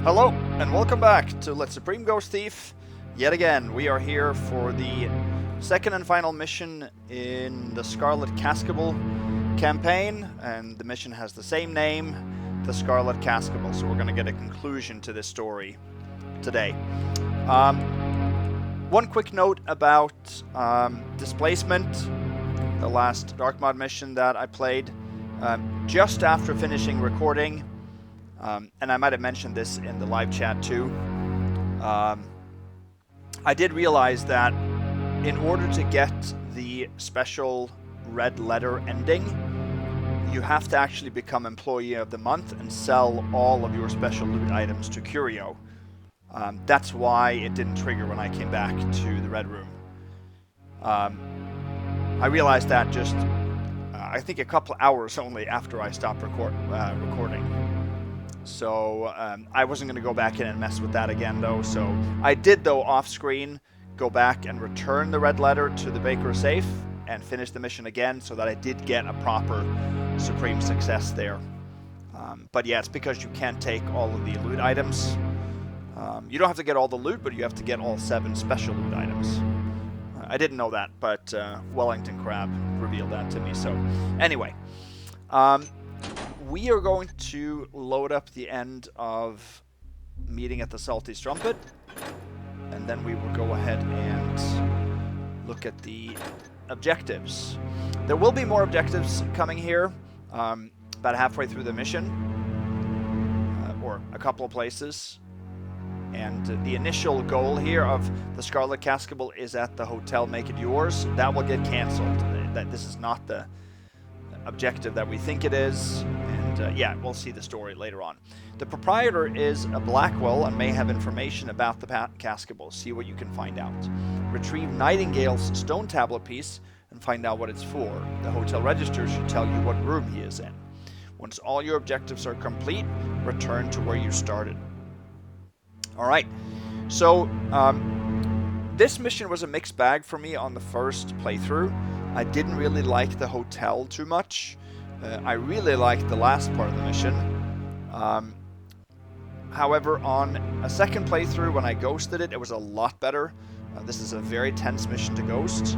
Hello, and welcome back to Let's Supreme Ghost Thief. Yet again, we are here for the second and final mission in the Scarlet Cascabel campaign, and the mission has the same name, the Scarlet Cascabel, so we're going to get a conclusion to this story today. One quick note about Displacement, the last Dark Mod mission that I played. Just after finishing recording, and I might have mentioned this in the live chat too, I did realize that in order to get the special red letter ending, you have to actually become Employee of the Month and sell all of your special loot items to Curio. That's why it didn't trigger when I came back to the Red Room. I realized that just, I think a couple hours only after I stopped recording. So I wasn't going to go back in and mess with that again though. So I did though off screen go back and return the red letter to the Baker safe and finish the mission again so that I did get a proper supreme success there. But yeah, it's because you can't take all of the loot items. You don't have to get all the loot, but you have to get all 7 special loot items. I didn't know that, but Wellington Crab revealed that to me. So anyway, we are going to load up the end of Meeting at the Salty Strumpet, and then we will go ahead and look at the objectives. There will be more objectives coming here, about halfway through the mission, or a couple of places. And the initial goal here of the Scarlet Cascabel is at the hotel Make It Yours. That will get cancelled. This is not the objective that we think it is. And yeah, we'll see the story later on. The proprietor is a Blackwell and may have information about the Cascabel. See what you can find out. Retrieve Nightingale's stone tablet piece and find out what it's for. The hotel register should tell you what room he is in. Once all your objectives are complete, return to where you started. Alright, so this mission was a mixed bag for me on the first playthrough. I didn't really like the hotel too much. I really liked the last part of the mission. However, on a second playthrough, when I ghosted it, it was a lot better. This is a very tense mission to ghost,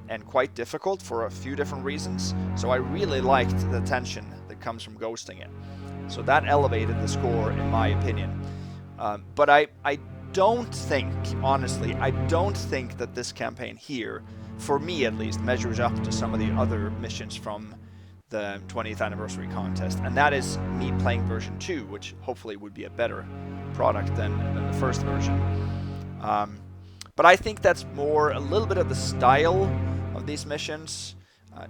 and quite difficult for a few different reasons. So I really liked the tension that comes from ghosting it. So that elevated the score, in my opinion. But I don't think, honestly, I don't think that this campaign here, for me at least, measures up to some of the other missions from the 20th anniversary contest. And that is me playing version 2, which hopefully would be a better product than the first version. But I think that's more a little bit of the style of these missions.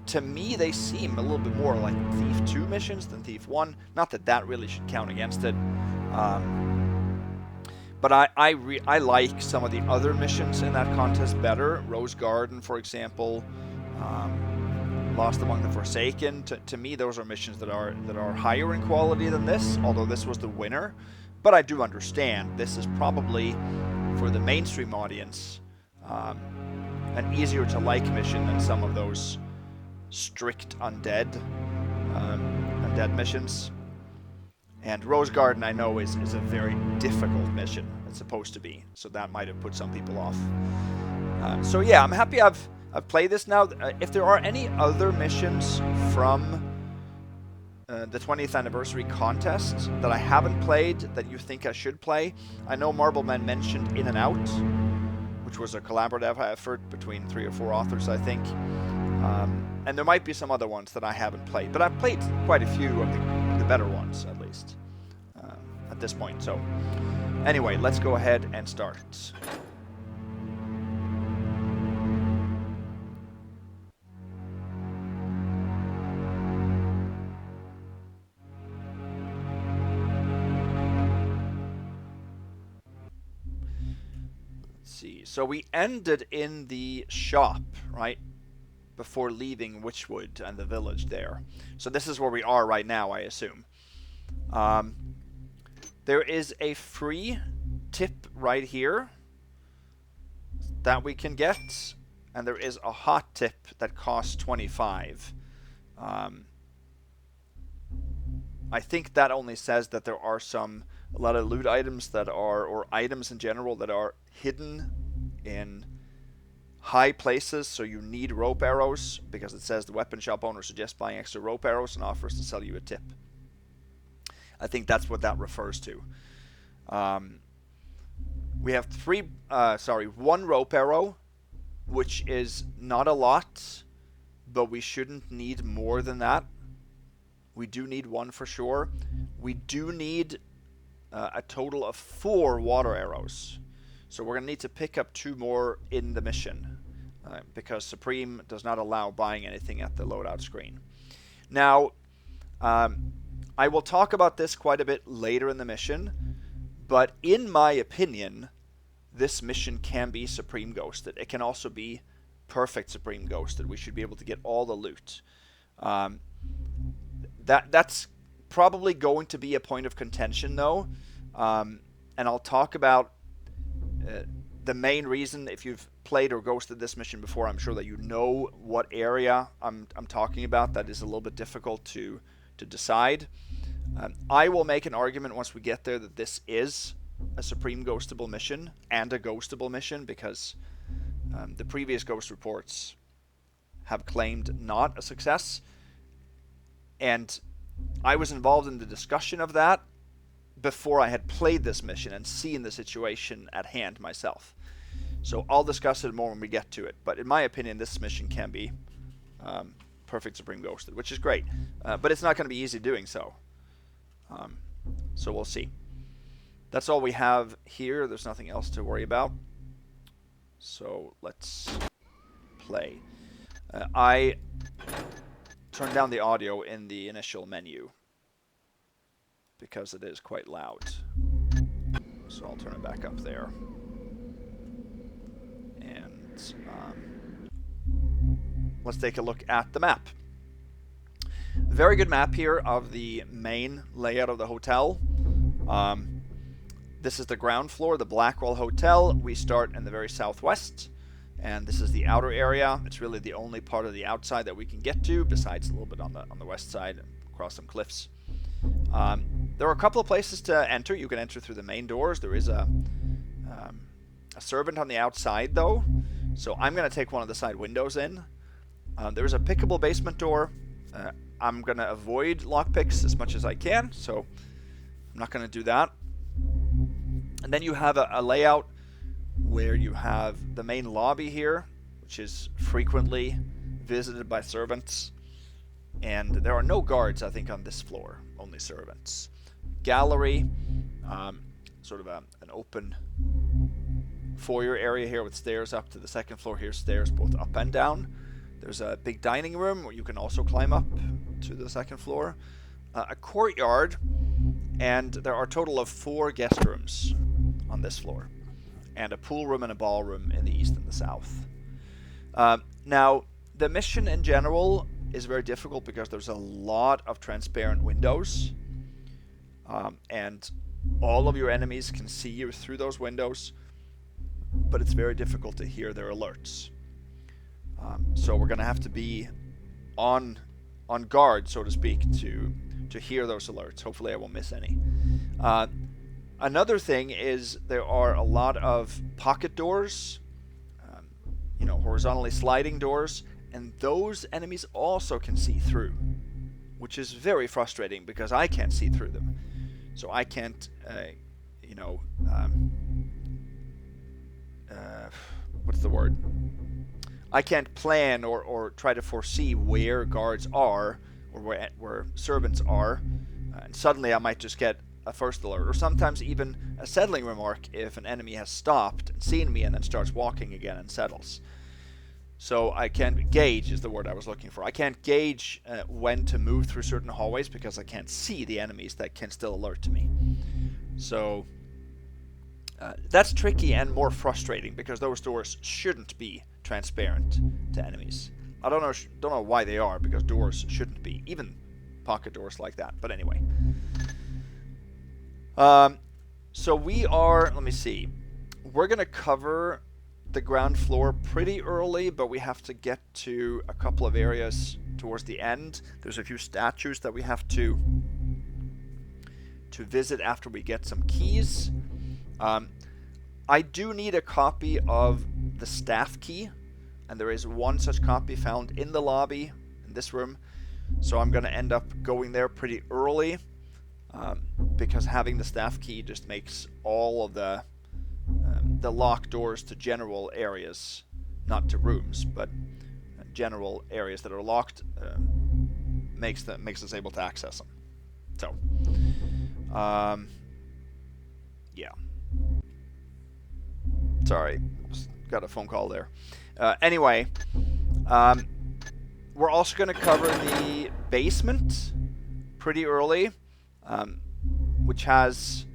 To me, they seem a little bit more like Thief 2 missions than Thief 1. Not that that really should count against it. But I like some of the other missions in that contest better. Rose Garden, for example, Lost Among the Forsaken. To me, those are missions that are higher in quality than this, although this was the winner. But I do understand this is probably, for the mainstream audience, an easier to like mission than some of those strict undead missions. And Rose Garden, I know, is a very difficult mission. It's supposed to be, so that might have put some people off. So yeah, I'm happy I've played this now. If there are any other missions from the 20th anniversary contest that I haven't played that you think I should play, I know Marbleman mentioned In and Out, which was a collaborative effort between 3 or 4 authors, I think. And there might be some other ones that I haven't played, but I've played quite a few of the better ones, at least, at this point. So, anyway, let's go ahead and start. Let's see. So we ended in the shop, right? Before leaving Witchwood and the village there. So this is where we are right now, I assume. There is a free tip right here that we can get, and there is a hot tip that costs 25. I think that only says that there are some a lot of loot items that are, or items in general that are hidden in high places, so you need rope arrows, because it says the weapon shop owner suggests buying extra rope arrows and offers to sell you a tip. I think that's what that refers to. We have one rope arrow, which is not a lot, but we shouldn't need more than that. We do need one for sure. We do need a total of 4 water arrows. So we're going to need to pick up 2 more in the mission, because Supreme does not allow buying anything at the loadout screen. Now, I will talk about this quite a bit later in the mission, but in my opinion, this mission can be Supreme Ghosted. It can also be perfect Supreme Ghosted. We should be able to get all the loot. That's probably going to be a point of contention, though, and I'll talk about the main reason. If you've played or ghosted this mission before, I'm sure that you know what area I'm talking about. That is a little bit difficult to decide. I will make an argument once we get there that this is a Supreme Ghostable mission and a Ghostable mission, because the previous Ghost reports have claimed not a success, and I was involved in the discussion of that before I had played this mission and seen the situation at hand myself. So I'll discuss it more when we get to it, but in my opinion, this mission can be perfect Supreme Ghosted, which is great, but it's not going to be easy doing so. So we'll see. That's all we have here. There's nothing else to worry about. So let's play. I turned down the audio in the initial menu because it is quite loud. So I'll turn it back up there. And let's take a look at the map. Very good map here of the main layout of the hotel. This is the ground floor, the Blackwell Hotel. We start in the very southwest, and this is the outer area. It's really the only part of the outside that we can get to, besides a little bit on the west side, across some cliffs. There are a couple of places to enter. You can enter through the main doors. There is a servant on the outside, though, so I'm going to take one of the side windows in. There is a pickable basement door. I'm going to avoid lockpicks as much as I can, so I'm not going to do that. And then you have a layout where you have the main lobby here, which is frequently visited by servants. And there are no guards, I think, on this floor, only servants. Gallery, sort of an open foyer area here with stairs up to the second floor. Here's stairs both up and down. There's a big dining room where you can also climb up to the second floor. A courtyard, and there are a total of 4 guest rooms on this floor, and a pool room and a ballroom in the east and the south. Now, the mission in general is very difficult because there's a lot of transparent windows, and all of your enemies can see you through those windows, but it's very difficult to hear their alerts. So we're going to have to be on guard, so to speak, to hear those alerts. Hopefully I won't miss any. Another thing is there are a lot of pocket doors, horizontally sliding doors, and those enemies also can see through, which is very frustrating because I can't see through them. So I can't, what's the word? I can't plan or try to foresee where guards are or where servants are, and suddenly I might just get a first alert, or sometimes even a settling remark if an enemy has stopped and seen me and then starts walking again and settles. So I can't gauge, is the word I was looking for. I can't gauge when to move through certain hallways because I can't see the enemies that can still alert to me. So that's tricky and more frustrating because those doors shouldn't be transparent to enemies. I don't know why they are, because doors shouldn't be, even pocket doors like that. But anyway. So we are, let me see. We're going to cover the ground floor pretty early, but we have to get to a couple of areas towards the end. There's a few statues that we have to to visit after we get some keys. I do need a copy of the staff key, and there is one such copy found in the lobby in this room. So I'm going to end up going there pretty early, because having the staff key just makes all of the locked doors to general areas, not to rooms, but general areas that are locked, makes us able to access them. So, yeah. Sorry, just got a phone call there. Anyway, we're also going to cover the basement pretty early, which has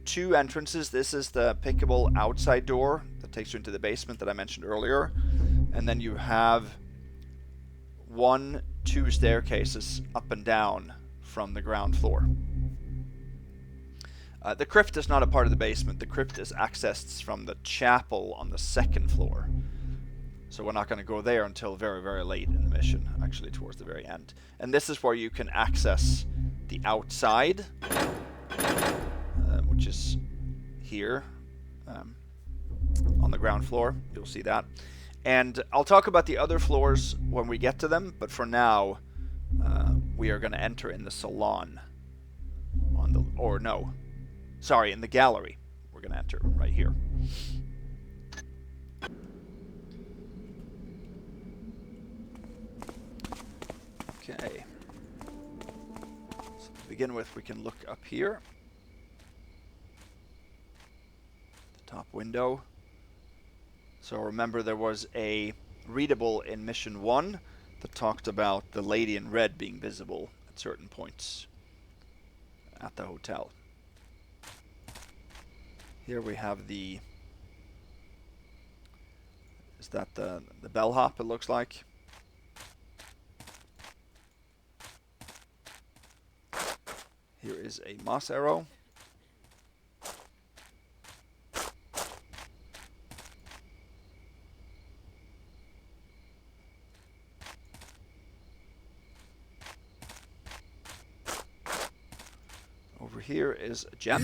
2 entrances. This is the pickable outside door that takes you into the basement that I mentioned earlier. And then you have 1, 2 staircases up and down from the ground floor. The crypt is not a part of the basement. The crypt is accessed from the chapel on the 2nd floor. So we're not going to go there until very, very late in the mission, actually towards the very end. And this is where you can access the outside, which is here on the ground floor. You'll see that. And I'll talk about the other floors when we get to them, but for now, we are going to enter in the salon. In the gallery. We're going to enter right here. Okay. So to begin with, we can look up here. The top window. So remember, there was a readable in Mission 1 that talked about the lady in red being visible at certain points at the hotel. Here we have the... Is that the bellhop, it looks like? Here is a moss arrow. Over here is a gem,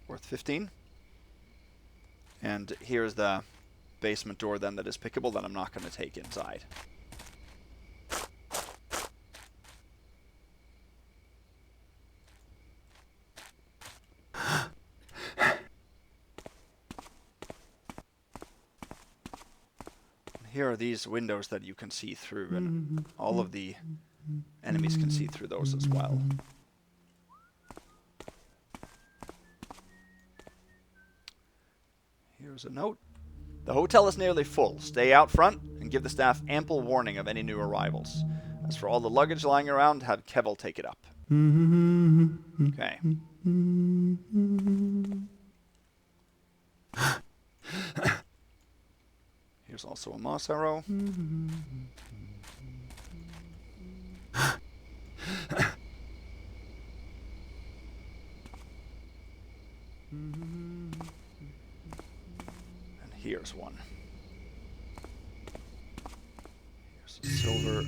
worth 15. And here's the basement door then that is pickable that I'm not going to take inside. Here are these windows that you can see through, and all of the enemies can see through those as well. Here's a note. The hotel is nearly full. Stay out front and give the staff ample warning of any new arrivals. As for all the luggage lying around, have Kevel take it up. Okay. Here's also a moss arrow. And here's one. Here's a silver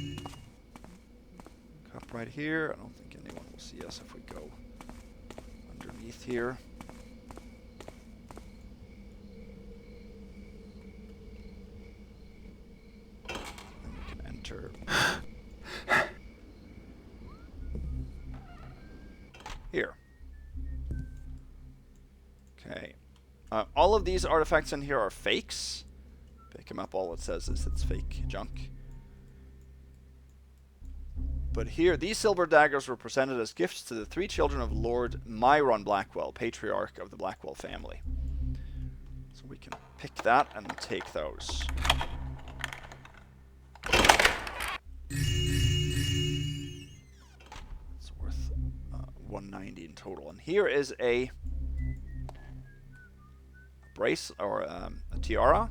cup right here. I don't think anyone will see us if we go underneath here. Then we can enter. Here. Okay. All of these artifacts in here are fakes. Pick them up, all it says is it's fake junk. But here, these silver daggers were presented as gifts to the 3 children of Lord Myron Blackwell, patriarch of the Blackwell family. So we can pick that and take those. It's worth 190 in total. And here is a brace or a tiara,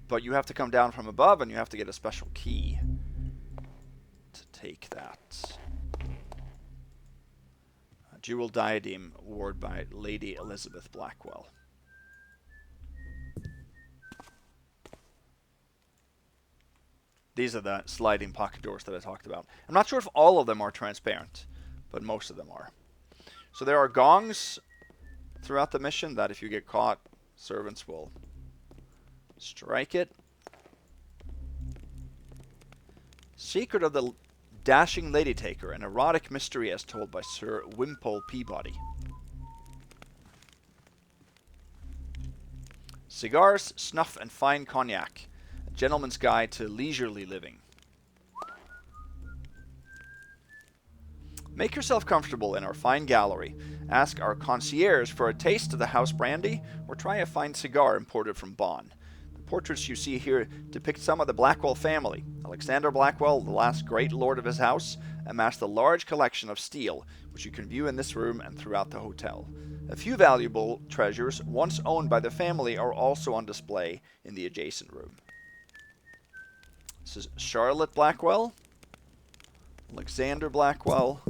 but you have to come down from above and you have to get a special key to take that. A jewel diadem worn by Lady Elizabeth Blackwell. These are the sliding pocket doors that I talked about. I'm not sure if all of them are transparent, but most of them are. So there are gongs throughout the mission that if you get caught, servants will strike it. Secret of the Dashing Lady Taker, an erotic mystery as told by Sir Wimpole Peabody. Cigars, snuff, and fine cognac. A gentleman's guide to leisurely living. Make yourself comfortable in our fine gallery. Ask our concierge for a taste of the house brandy, or try a fine cigar imported from Bonn. The portraits you see here depict some of the Blackwell family. Alexander Blackwell, the last great lord of his house, amassed a large collection of steel, which you can view in this room and throughout the hotel. A few valuable treasures, once owned by the family, are also on display in the adjacent room. This is Charlotte Blackwell, Alexander Blackwell,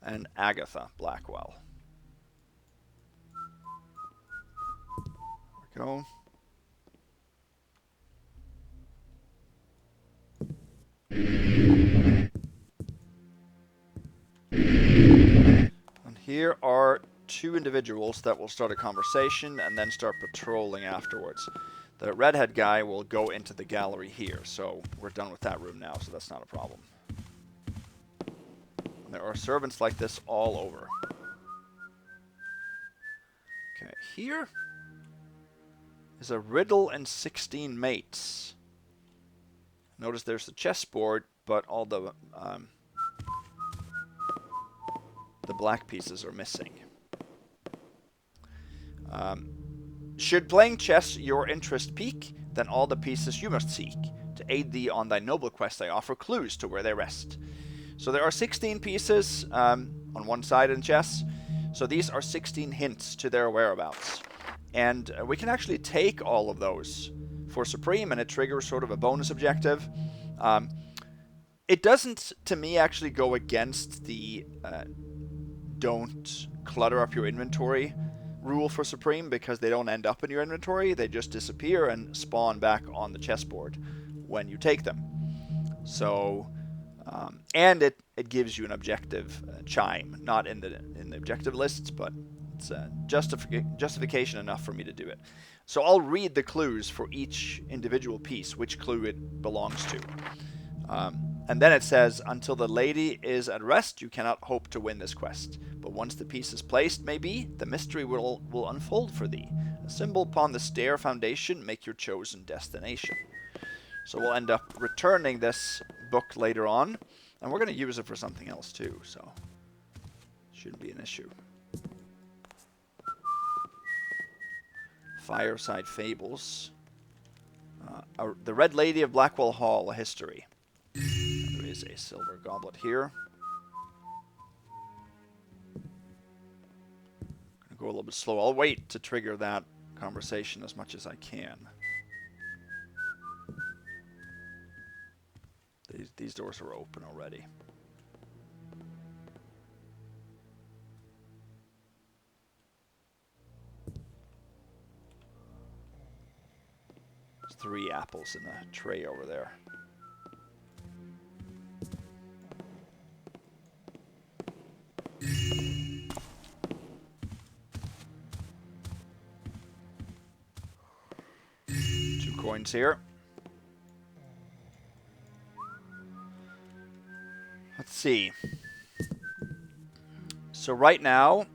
and Agatha Blackwell. There we go. And here are two individuals that will start a conversation and then start patrolling afterwards. The redhead guy will go into the gallery here, so we're done with that room now, so that's not a problem. There are servants like this all over. Okay, here is a riddle and 16 mates. Notice there's the chessboard, but all the black pieces are missing. Should playing chess your interest pique, then all the pieces you must seek. To aid thee on thy noble quest, I offer clues to where they rest. So there are 16 pieces on one side in chess. So these are 16 hints to their whereabouts. And we can actually take all of those for Supreme, and it triggers sort of a bonus objective. It doesn't, to me, actually go against the don't clutter up your inventory rule for Supreme, because they don't end up in your inventory. They just disappear and spawn back on the chessboard when you take them. So... and it gives you an objective chime, not in the objective lists, but it's justification enough for me to do it. So I'll read the clues for each individual piece, which clue it belongs to. And then it says, until the lady is at rest, you cannot hope to win this quest. But once the piece is placed, maybe, the mystery will unfold for thee. A symbol upon the stair foundation, make your chosen destination. So we'll end up returning this book later on, and we're going to use it for something else too, so shouldn't be an issue. Fireside Fables. The Red Lady of Blackwell Hall, a history. There is a silver goblet here. Gonna go a little bit slow. I'll wait to trigger that conversation as much as I can. These doors are open already. There's 3 apples in the tray over there. Two coins here. Let's see. So right now,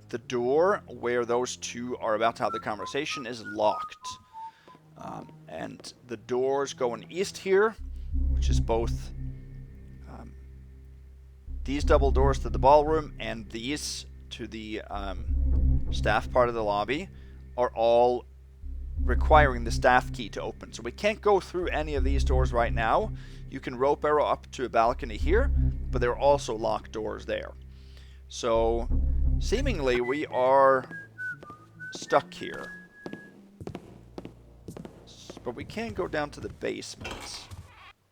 the door where those two are about to have the conversation is locked. And the doors going east here, which is both these double doors to the ballroom and these to the staff part of the lobby, are all requiring the staff key to open. So we can't go through any of these doors right now. You can rope arrow up to a balcony here, but there are also locked doors there. So seemingly we are stuck here. But we can go down to the basement.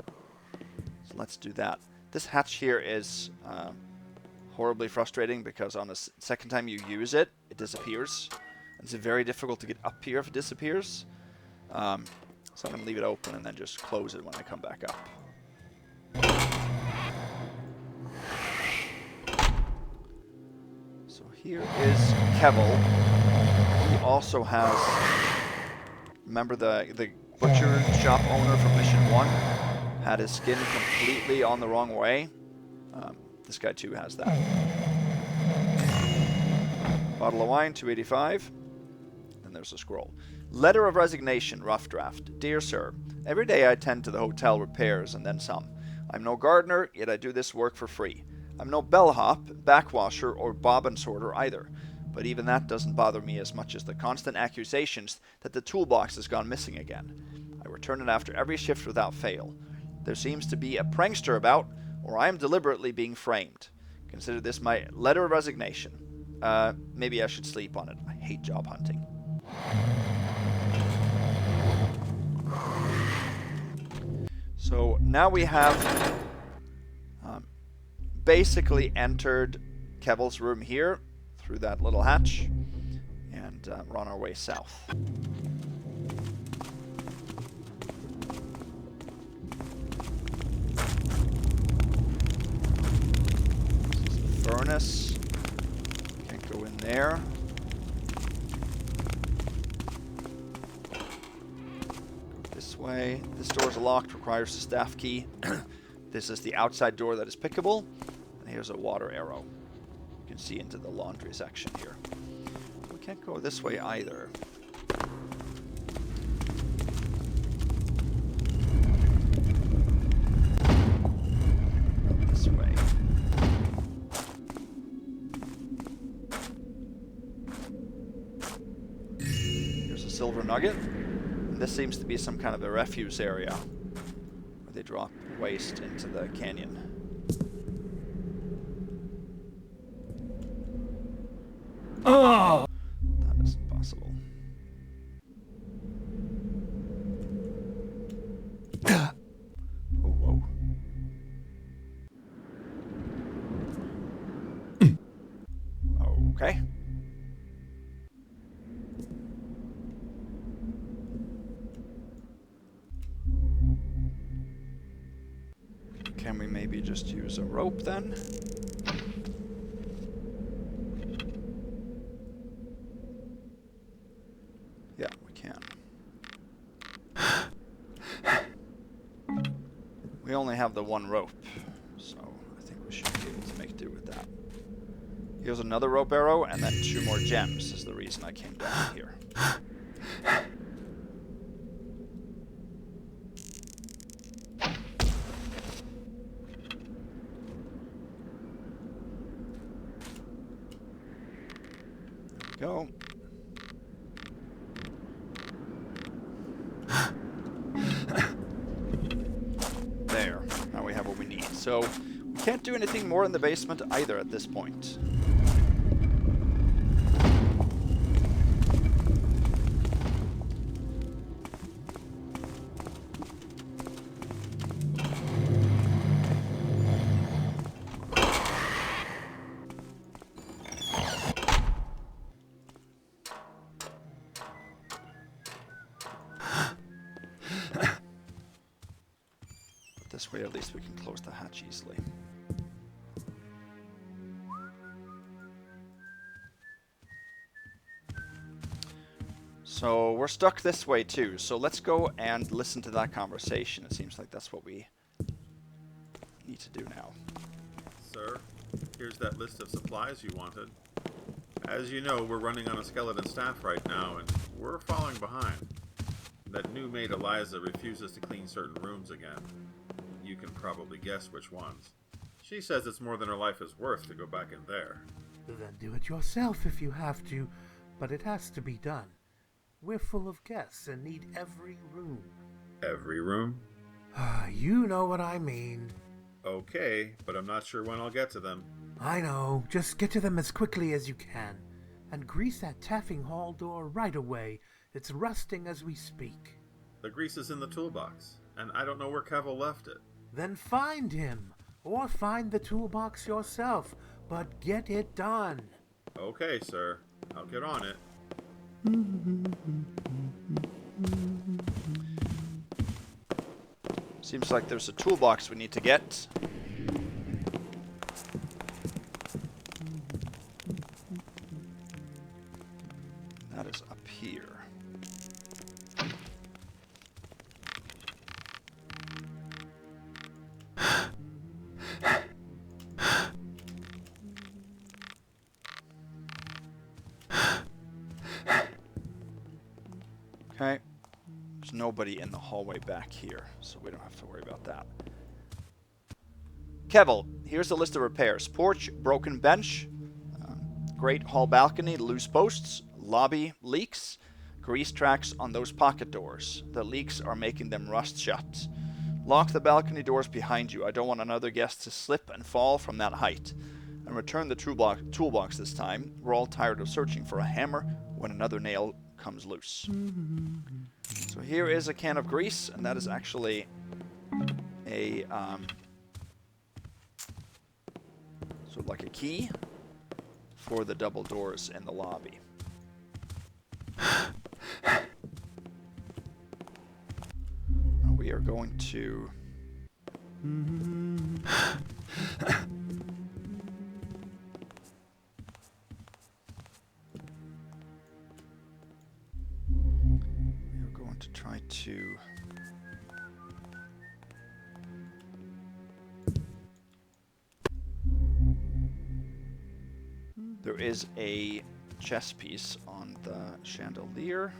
So let's do that. This hatch here is horribly frustrating because on the second time you use it, it disappears. It's very difficult to get up here if it disappears. So I'm going to leave it open and then just close it when I come back up. So here is Kevel. He also has, remember the butcher shop owner from Mission 1 had his skin completely on the wrong way. This guy too has that. Bottle of wine, 285. Then there's a scroll. Letter of resignation, rough draft. Dear sir, every day I tend to the hotel repairs and then some. I'm no gardener, yet I do this work for free. I'm no bellhop, backwasher, or bobbin sorter either. But even that doesn't bother me as much as the constant accusations that the toolbox has gone missing again. I return it after every shift without fail. There seems to be a prankster about, or I am deliberately being framed. Consider this my letter of resignation. Maybe I should sleep on it. I hate job hunting. So now we have basically entered Kevel's room here through that little hatch, and we're on our way south. This is a furnace. Can't go in there. Go this way. This door is locked, requires a staff key. This is the outside door that is pickable. And here's a water arrow. You can see into the laundry section here. We can't go this way either. Go this way. Here's a silver nugget. And this seems to be some kind of a refuse area where they drop waste into the canyon. Oh! That is impossible. Oh, whoa. Okay. Can we maybe just use a rope then? Yeah, we can. We only have the one rope, so I think we should be able to make do with that. Here's another rope arrow, and then 2 more gems is the reason I came down here. Go. There. Now we have what we need. So we can't do anything more in the basement either at this point. This way, at least we can close the hatch easily. So we're stuck this way too. So let's go and listen to that conversation. It seems like that's what we need to do now. Sir, here's that list of supplies you wanted. As you know, we're running on a skeleton staff right now, and we're falling behind. That new maid Eliza refuses to clean certain rooms again. You can probably guess which ones. She says it's more than her life is worth to go back in there. Then do it yourself if you have to, but it has to be done. We're full of guests and need every room. Every room? You know what I mean. Okay, but I'm not sure when I'll get to them. I know. Just get to them as quickly as you can. And grease that taffing hall door right away. It's rusting as we speak. The grease is in the toolbox, and I don't know where Kevel left it. Then find him, or find the toolbox yourself, but get it done. Okay, sir. I'll get on it. Seems like there's a toolbox we need to get. here. Okay. There's nobody in the hallway back here, so we don't have to worry about that. Kevel, here's a list of repairs. Porch, broken bench, great hall balcony, loose posts, lobby, leaks, grease tracks on those pocket doors. The leaks are making them rust shut. Lock the balcony doors behind you. I don't want another guest to slip and fall from that height. And return the toolbox this time. We're all tired of searching for a hammer when another nail comes loose. So here is a can of grease, and that is actually a sort of like a key for the double doors in the lobby. We are going to try to there is a chess piece on the chandelier,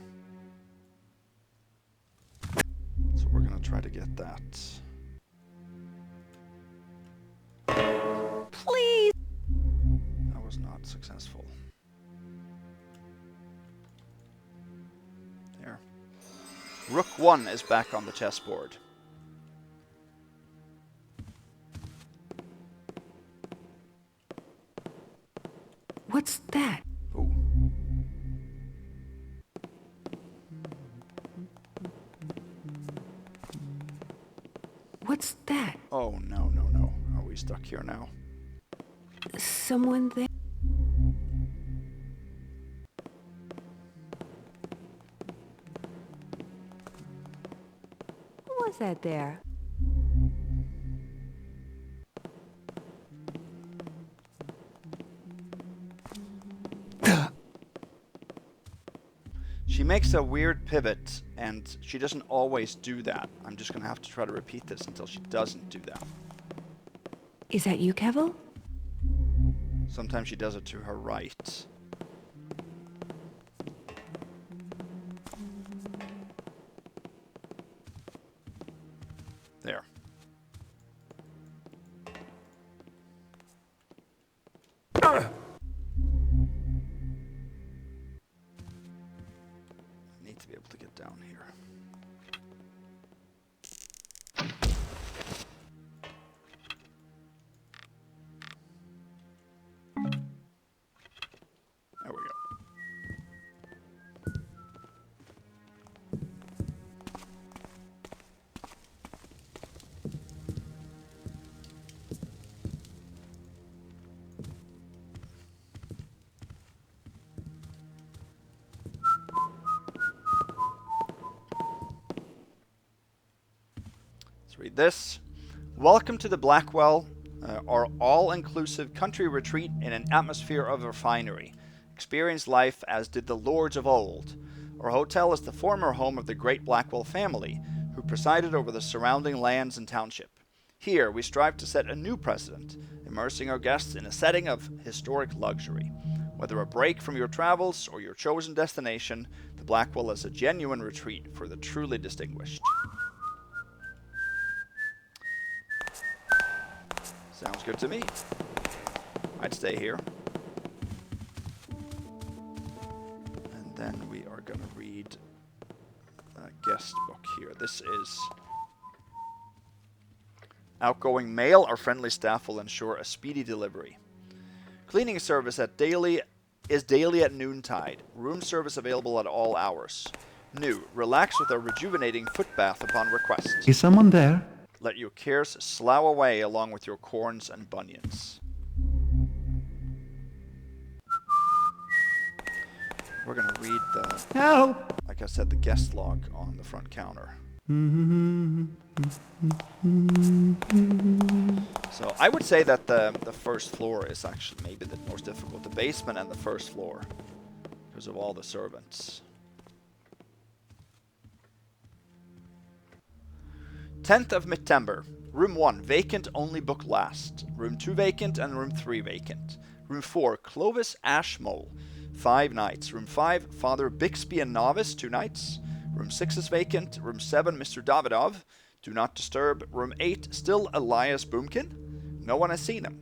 so we're going to try to get that. Please. That was not successful. There. Rook 1 is back on the chessboard. What's that? Ooh. What's that? Oh, no, no, no. Are we stuck here now? Someone there? Who was that there? She makes a weird pivot, and she doesn't always do that. I'm just going to have to try to repeat this until she doesn't do that. Is that you, Kevel? Sometimes she does it to her right. There. Need to be able to get down here. There we go. Let's read this. Welcome to the Blackwell, our all-inclusive country retreat in an atmosphere of refinery. Experience life as did the lords of old. Our hotel is the former home of the great Blackwell family, who presided over the surrounding lands and township. Here, we strive to set a new precedent, immersing our guests in a setting of historic luxury. Whether a break from your travels or your chosen destination, the Blackwell is a genuine retreat for the truly distinguished. Sounds good to me. I'd stay here. And then we are going to read a guest book here. This is outgoing mail. Our friendly staff will ensure a speedy delivery. Cleaning service is daily at noontide. Room service available at all hours. New. Relax with a rejuvenating foot bath upon request. Is someone there? Let your cares slough away along with your corns and bunions. We're going to read the, Help! like I said, the guest log on the front counter. So I would say that the first floor is actually maybe the most difficult. The basement and the first floor, because of all the servants. 10th of September. Room 1, vacant, only book last. Room 2, vacant, and room 3, vacant. Room 4, Clovis Ashmole, 5 nights. Room 5, Father Bixby and Novice, 2 nights. Room 6 is vacant. Room 7, Mr. Davidov, do not disturb. Room 8, still Elias Boomkin, no one has seen him.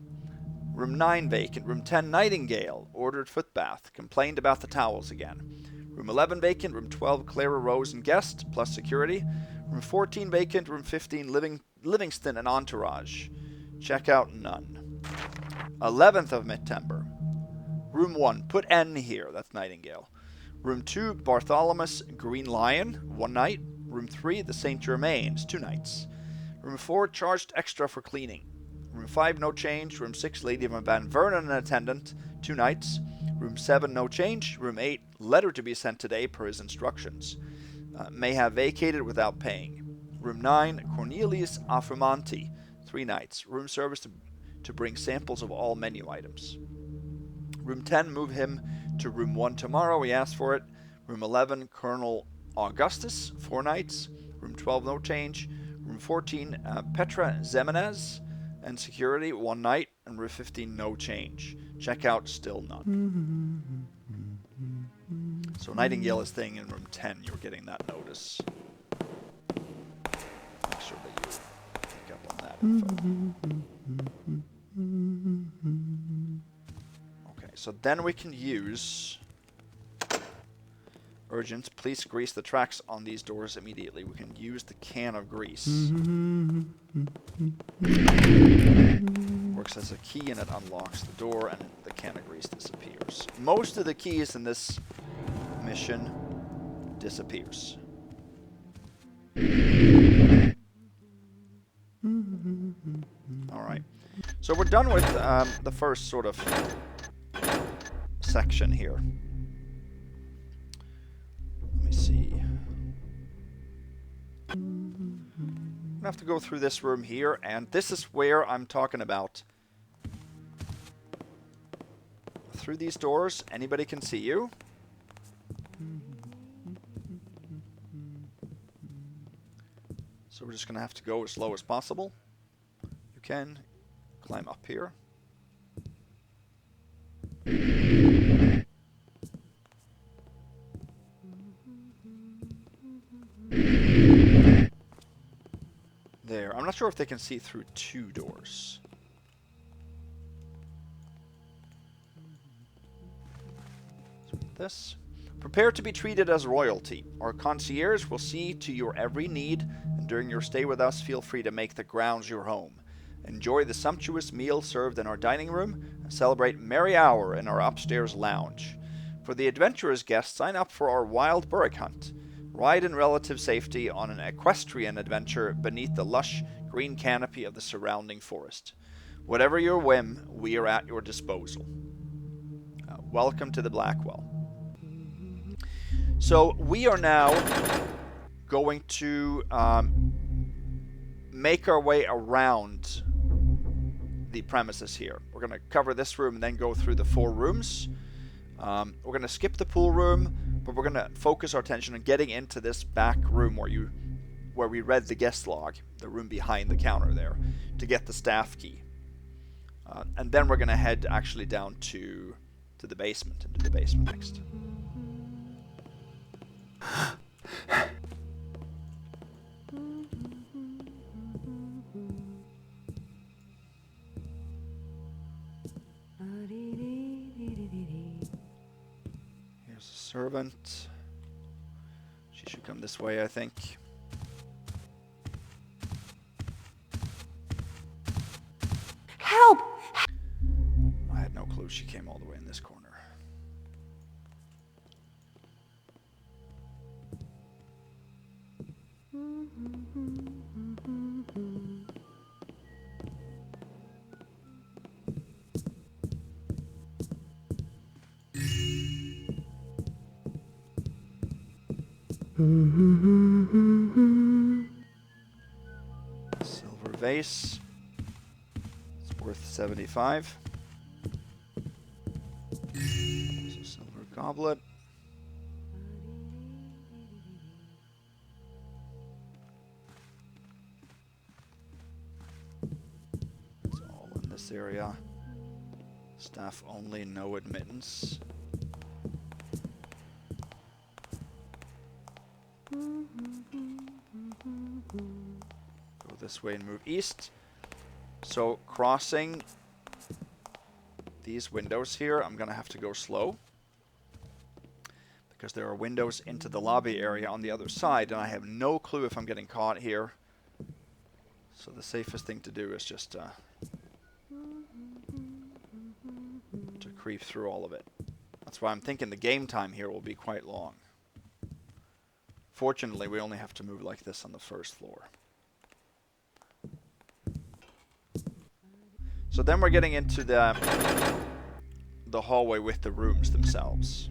Room 9, vacant. Room 10, Nightingale, ordered footbath, complained about the towels again. Room 11, vacant. Room 12, Clara Rose and guest, plus security. Room 14, vacant. Room 15, Livingston and entourage. Check out none. 11th of September. Room 1, put N here, that's Nightingale. Room 2, Bartholomew Green Lion, 1 night. Room 3, the St. Germains, 2 nights. Room 4, charged extra for cleaning. Room 5, no change. Room 6, Lady of Van Vernon, an attendant, 2 nights. Room 7, no change. Room 8, letter to be sent today per his instructions. May have vacated without paying. Room 9, Cornelius Affamonti, 3 nights. Room service to bring samples of all menu items. Room 10, move him to room 1 tomorrow. We asked for it. Room 11, Colonel Augustus, 4 nights. Room 12, no change. Room 14, Petra Zemenez and security, 1 night. And room 15, no change. Checkout, still none. So Nightingale is staying in room 10. You're getting that notice. Make sure that you pick up on that info. Okay, so then we can use urgent. Please grease the tracks on these doors immediately. We can use the can of grease. Works as a key and it unlocks the door and the can of grease disappears. Most of the keys in this mission disappears. Alright. So we're done with the first sort of section here. Let me see. I'm gonna have to go through this room here, and this is where I'm talking about. Through these doors, anybody can see you. So we're just gonna have to go as slow as possible. You can climb up here. There. I'm not sure if they can see through 2 doors. This. Prepare to be treated as royalty. Our concierge will see to your every need, and during your stay with us, feel free to make the grounds your home. Enjoy the sumptuous meal served in our dining room, and celebrate merry hour in our upstairs lounge. For the adventurous guests, sign up for our wild burrick hunt. Ride in relative safety on an equestrian adventure beneath the lush green canopy of the surrounding forest. Whatever your whim, we are at your disposal. Welcome to the Blackwell. So we are now going to make our way around the premises here. We're going to cover this room and then go through the 4 rooms. We're going to skip the pool room, but we're going to focus our attention on getting into this back room where we read the guest log, the room behind the counter there, to get the staff key. And then we're going to head actually down to the basement, into the basement next. Here's a servant. She should come this way, I think. Help! I had no clue she came all the way in this corner. Silver vase. It's worth 75. There's a silver goblet. this area. Staff only, no admittance. Go this way and move east. So crossing these windows here, I'm gonna have to go slow, because there are windows into the lobby area on the other side, and I have no clue if I'm getting caught here. So the safest thing to do is just to creep through all of it. That's why I'm thinking the game time here will be quite long. Fortunately, we only have to move like this on the first floor. So then we're getting into the hallway with the rooms themselves.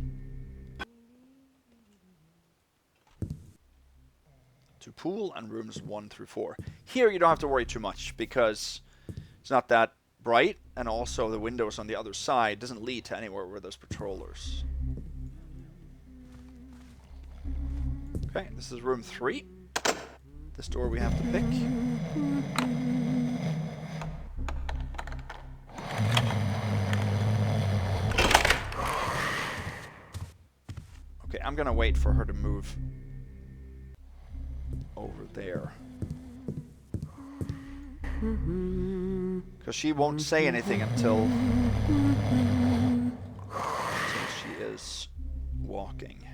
To pool and rooms 1 through 4. Here you don't have to worry too much because it's not that bright, and also the windows on the other side doesn't lead to anywhere where there's patrollers. Okay, this is room 3. This door we have to pick. Okay, I'm gonna wait for her to move over there. Because she won't say anything until she is walking.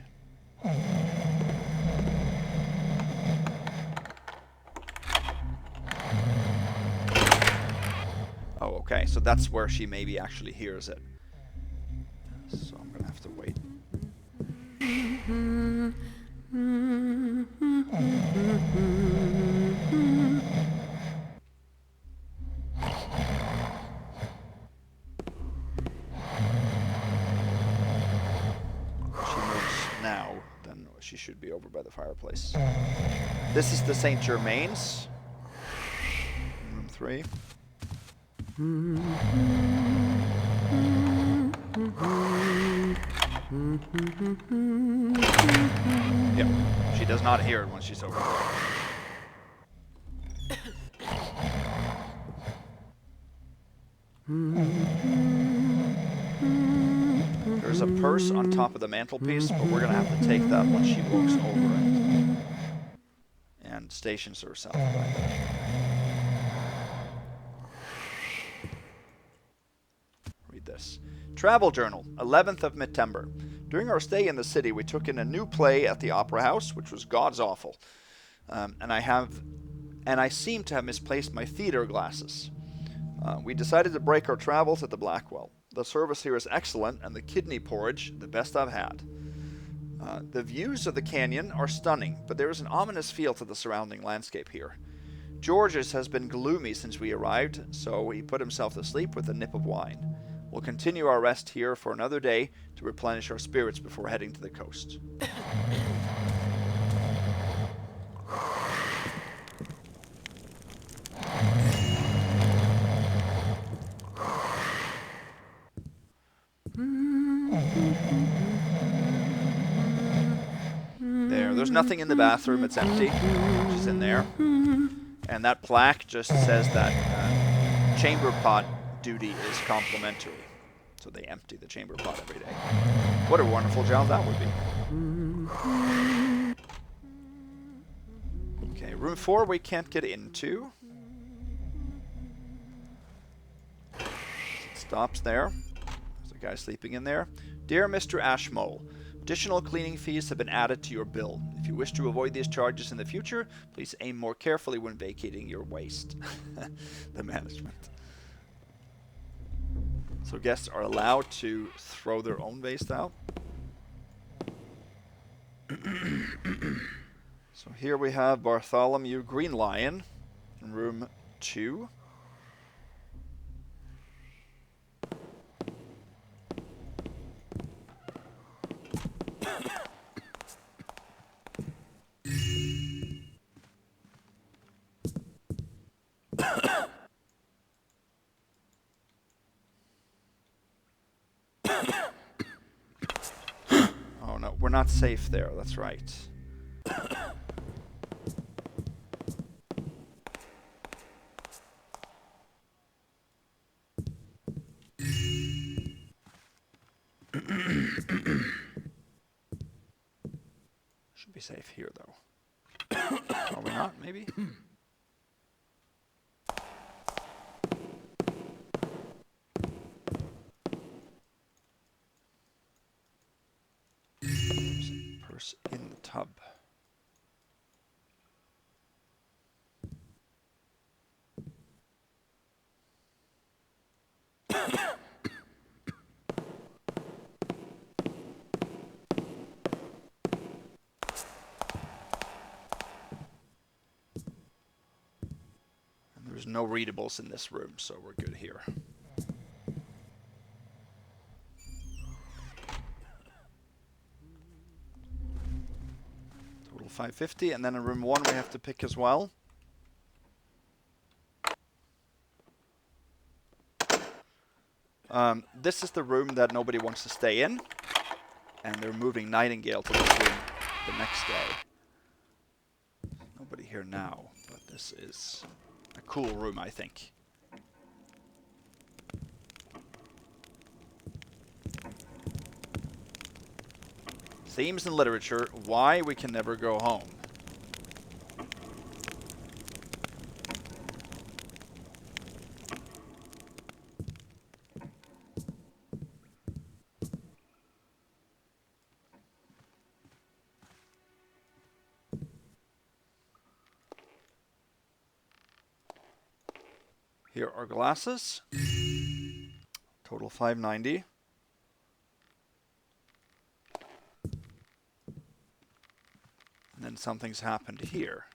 Oh, okay, so that's where she maybe actually hears it. So I'm gonna have to wait. She should be over by the fireplace. This is the St. Germain's. Room 3. Yep. She does not hear it when she's over there. There's a purse on top of the mantelpiece, but we're going to have to take that once she walks over it and stations herself by there. Read this. Travel Journal, 11th of September. During our stay in the city, we took in a new play at the Opera House, which was God's awful. And I seem to have misplaced my theater glasses. We decided to break our travels at the Blackwell. The service here is excellent, and the kidney porridge, the best I've had. The views of the canyon are stunning, but there is an ominous feel to the surrounding landscape here. George's has been gloomy since we arrived, so he put himself to sleep with a nip of wine. We'll continue our rest here for another day to replenish our spirits before heading to the coast. There's nothing in the bathroom, it's empty. She's in there. And that plaque just says that chamber pot duty is complimentary. So they empty the chamber pot every day. What a wonderful job that would be. Okay, room 4 we can't get into. It stops there. There's a guy sleeping in there. Dear Mr. Ashmole, additional cleaning fees have been added to your bill. If you wish to avoid these charges in the future, please aim more carefully when vacating your waste. The management. So guests are allowed to throw their own waste out. So here we have Bartholomew Green Lion in room 2. Oh no, we're not safe there, that's right. Should be safe here, though. Are we not, maybe? There's a purse in the tub. There's no readables in this room, so we're good here. Total 550, and then in room 1 we have to pick as well. This is the room that nobody wants to stay in, and they're moving Nightingale to this room the next day. Nobody here now, but this is a cool room, I think. Themes in literature, why we can never go home. Here are glasses. Total 590. And then something's happened here.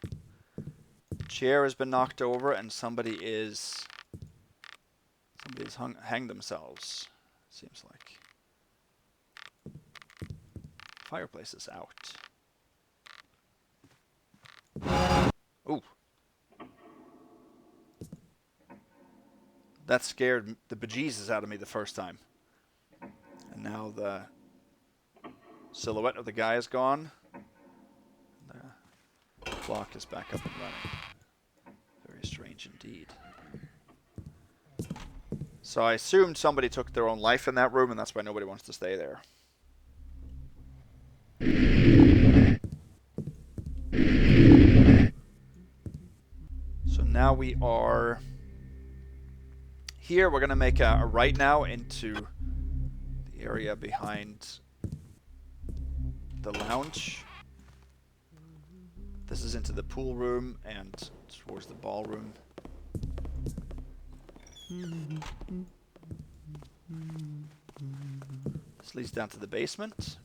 Chair has been knocked over and somebody's hanged themselves, seems like. Fireplace is out. Ooh. That scared the bejesus out of me the first time. And now the silhouette of the guy is gone. The clock is back up and running. Very strange indeed. So I assumed somebody took their own life in that room, and that's why nobody wants to stay there. So now we are here. We're going to make a right now into the area behind the lounge. This is into the pool room and towards the ballroom. This leads down to the basement.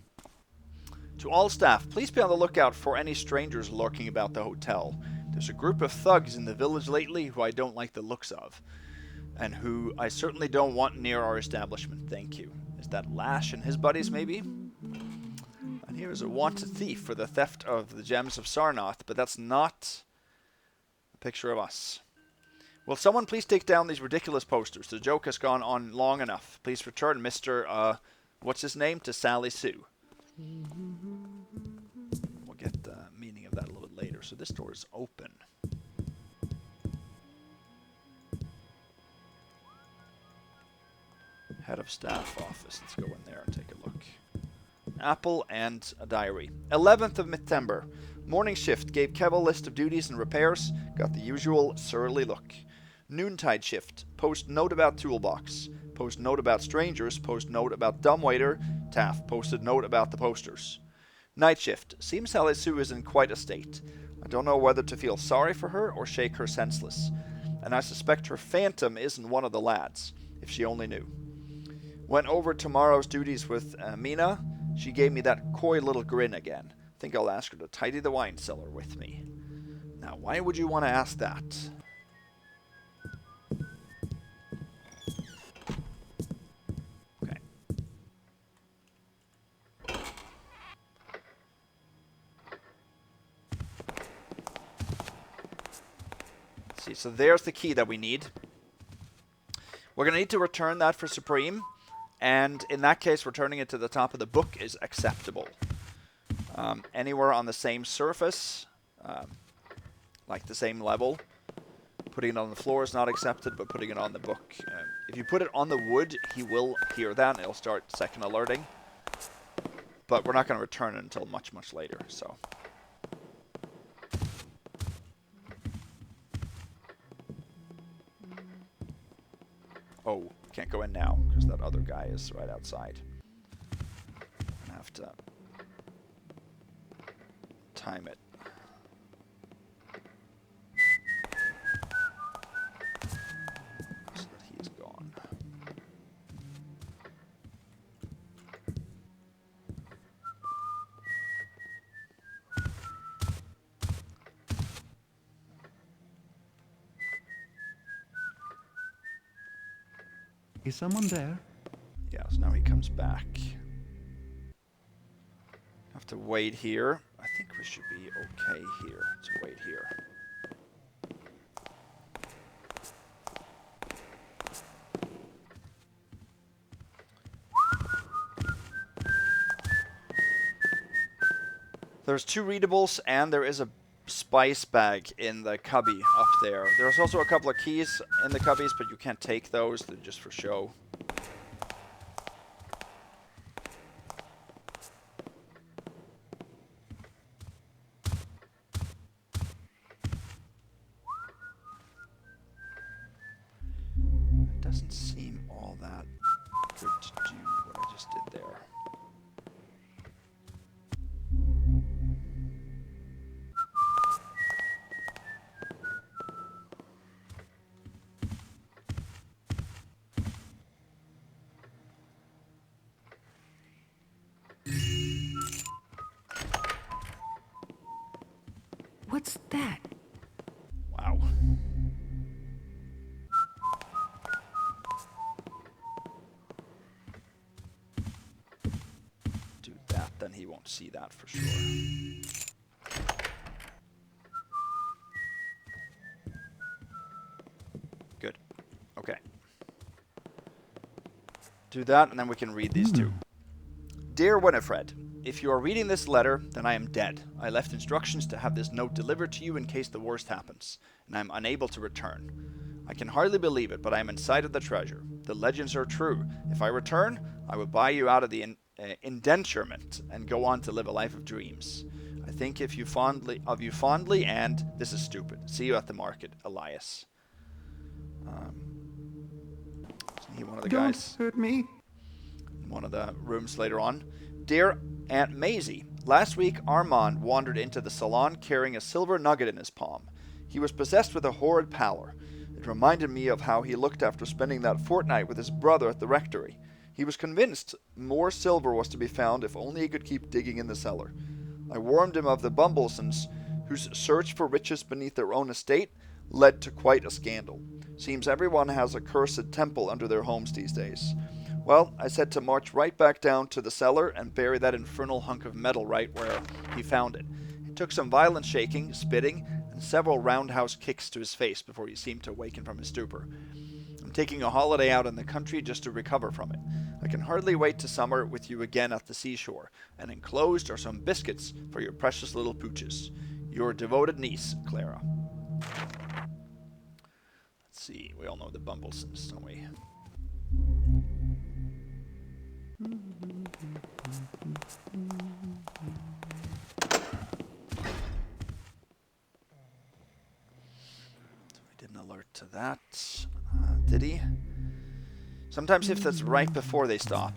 To all staff, please be on the lookout for any strangers lurking about the hotel. There's a group of thugs in the village lately who I don't like the looks of, and who I certainly don't want near our establishment. Thank you. Is that Lash and his buddies, maybe? And here is a wanted thief for the theft of the gems of Sarnath, but that's not a picture of us. Will someone please take down these ridiculous posters? The joke has gone on long enough. Please return Mr. What's his name to Sally Sue. We'll get the meaning of that a little bit later. So this door is open. Head of staff office. Let's go in there and take a look. Apple and a diary. 11th of September. Morning shift. Gave Kev a list of duties and repairs. Got the usual surly look. Noontide shift. Post note about toolbox. Post note about strangers. Post note about dumbwaiter. Taff posted note about the posters. Night shift. Seems Sally Sue is in quite a state. I don't know whether to feel sorry for her or shake her senseless. And I suspect her phantom isn't one of the lads. If she only knew. Went over tomorrow's duties with Mina. She gave me that coy little grin again. Think I'll ask her to tidy the wine cellar with me. Now, why would you want to ask that? Okay. Let's see, so there's the key that we need. We're going to need to return that for Supreme. And in that case, returning it to the top of the book is acceptable. Anywhere on the same surface, like the same level, putting it on the floor is not accepted, but putting it on the book If you put it on the wood, he will hear that, and it'll start second alerting. But we're not going to return it until much, much later, so... Oh, can't go in now, because that other guy is right outside. I have to time it. So that he's gone. Is someone there? Yeah, so now he comes back. Have to wait here. I think we should be okay here to wait here. There's 2 readables, and there is a spice bag in the cubby up there. There's also a couple of keys in the cubbies, but you can't take those. They're just for show. It doesn't seem all that good to do what I just did there. What's that? Wow. Do that, then he won't see that for sure. Good. Okay. Do that, and then we can read these 2. Dear Winifred, if you are reading this letter, then I am dead. I left instructions to have this note delivered to you in case the worst happens, and I am unable to return. I can hardly believe it, but I am in sight of the treasure. The legends are true. If I return, I will buy you out of the indenturement and go on to live a life of dreams. I think of you fondly, and this is stupid. See you at the market, Elias. Isn't he one of the guys? Don't hurt me. One of the rooms later on. Dear Aunt Maisie, last week Armand wandered into the salon carrying a silver nugget in his palm. He was possessed with a horrid pallor. It reminded me of how he looked after spending that fortnight with his brother at the rectory. He was convinced more silver was to be found if only he could keep digging in the cellar. I warned him of the Bumblesons, whose search for riches beneath their own estate led to quite a scandal. Seems everyone has a cursed temple under their homes these days. Well, I said to march right back down to the cellar and bury that infernal hunk of metal right where he found it. It took some violent shaking, spitting, and several roundhouse kicks to his face before he seemed to awaken from his stupor. I'm taking a holiday out in the country just to recover from it. I can hardly wait to summer with you again at the seashore, and enclosed are some biscuits for your precious little pooches. Your devoted niece, Clara. Let's see, we all know the Bumblesons, don't we? So we did an alert to that. Did he? Sometimes if that's right before they stop.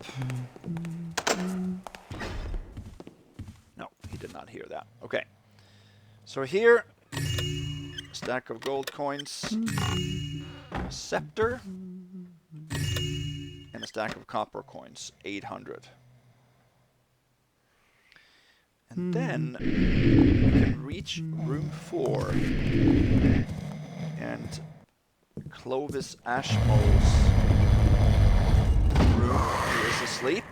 No, he did not hear that. Okay. So here, a stack of gold coins, a scepter, and a stack of copper coins, 800. And then we can reach room 4 and Clovis Ashmole's room. He is asleep.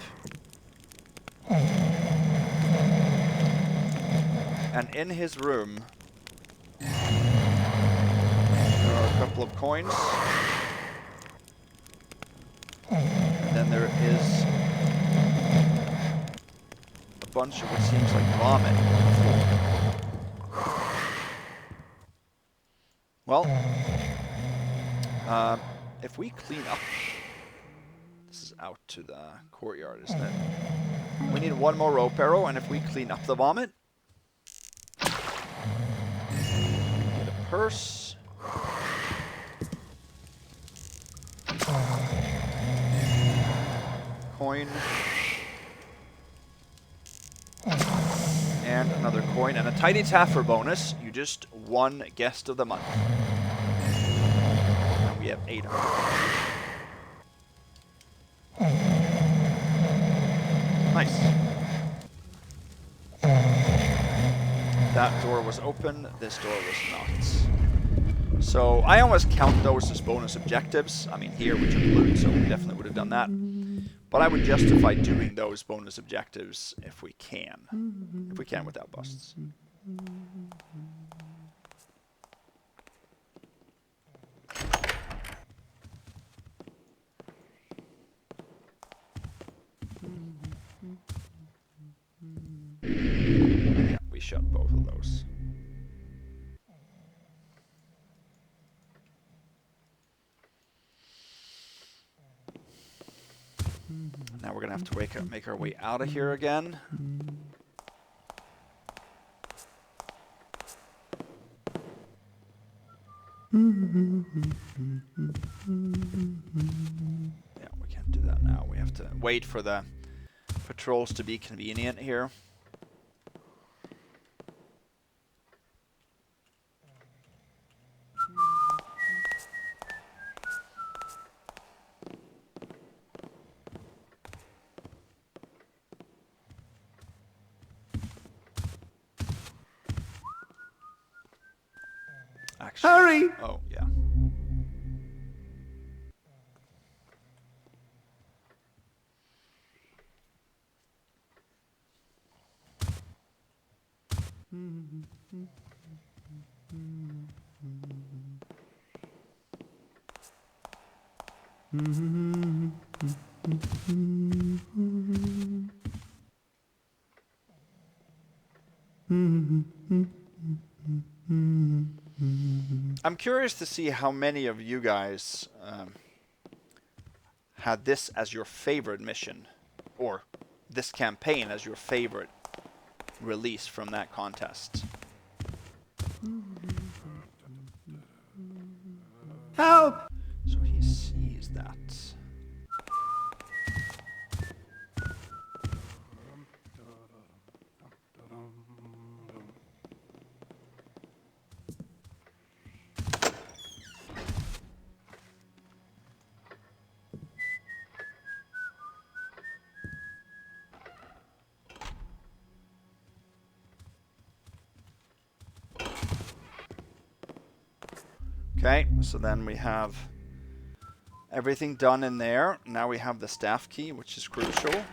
And in his room there are a couple of coins. And then there is a bunch of what seems like vomit on the floor. Well, if we clean up... This is out to the courtyard, isn't it? We need one more rope arrow, and if we clean up the vomit... Get a purse. Coin. And another coin, and a tiny taffer bonus. You just won Guest of the Month. And we have 800. Nice. That door was open, this door was not. So I almost count those as bonus objectives. I mean, here we took loot, so we definitely would have done that. But I would justify doing those bonus objectives if we can. If we can without busts. Yeah, we shot both of those. Now we're gonna have to make our way out of here again. Yeah, we can't do that now. We have to wait for the patrols to be convenient here. Actually, Hurry! oh, yeah. I'm curious to see how many of you guys had this as your favorite mission, or this campaign as your favorite release from that contest. Help! So he sees that. Okay, so then we have everything done in there. Now we have the staff key, which is crucial.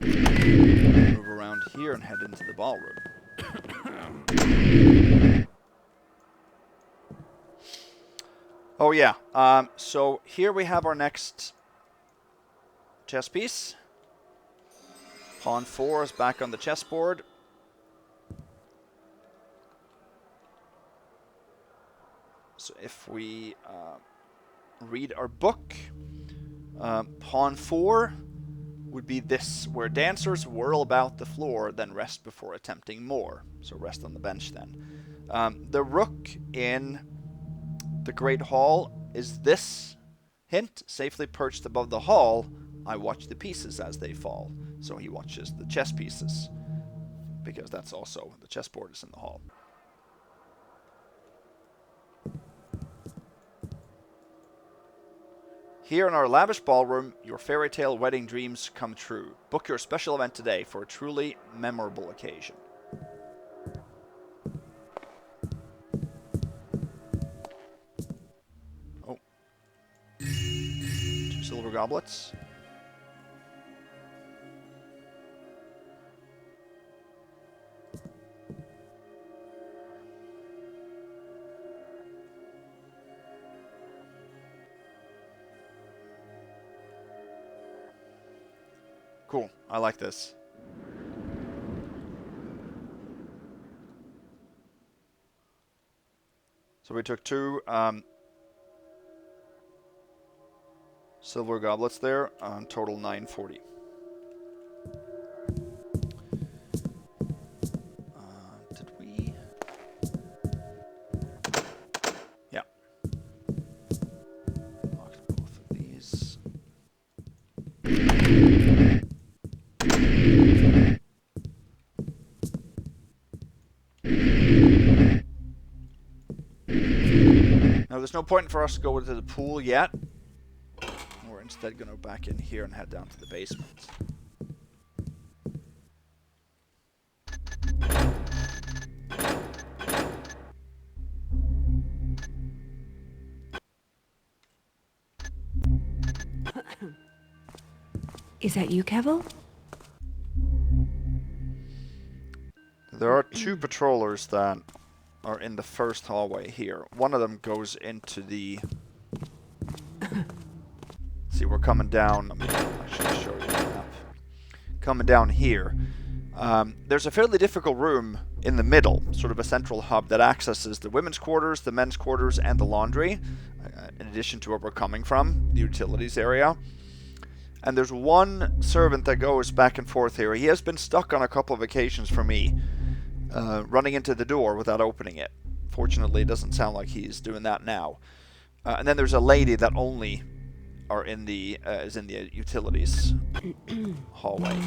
Move around here and head into the ballroom. Oh yeah, so here we have our next chess piece. Pawn 4 is back on the chessboard. So if we read our book, Pawn 4 would be this, where dancers whirl about the floor, then rest before attempting more. So rest on the bench then. The rook in the Great Hall is this hint, safely perched above the hall. I watch the pieces as they fall. So he watches the chess pieces, because that's also, the chessboard is in the hall. Here in our lavish ballroom, your fairy tale wedding dreams come true. Book your special event today for a truly memorable occasion. Oh. 2 silver goblets. Cool. I like this. So we took 2 silver goblets there, on total 940. Did we? Yeah. Locked both of these. Now, there's no point for us to go to the pool yet. We're instead going to go back in here and head down to the basement. Is that you, Kevel? There are 2 patrollers that are in the first hallway here. One of them goes into the... See, we're coming down. Let me actually show you the map. Coming down here. There's a fairly difficult room in the middle, sort of a central hub that accesses the women's quarters, the men's quarters, and the laundry, in addition to where we're coming from, the utilities area. And there's one servant that goes back and forth here. He has been stuck on a couple of occasions for me, running into the door without opening it. Fortunately, it doesn't sound like he's doing that now. And then there's a lady that only is in the utilities hallway.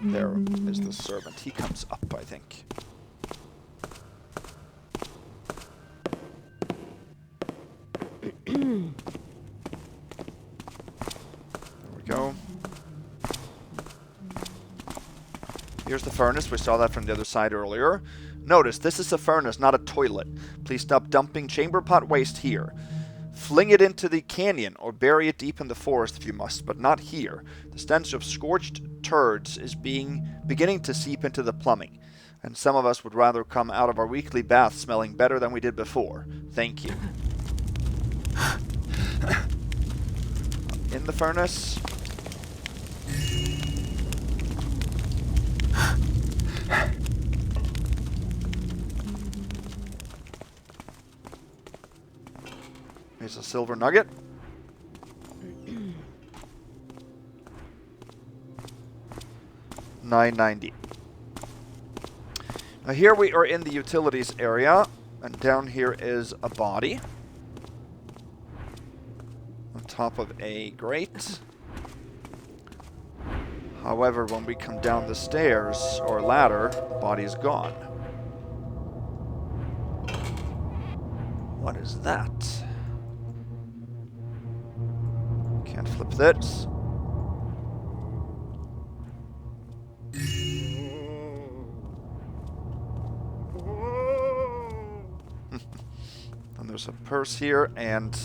There is the servant. He comes up, I think. There we go. Here's the furnace. We saw that from the other side earlier. Notice, this is a furnace, not a toilet. Please stop dumping chamber pot waste here. Fling it into the canyon or bury it deep in the forest if you must, but not here. The stench of scorched turds is beginning to seep into the plumbing, and some of us would rather come out of our weekly bath smelling better than we did before. Thank you. In the furnace. Here's a silver nugget. $9.90. Now here we are in the utilities area, and down here is a body on top of a grate. However, when we come down the stairs or ladder, the body is gone. What is that? Can't flip this. And there's a purse here and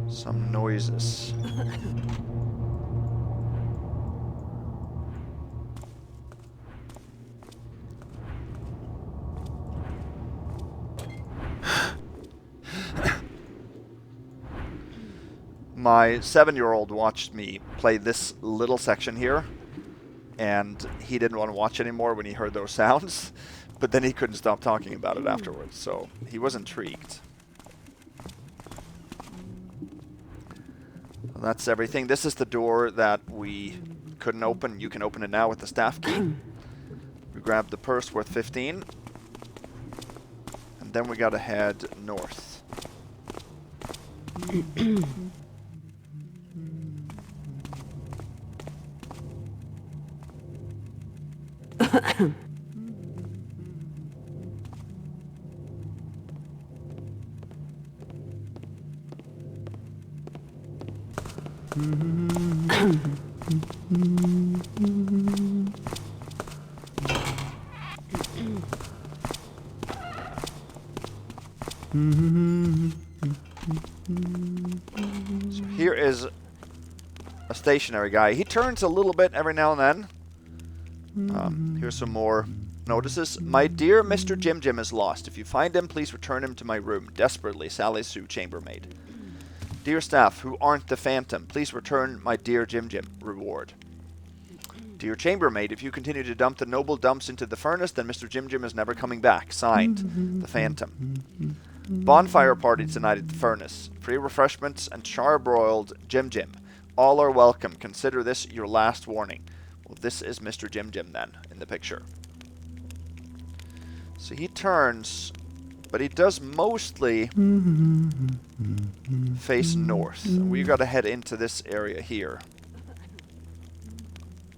some noises. My 7-year-old watched me play this little section here, and he didn't want to watch anymore when he heard those sounds, but then he couldn't stop talking about it afterwards, so he was intrigued. So that's everything. This is the door that we couldn't open. You can open it now with the staff key. We grabbed the purse worth 15, and then we gotta head north. So here is a stationary guy. He turns a little bit every now and then. Here's some more notices. My dear Mr. Jim Jim is lost. If you find him, please return him to my room. Desperately, Sally Sue, chambermaid. Dear staff, who aren't the Phantom, please return my dear Jim Jim. Reward. Dear chambermaid, if you continue to dump the noble dumps into the furnace, then Mr. Jim Jim is never coming back. Signed, The Phantom. Bonfire party tonight at the furnace. Free refreshments and charbroiled Jim Jim. All are welcome. Consider this your last warning. Well, this is Mr. Jim Jim then, in the picture. So he turns, but he does mostly face north. We've got to head into this area here.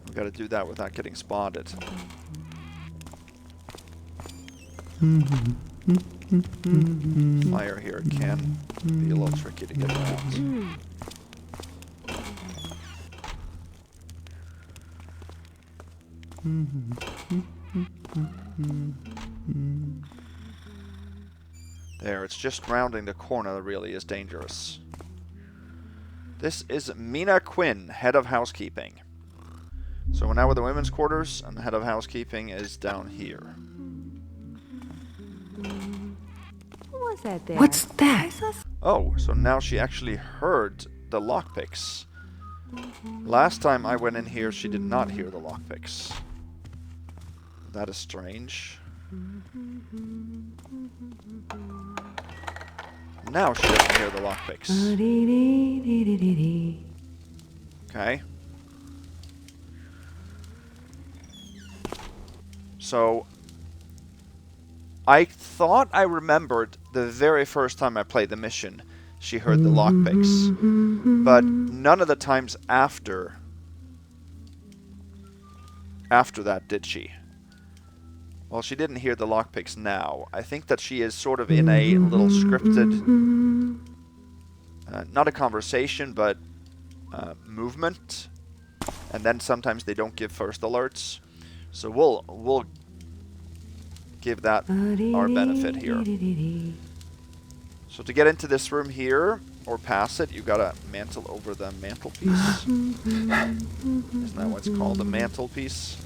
We've got to do that without getting spotted. Fire here can be a little tricky to get around. There, it's just rounding the corner that really is dangerous. This is Mina Quinn, head of housekeeping. So we're now with the women's quarters, and the head of housekeeping is down here. What's that there? What's that? Oh, so now she actually heard the lockpicks. Last time I went in here, she did not hear the lockpicks. That is strange. Now she doesn't hear the lockpicks. Okay. So, I thought I remembered the very first time I played the mission, she heard the lockpicks. But none of the times after that did she. Well, she didn't hear the lockpicks now. I think that she is sort of in a little scripted, not a conversation, but movement. And then sometimes they don't give first alerts. So we'll give that our benefit here. So to get into this room here, or pass it, you gotta mantle over the mantelpiece. Isn't that what it's called, the mantelpiece?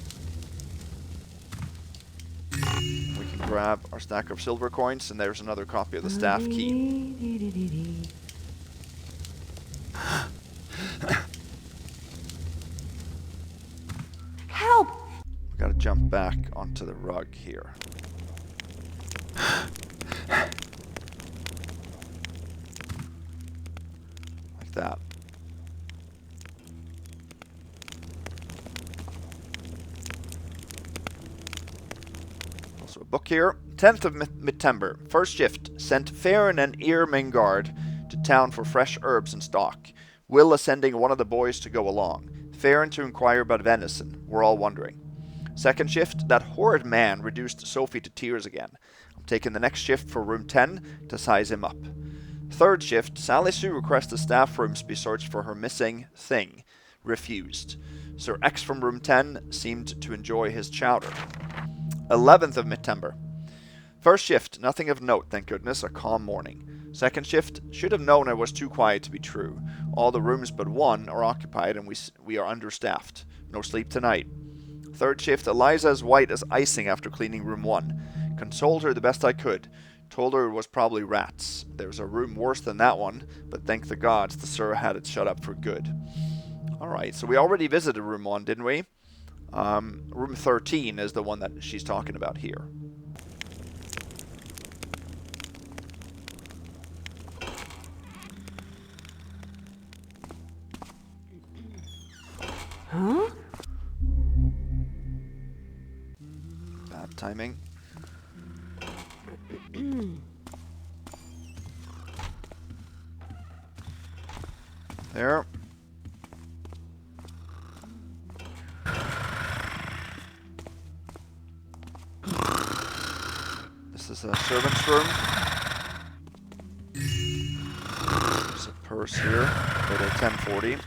We can grab our stack of silver coins, and there's another copy of the staff key. Help! We gotta jump back onto the rug here. Like that. Also a book here. 10th of September. First shift. Sent Farron and Irmingard to town for fresh herbs and stock. Will sending one of the boys to go along. Farron to inquire about venison. We're all wondering. Second shift. That horrid man reduced Sophie to tears again. I'm taking the next shift for room 10 to size him up. Third shift. Sally Sue requests the staff rooms be searched for her missing thing. Refused. Sir X from room 10 seemed to enjoy his chowder. 11th of September. First shift, nothing of note, thank goodness, a calm morning. Second shift, should have known it was too quiet to be true. All the rooms but one are occupied and we are understaffed. No sleep tonight. Third shift, Eliza as white as icing after cleaning room 1. Consoled her the best I could. Told her it was probably rats. There's a room worse than that one, but thank the gods the sir had it shut up for good. Alright, so we already visited room 1, didn't we? Room 13 is the one that she's talking about here. Huh? Bad timing. There. This is a servant's room. There's a purse here. Photo 1040.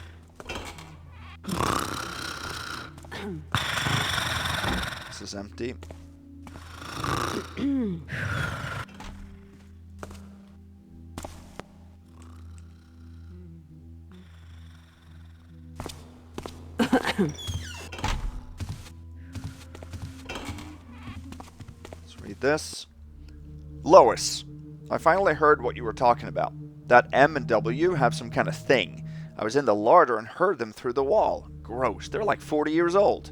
This is empty. Let's read this. Lois, I finally heard what you were talking about. That M and W have some kind of thing. I was in the larder and heard them through the wall. Gross. They're like 40 years old.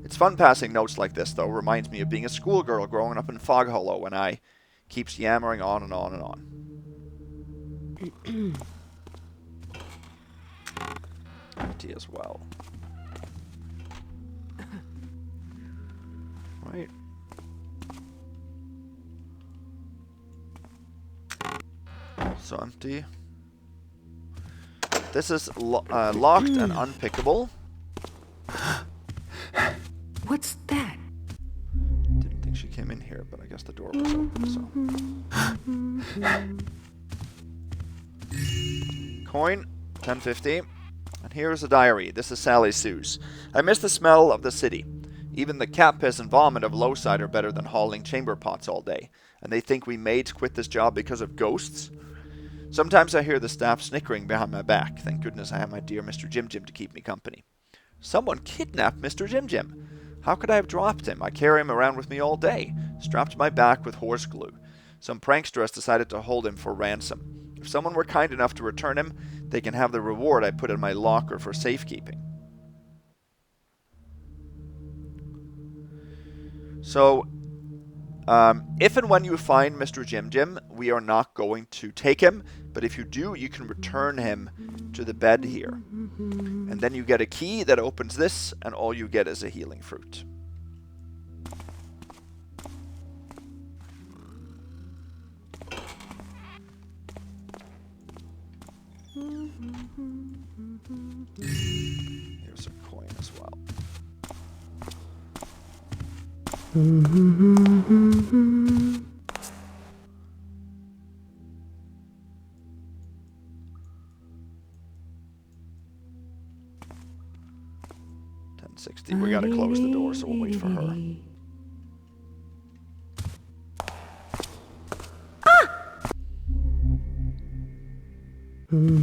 It's fun passing notes like this, though. Reminds me of being a schoolgirl growing up in Fog Hollow when I keeps yammering on and on and on. Empty as well. Right. So empty. This is locked and unpickable. What's that? Didn't think she came in here, but I guess the door was open, so. Coin, 1050. And here's a diary. This is Sally Sue's. I miss the smell of the city. Even the cat piss and vomit of Lowside are better than hauling chamber pots all day. And they think we maids quit this job because of ghosts? Sometimes I hear the staff snickering behind my back. Thank goodness I have my dear Mr. Jim Jim to keep me company. Someone kidnapped Mr. Jim Jim. How could I have dropped him? I carry him around with me all day, strapped to my back with horse glue. Some prankster has decided to hold him for ransom. If someone were kind enough to return him, they can have the reward I put in my locker for safekeeping. So, if and when you find Mr. Jim Jim, we are not going to take him, but if you do, you can return him to the bed here. And then you get a key that opens this, and all you get is a healing fruit. Here's a coin as well. $10.60. We gotta close the door, so we'll wait for her. And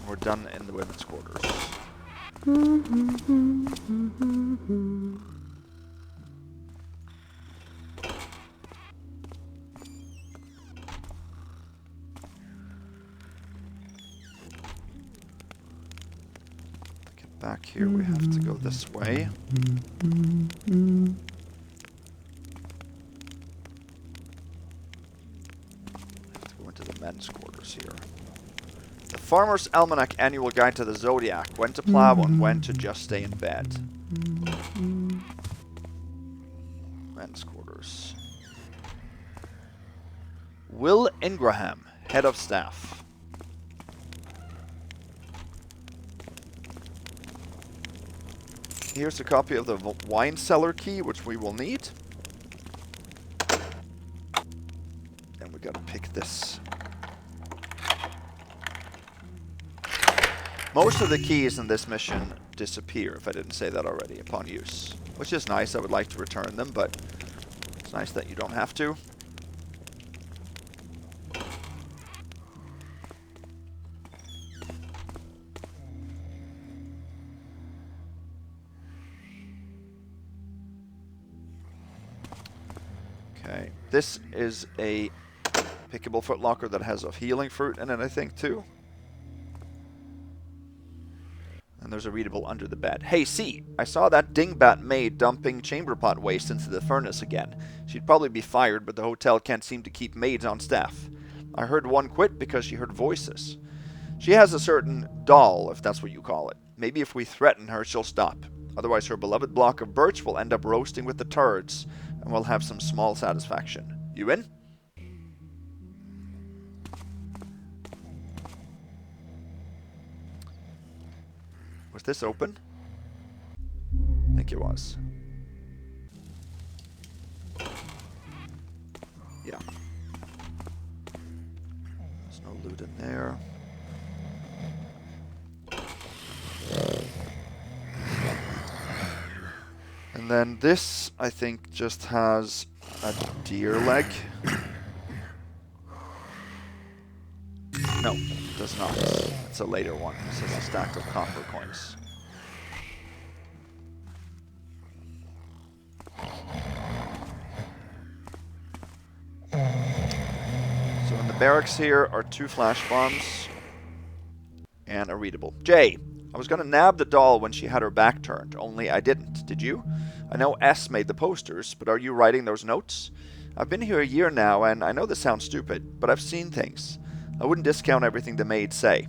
we're done in the women's quarters. Get back here, we have to go this way. The men's quarters here. The Farmer's Almanac Annual Guide to the Zodiac. When to plow and when to just stay in bed. Men's quarters. Will Ingraham, head of staff. Here's a copy of the wine cellar key, which we will need. And we gotta pick this. Most of the keys in this mission disappear, if I didn't say that already, upon use. Which is nice. I would like to return them, but it's nice that you don't have to. Okay. This is a pickable footlocker that has a healing fruit in it, I think, too. And there's a readable under the bed. Hey, see, I saw that dingbat maid dumping chamber pot waste into the furnace again. She'd probably be fired, but the hotel can't seem to keep maids on staff. I heard one quit because she heard voices. She has a certain doll, if that's what you call it. Maybe if we threaten her, she'll stop. Otherwise, her beloved block of birch will end up roasting with the turds, and we'll have some small satisfaction. You in? Was this open? I think it was. Yeah. There's no loot in there. And then this, I think, just has a deer leg. No, it does not. It's a later one. This is a stack of copper coins. So barracks here are 2 flash bombs and a readable. Jay, I was going to nab the doll when she had her back turned, only I didn't. Did you? I know S made the posters, but are you writing those notes? I've been here a year now, and I know this sounds stupid, but I've seen things. I wouldn't discount everything the maids say.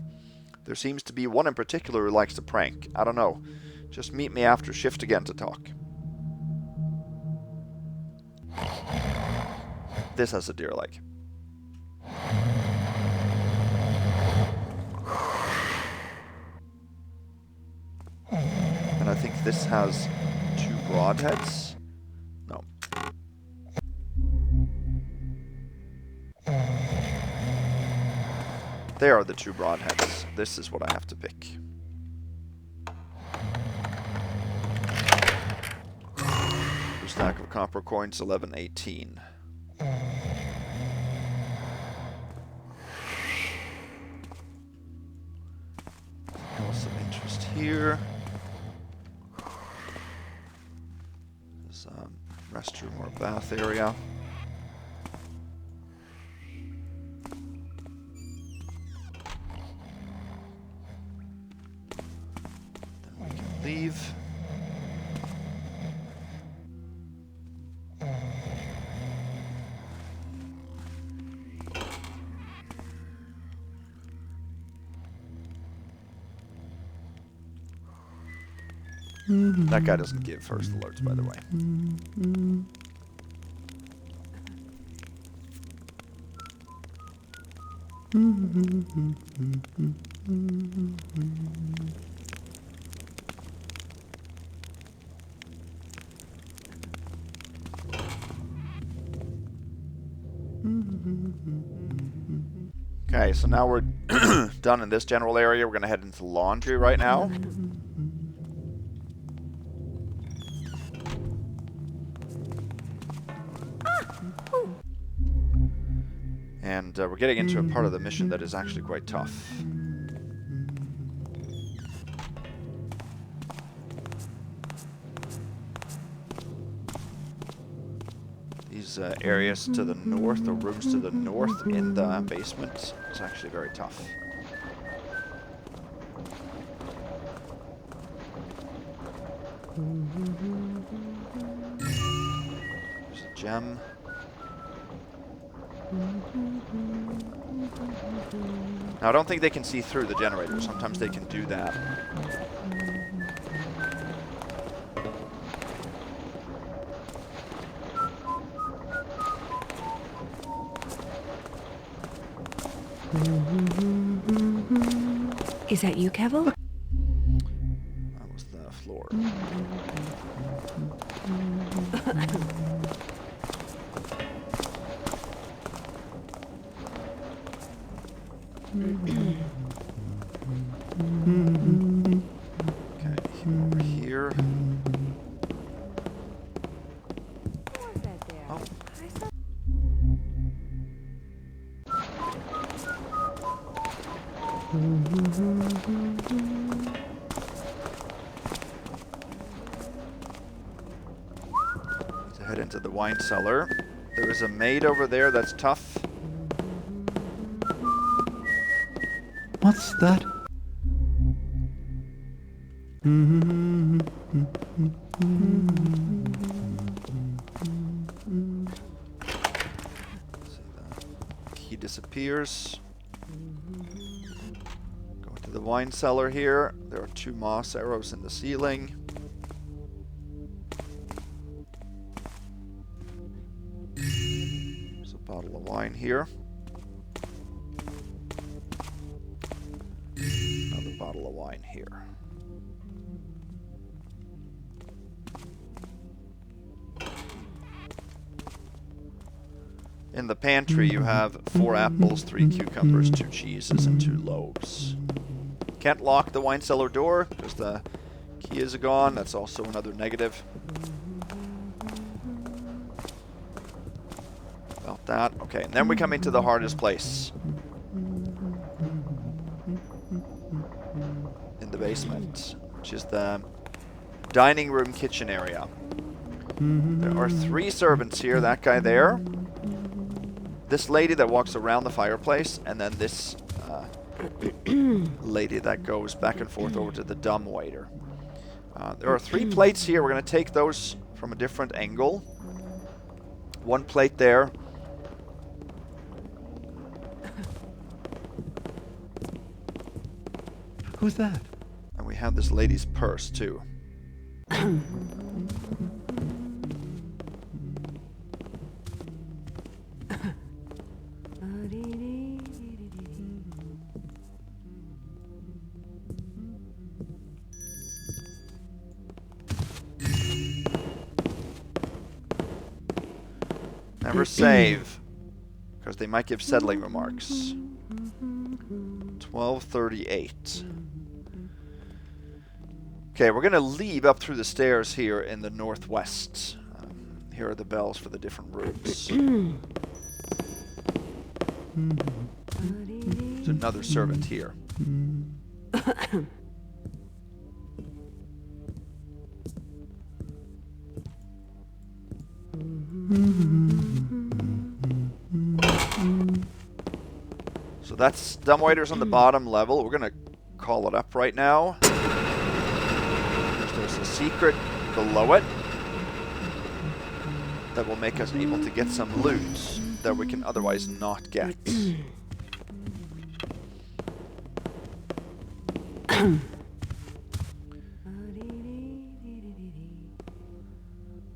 There seems to be one in particular who likes to prank. I don't know. Just meet me after shift again to talk. This has a deer leg. And I think this has 2 broadheads. No. There are the 2 broadheads. This is what I have to pick. A stack of copper coins, 1118. Some interest here. There's a restroom or bath area. Then we can leave. That guy doesn't give first alerts, by the way. Okay, so now we're done in this general area. We're going to head into the laundry right now. And we're getting into a part of the mission that is actually quite tough. These areas to the north, or rooms to the north in the basement, is actually very tough. There's a gem. Now, I don't think they can see through the generator. Sometimes they can do that. Is that you, Kevil? That was the floor. Okay, over here. Oh. Let's head into the wine cellar. There is a maid over there that's tough. What's that? He disappears. Go into the wine cellar here. There are 2 moss arrows in the ceiling. There's a bottle of wine here. Another bottle of wine here. In the pantry, you have 4 apples, 3 cucumbers, 2 cheeses, and 2 loaves. Can't lock the wine cellar door because the key is gone. That's also another negative. About that. Okay, and then we come into the hardest place. In the basement, which is the dining room kitchen area. There are 3 servants here. That guy there. this lady that walks around the fireplace, and then this lady that goes back and forth over to the dumbwaiter. There are 3 plates here. We're going to take those from a different angle. 1 plate there. Who's that? And we have this lady's purse, too. Never save, because they might give settling remarks. 1238. Okay, we're going to leave up through the stairs here in the northwest. Here are the bells for the different rooms. There's another servant here. So that's dumbwaiters on the bottom level. We're going to call it up right now. There's a secret below it that will make us able to get some loot that we can otherwise not get.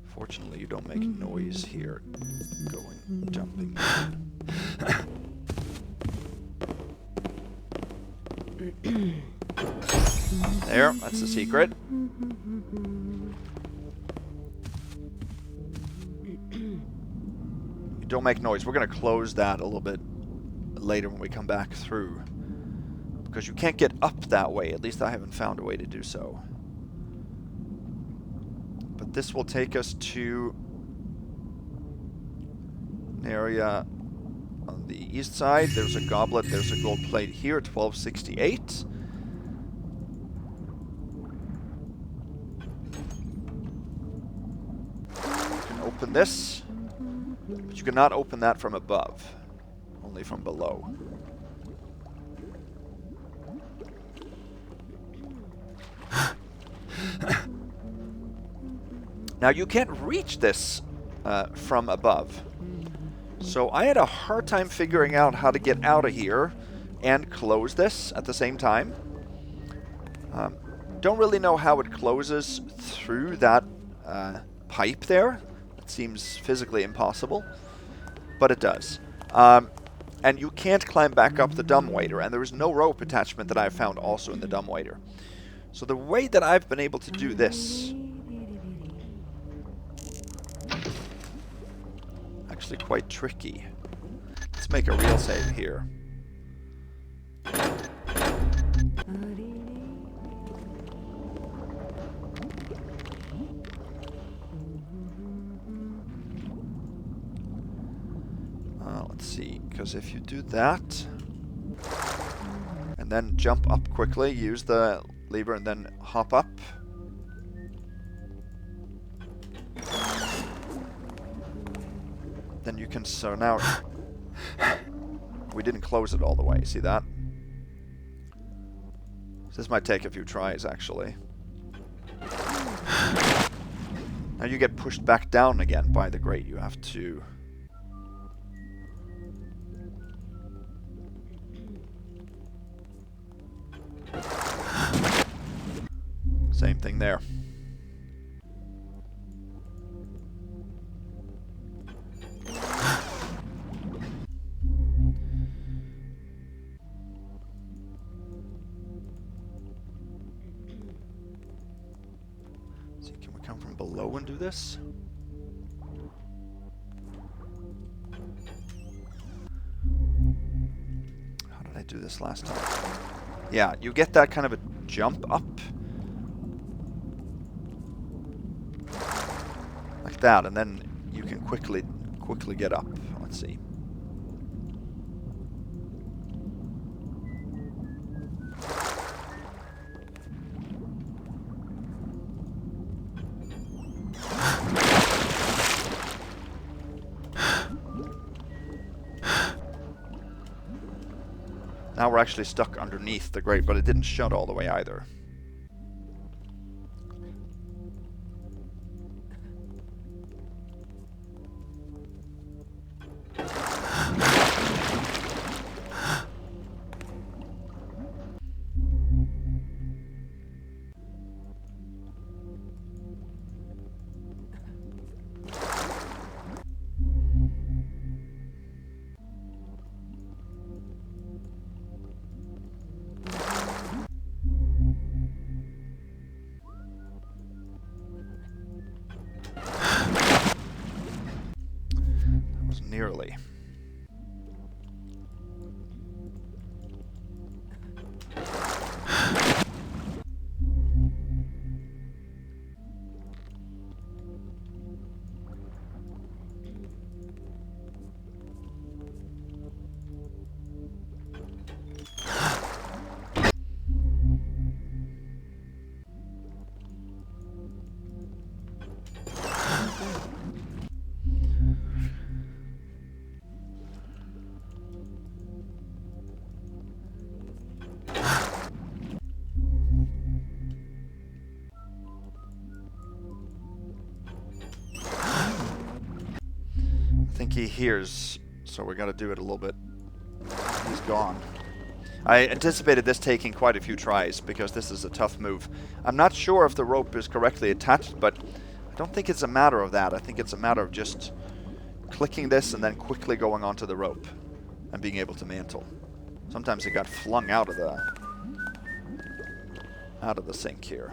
Fortunately, you don't make noise here going, jumping. There, that's the secret. You don't make noise. We're going to close that a little bit later when we come back through. Because you can't get up that way. At least I haven't found a way to do so. But this will take us to an area on the east side. There's a goblet. There's a gold plate here, 1268. You can open this, but you cannot open that from above, only from below. Now you can't reach this from above. So I had a hard time figuring out how to get out of here and close this at the same time. Don't really know how it closes through that pipe there. It seems physically impossible, but it does. And you can't climb back up the dumbwaiter, and there is no rope attachment that I found also in the dumbwaiter. So the way that I've been able to do this, actually quite tricky. Let's make a real save here. Let's see, because if you do that, and then jump up quickly, use the lever and then hop up. Then you can, so now, we didn't close it all the way, see that? This might take a few tries, actually. Now you get pushed back down again by the grate. You have to... Same thing there. See, can we come from below and do this? How did I do this last time? Yeah, you get that kind of a jump up. Like that, and then you can quickly get up. Let's see. Now we're actually stuck underneath the grate, but it didn't shut all the way either. That was nearly. I think he hears, so we gotta do it a little bit. He's gone. I anticipated this taking quite a few tries, because this is a tough move. I'm not sure if the rope is correctly attached, but I don't think it's a matter of that. I think it's a matter of just clicking this and then quickly going onto the rope and being able to mantle. Sometimes it got flung out of the sink here.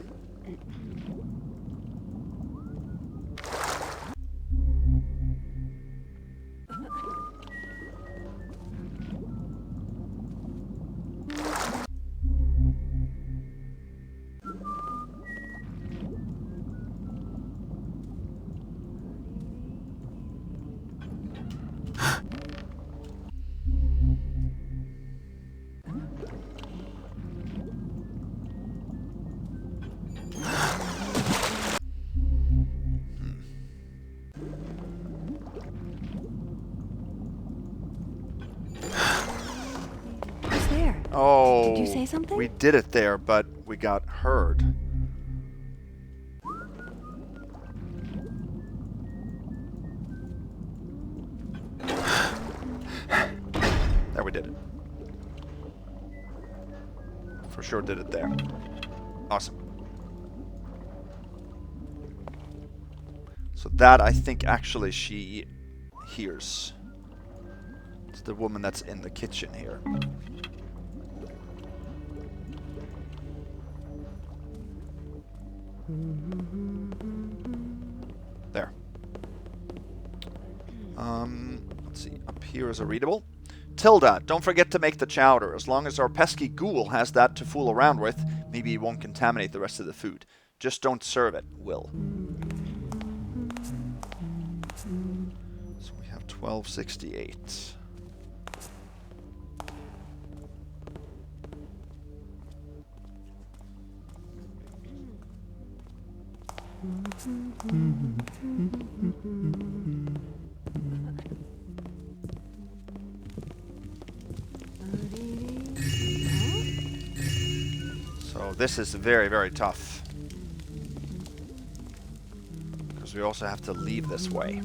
Who's there? Oh, Did you say something? we did it there, but we got heard. There, we did it. For sure did it there. Awesome. So that, I think, actually she hears. It's the woman that's in the kitchen here. There. Let's see. Up here is a readable. Tilda, don't forget to make the chowder. As long as our pesky ghoul has that to fool around with, maybe he won't contaminate the rest of the food. Just don't serve it, Will. So we have 1268. So this is very, very tough. Because we also have to leave this way.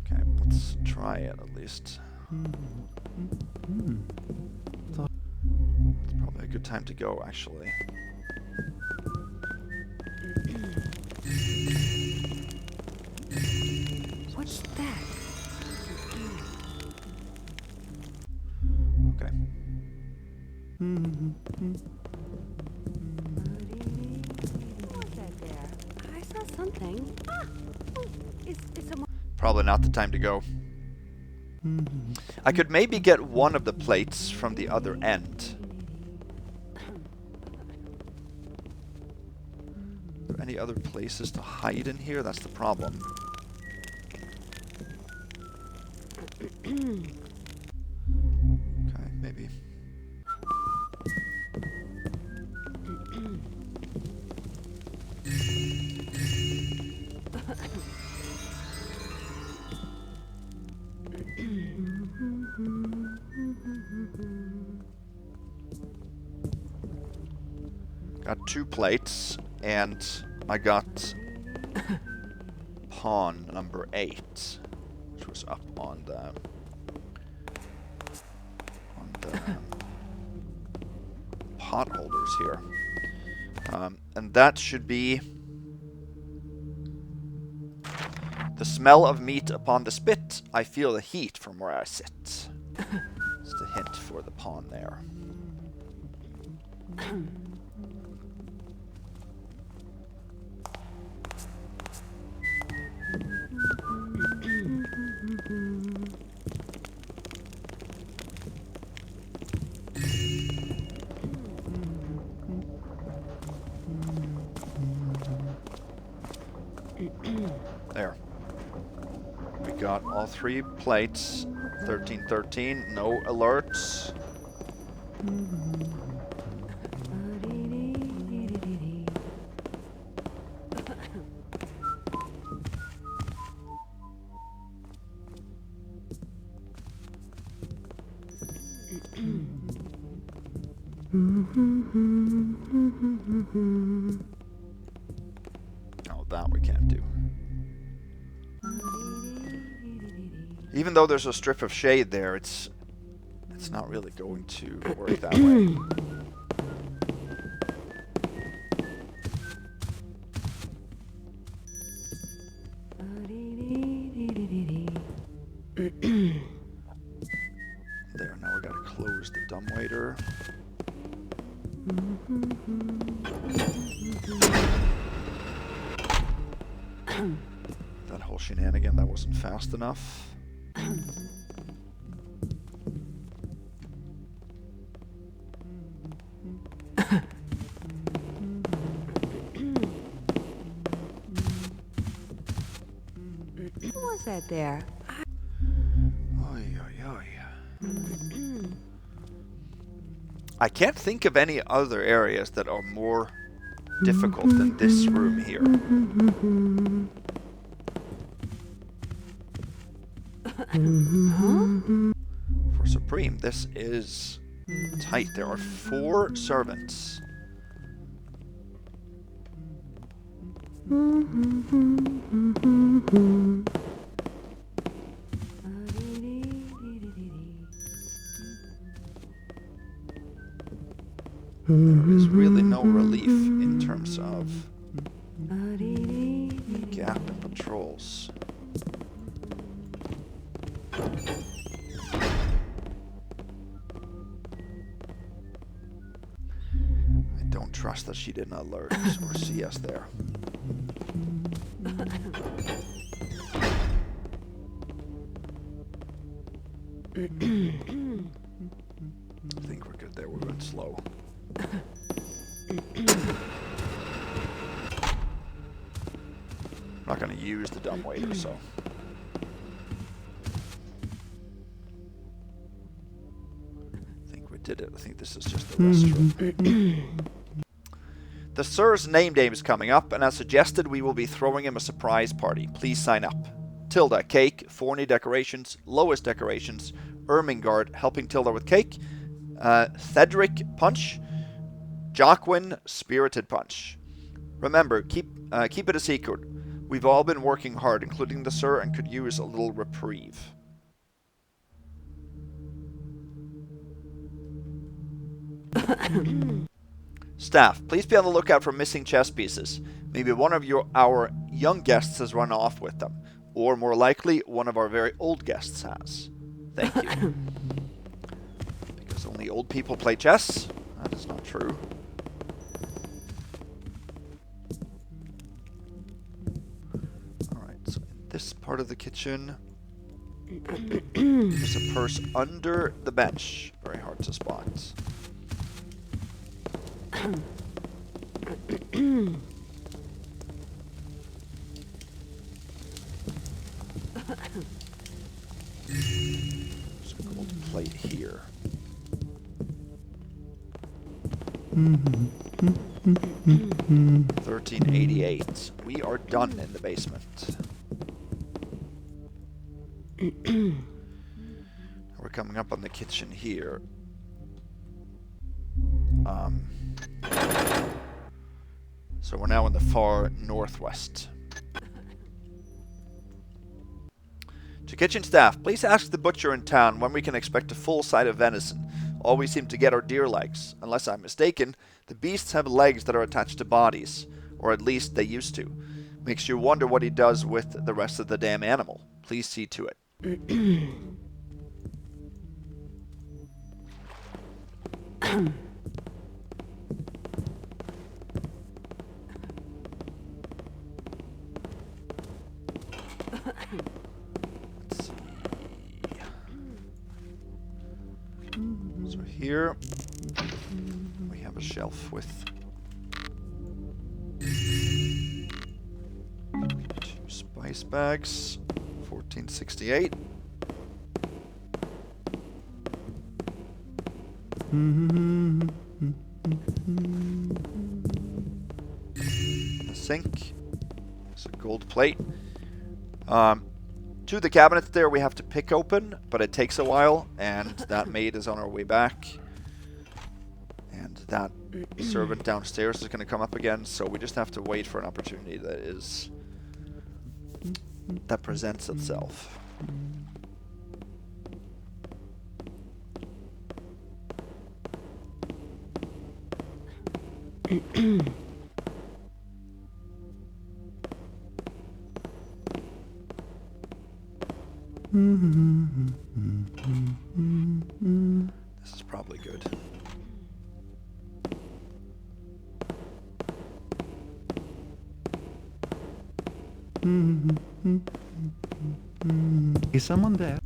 Okay, let's try it at least. It's probably a good time to go, actually. What's that? Okay. What's that there? I saw something. Ah! Oh, is someone... Probably not the time to go. I could maybe get one of the plates from the other end. Are there any other places to hide in here? That's the problem. Okay, maybe. Got 2 plates, and I got pawn number 8, which was up on the pot holders here. And that should be the smell of meat upon the spit. I feel the heat from where I sit. It's the hint for the pawn there. There. We got all 3 plates. 1313, no alerts. Oh, that we can't do. Even though there's a strip of shade there, it's not really going to work that way. There, now we gotta close the dumbwaiter. That whole shenanigan, that wasn't fast enough. Who was that there? Oy, oy, oy. I can't think of any other areas that are more difficult than this room here. For Supreme, this is tight. There are 4 servants. There is really no relief in terms of gap in patrols. I don't trust that she didn't alert or see us there. I think we're good there. We're going slow. I'm not going to use the dumbwaiter, so. I think we did it. I think this is just the restroom. The Sir's name day is coming up, and as suggested, we will be throwing him a surprise party. Please sign up. Tilda, cake. Forney, decorations. Lois, decorations. Ermengarde, helping Tilda with cake. Cedric, punch. Joaquin, spirited punch. Remember, keep it a secret. We've all been working hard, including the Sir, and could use a little reprieve. Staff, please be on the lookout for missing chess pieces. Maybe one of our young guests has run off with them. Or, more likely, one of our very old guests has. Thank you. Because only old people play chess? That is not true. Alright, so in this part of the kitchen, there's a purse under the bench. Very hard to spot. There's a gold plate here. 1388. We are done in the basement. We're coming up on the kitchen here. So we're now in the far northwest. To kitchen staff, please ask the butcher in town when we can expect a full side of venison. All we seem to get are deer legs. Unless I'm mistaken, the beasts have legs that are attached to bodies, or at least they used to. Makes you wonder what he does with the rest of the damn animal. Please see to it. Let's see. So here we have a shelf with 2 spice bags, 1468. The sink is a gold plate. To the cabinets there we have to pick open, but it takes a while, and that maid is on our way back. And that servant downstairs is going to come up again, so we just have to wait for an opportunity that presents itself. This is probably good. Is someone there?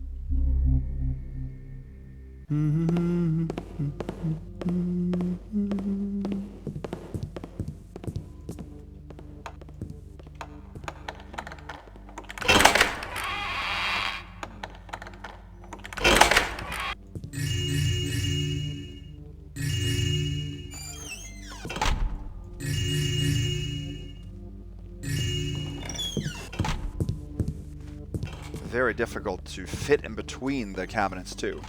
Very difficult to fit in between the cabinets too.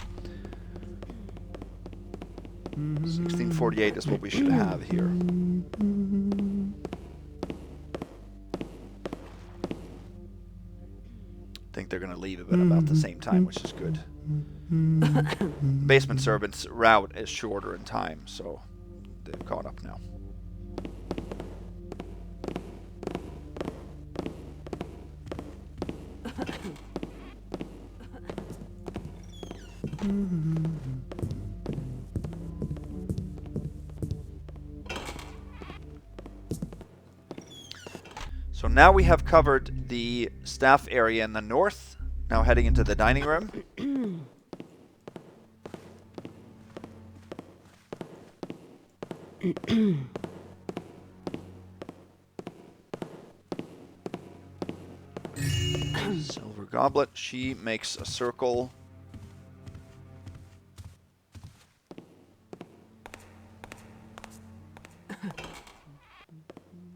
1648 is what we should have here. I think they're going to leave at about the same time, which is good. Basement servants' route is shorter in time, so they've caught up now. So now we have covered the staff area in the north. Now heading into the dining room. Silver goblet. She makes a circle.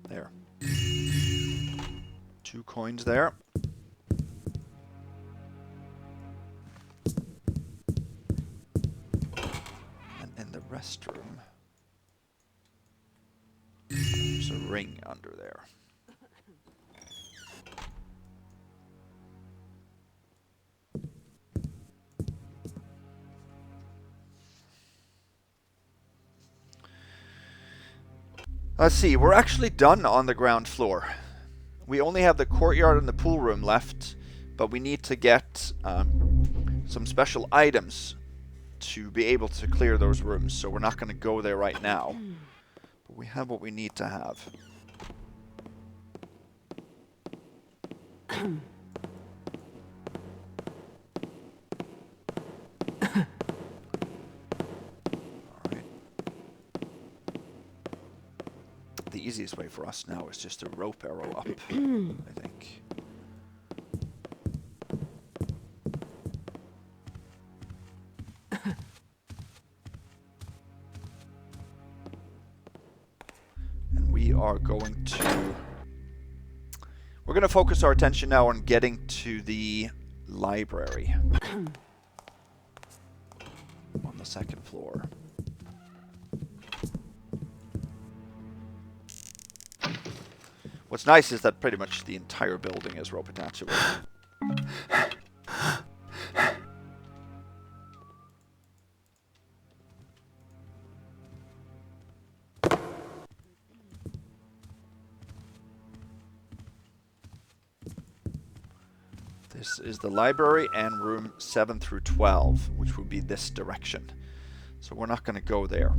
There. 2 coins there. And in the restroom, there's a ring under there. Let's see, we're actually done on the ground floor. We only have the courtyard and the pool room left, but we need to get some special items to be able to clear those rooms, so we're not going to go there right now. But we have what we need to have. The easiest way for us now is just to rope arrow up, I think. And we are going to... We're going to focus our attention now on getting to the library on the 2nd floor. What's nice is that pretty much the entire building is rope attachable. This is the library and room 7 through 12, which would be this direction. So we're not going to go there.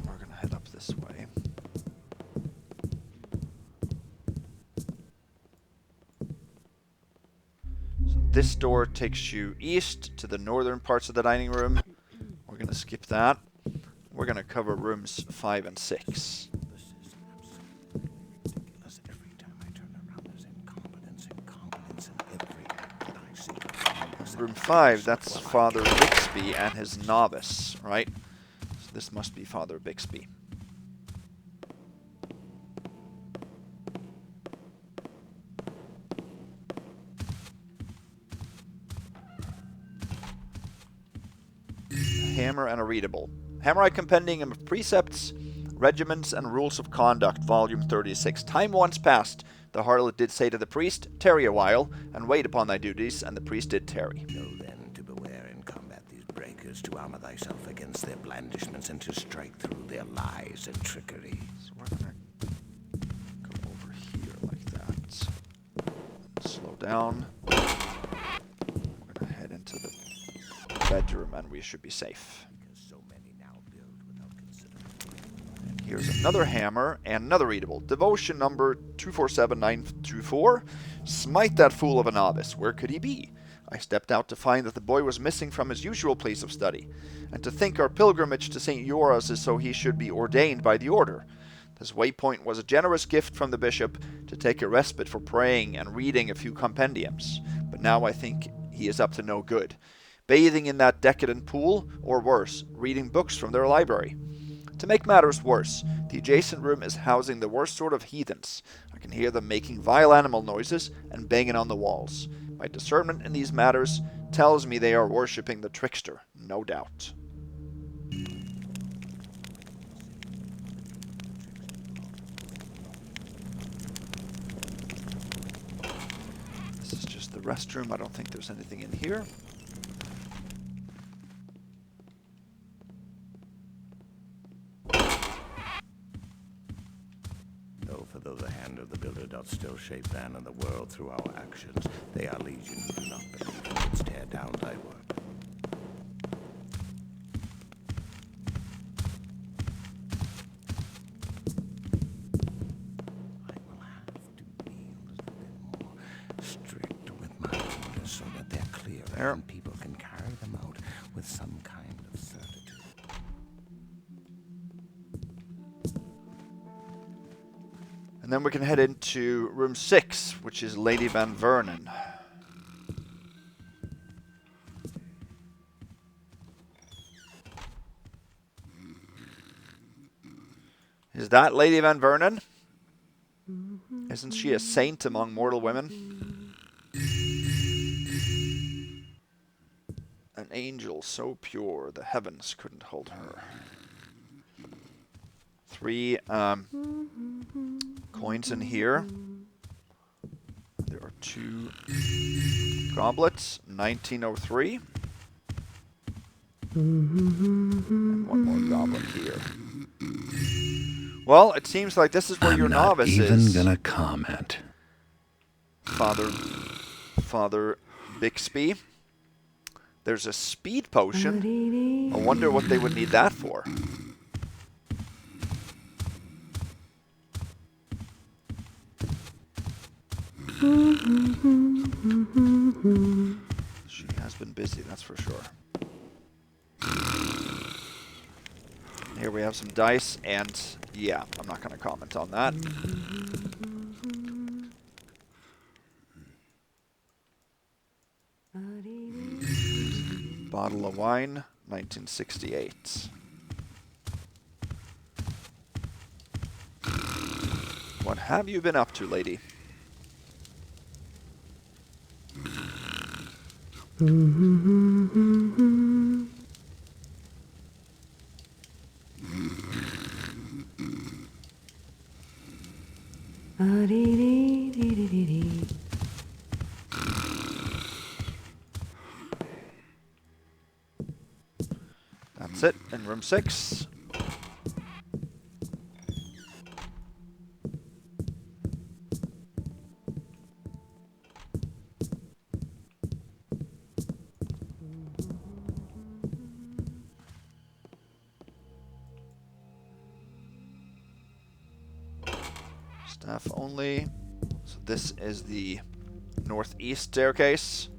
We're going to head up this way. So this door takes you east to the northern parts of the dining room. We're going to skip that. We're going to cover rooms 5 and 6. Room 5, that's Father Bixby and his novice, right? So this must be Father Bixby. Hammer and a readable. Hammerite Compendium of Precepts, Regiments, and Rules of Conduct, Volume 36. Time once past, the harlot did say to the priest, "Tarry a while, and wait upon thy duties," and the priest did tarry. Know then to beware and combat these breakers, to armor thyself against their blandishments, and to strike through their lies and trickery. So we're gonna go over here like that. Slow down. We're gonna head into the bedroom, and we should be safe. Here's another hammer and another readable. Devotion number 247924. Smite that fool of a novice. Where could he be? I stepped out to find that the boy was missing from his usual place of study, and to think our pilgrimage to St. Euros is so he should be ordained by the order. This waypoint was a generous gift from the bishop to take a respite for praying and reading a few compendiums, but now I think he is up to no good. Bathing in that decadent pool, or worse, reading books from their library. To make matters worse, the adjacent room is housing the worst sort of heathens. I can hear them making vile animal noises and banging on the walls. My discernment in these matters tells me they are worshipping the trickster, no doubt. This is just the restroom. I don't think there's anything in here. Though the hand of the builder doth still shape man and the world through our actions, they are legion who do not believe and would tear down thy work. I will have to be a little bit more strict with my orders so that they're clear and people can carry them out with some kind of certitude. And then we can head into room 6, which is Lady Van Vernon. Is that Lady Van Vernon? Isn't she a saint among mortal women? An angel so pure the heavens couldn't hold her. 3 coins in here. There are 2 goblets, 1903. And 1 more goblet here. Well, it seems like this is where your novice is. I'm not even gonna comment. Father Bixby. There's a speed potion. I wonder what they would need that for. She has been busy, that's for sure. Here we have some dice, and yeah, I'm not going to comment on that. Bottle of wine, 1968. What have you been up to, lady? That's it, in room 6. Staff only. So this is the northeast staircase.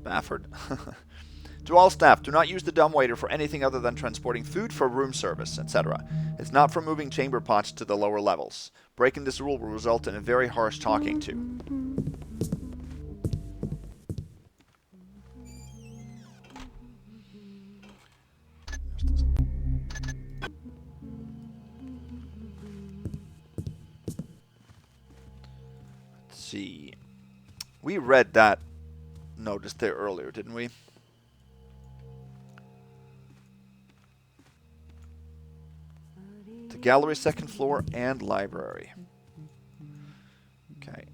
Bafford. To all staff, do not use the dumbwaiter for anything other than transporting food for room service, etc. It's not for moving chamber pots to the lower levels. Breaking this rule will result in a very harsh talking to. Let's see. We read that notice there earlier, didn't we? The gallery, second floor, and library. Okay.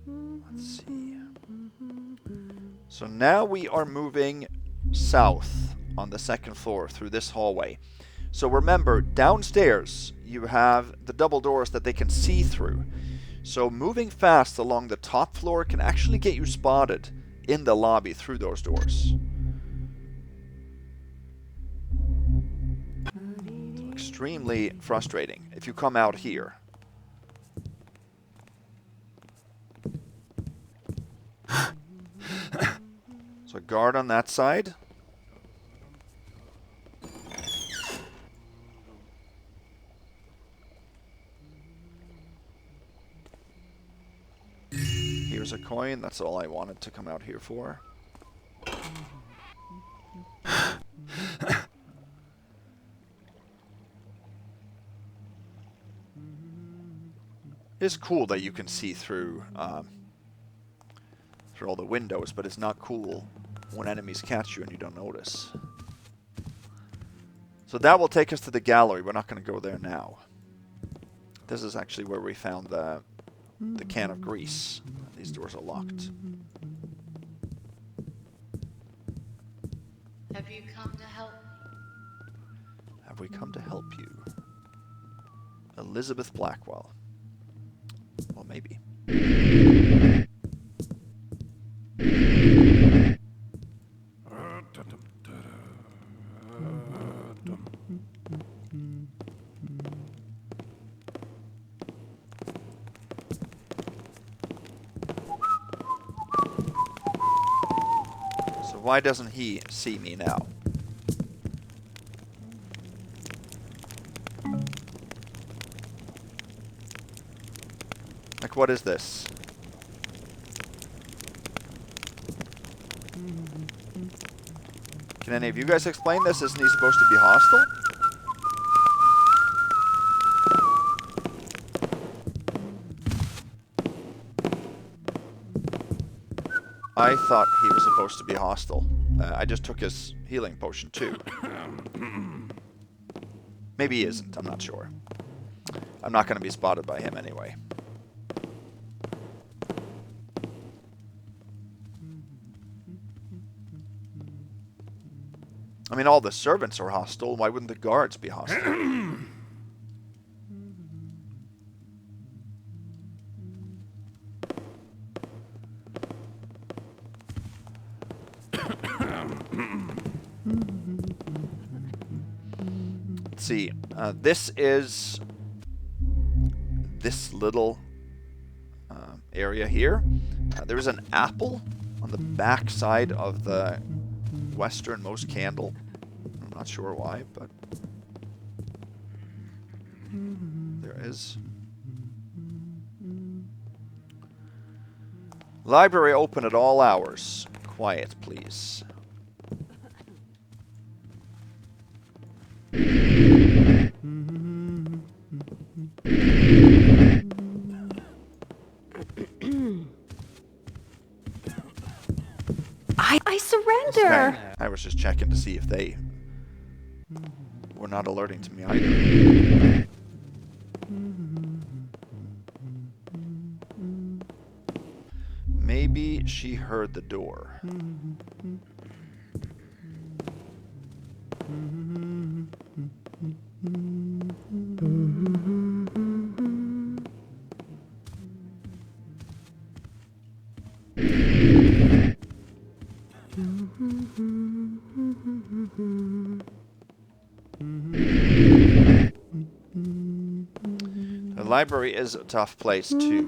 Let's see. So now we are moving south on the second floor through this hallway. So remember, downstairs you have the double doors that they can see through. So moving fast along the top floor can actually get you spotted in the lobby through those doors. So extremely frustrating if you come out here. So guard on that side. Here's a coin. That's all I wanted to come out here for. It's cool that you can see through all the windows, but it's not cool when enemies catch you and you don't notice. So that will take us to the gallery. We're not going to go there now. This is actually where we found the can of grease. These doors are locked. Have you come to help me? Have we come to help you? Elizabeth Blackwell. Well, maybe. So why doesn't he see me now? Like, what is this? Can any of you guys explain this? Isn't he supposed to be hostile? I thought he was supposed to be hostile. I just took his healing potion too. Maybe he isn't, I'm not sure. I'm not going to be spotted by him anyway. I mean, all the servants are hostile. Why wouldn't the guards be hostile? Let's see. This is this little area here. There's an apple on the back side of the westernmost candle. I'm not sure why, but there is. Library open at all hours. Quiet, please. I surrender! I was just checking to see if they were not alerting to me either. Maybe she heard the door. The library is a tough place too.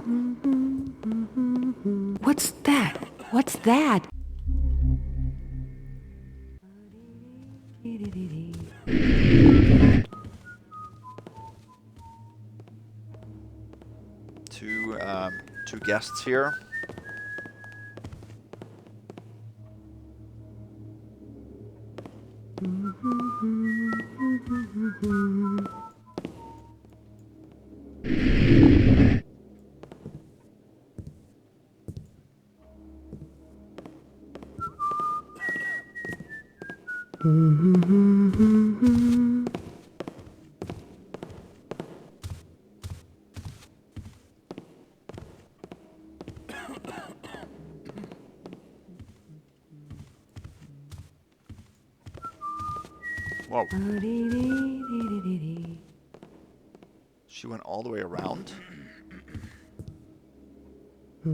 What's that? What's that? Two guests here. Whoa. She went all the way around. Okay,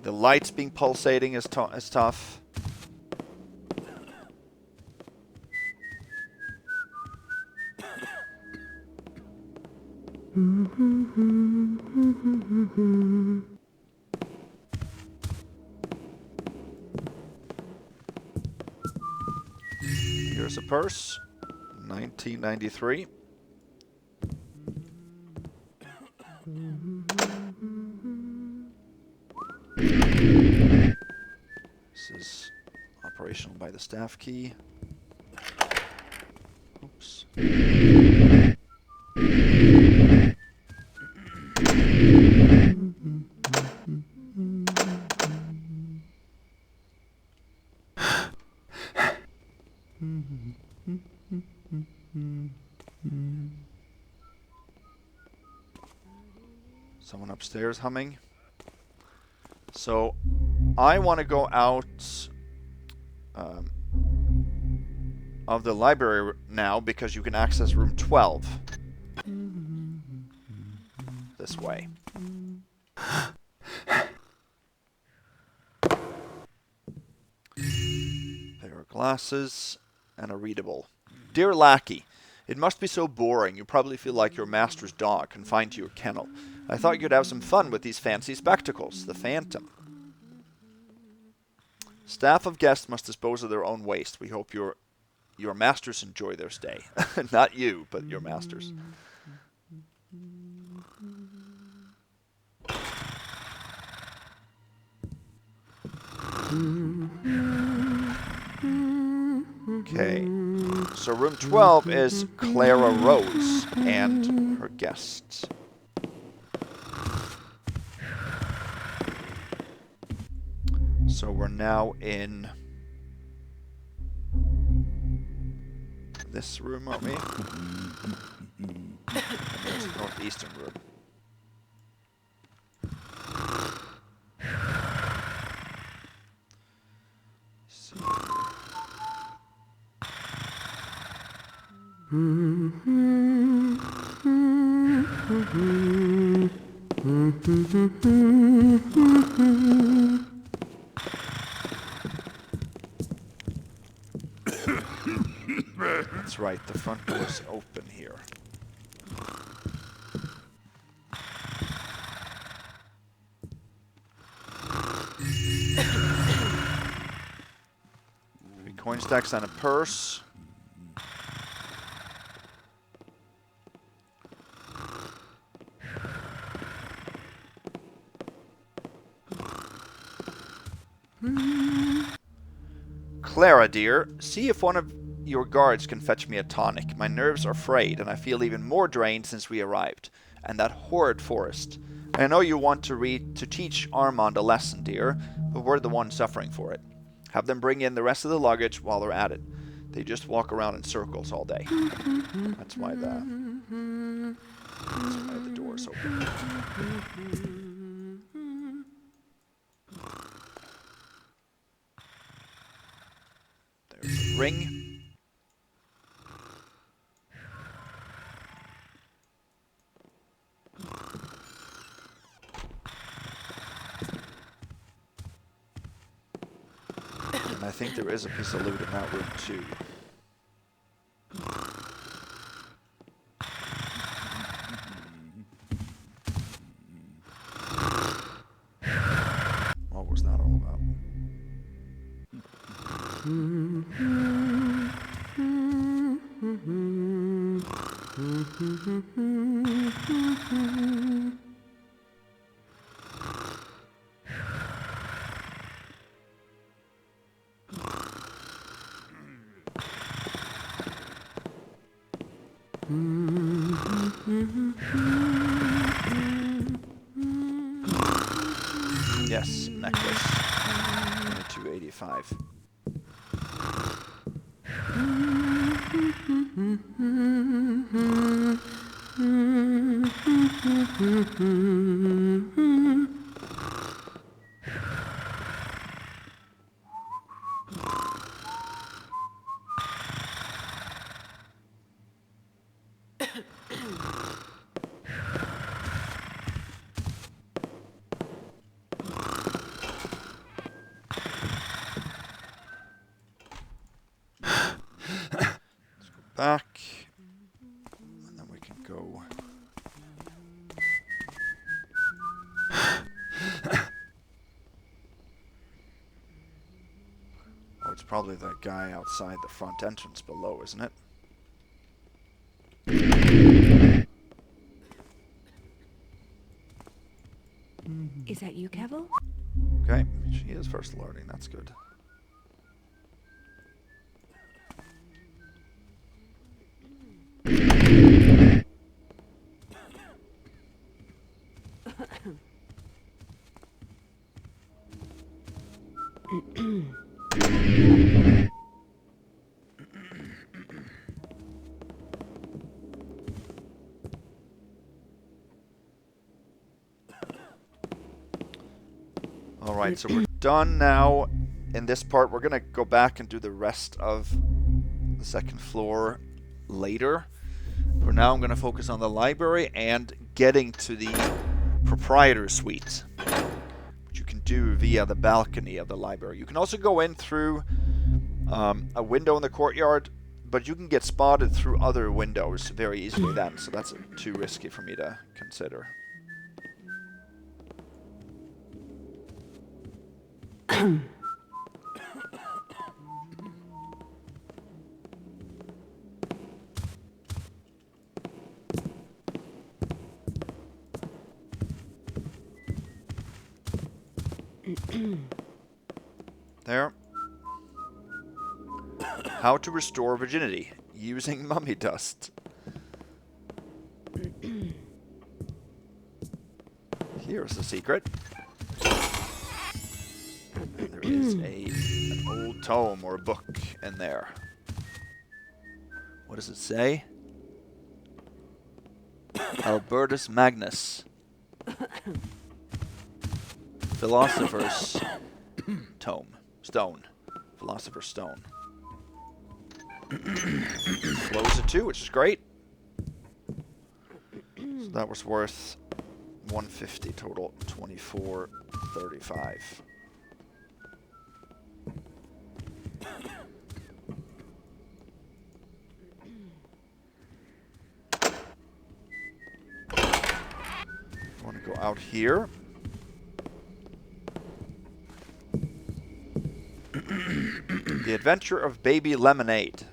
the lights being pulsating is tough. Here's a purse, 1993. This is operational by the staff key. Oops. Someone upstairs humming. So I want to go out of the library now because you can access room 12 this way. There are glasses and a readable. Dear Lackey, it must be so boring. You probably feel like your master's dog confined to your kennel. I thought you'd have some fun with these fancy spectacles. The Phantom. Staff of guests must dispose of their own waste. We hope your masters enjoy their stay. Not you, but your masters. Okay, so room 12 is Clara Rose and her guests. So we're now in this room, aren't we? And there's the northeastern room. That's right, the front door's open here. Three coin stacks and a purse. Clara, dear, see if one of your guards can fetch me a tonic. My nerves are frayed, and I feel even more drained since we arrived. And that horrid forest. I know you want to teach Armand a lesson, dear, but we're the ones suffering for it. Have them bring in the rest of the luggage while they're at it. They just walk around in circles all day. That's why the door's open. There's ring. And I think there is a piece of loot in that room too. What was that all about? Yes, necklace. 2285. Back, and then we can go. Oh, it's probably that guy outside the front entrance below, isn't it? Is that you, Kevel? Okay, she is first alerting, that's good. Alright, so we're done now. In this part, we're going to go back and do the rest of the second floor later. For now, I'm going to focus on the library and getting to the proprietor suite, which you can do via the balcony of the library. You can also go in through a window in the courtyard, but you can get spotted through other windows very easily then, so that's too risky for me to consider. There. How to restore virginity using mummy dust. Here's the secret. There is an old tome or a book in there. What does it say? Albertus Magnus. Philosopher's Tome. Stone. Philosopher's Stone. Close it too, which is great. So that was worth 150 total, 24.35. I want to go out here. The Adventure of Baby Lemonade.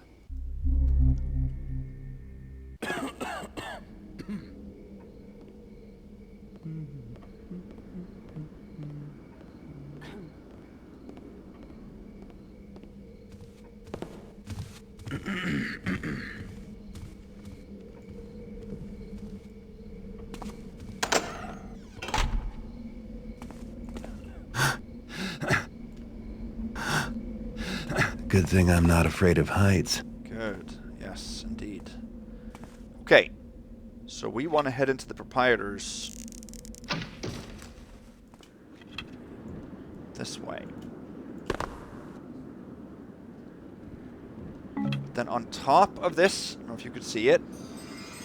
Good thing I'm not afraid of heights. Good. Yes, indeed. Okay. So we want to head into the proprietors this way. Then on top of this, I don't know if you could see it,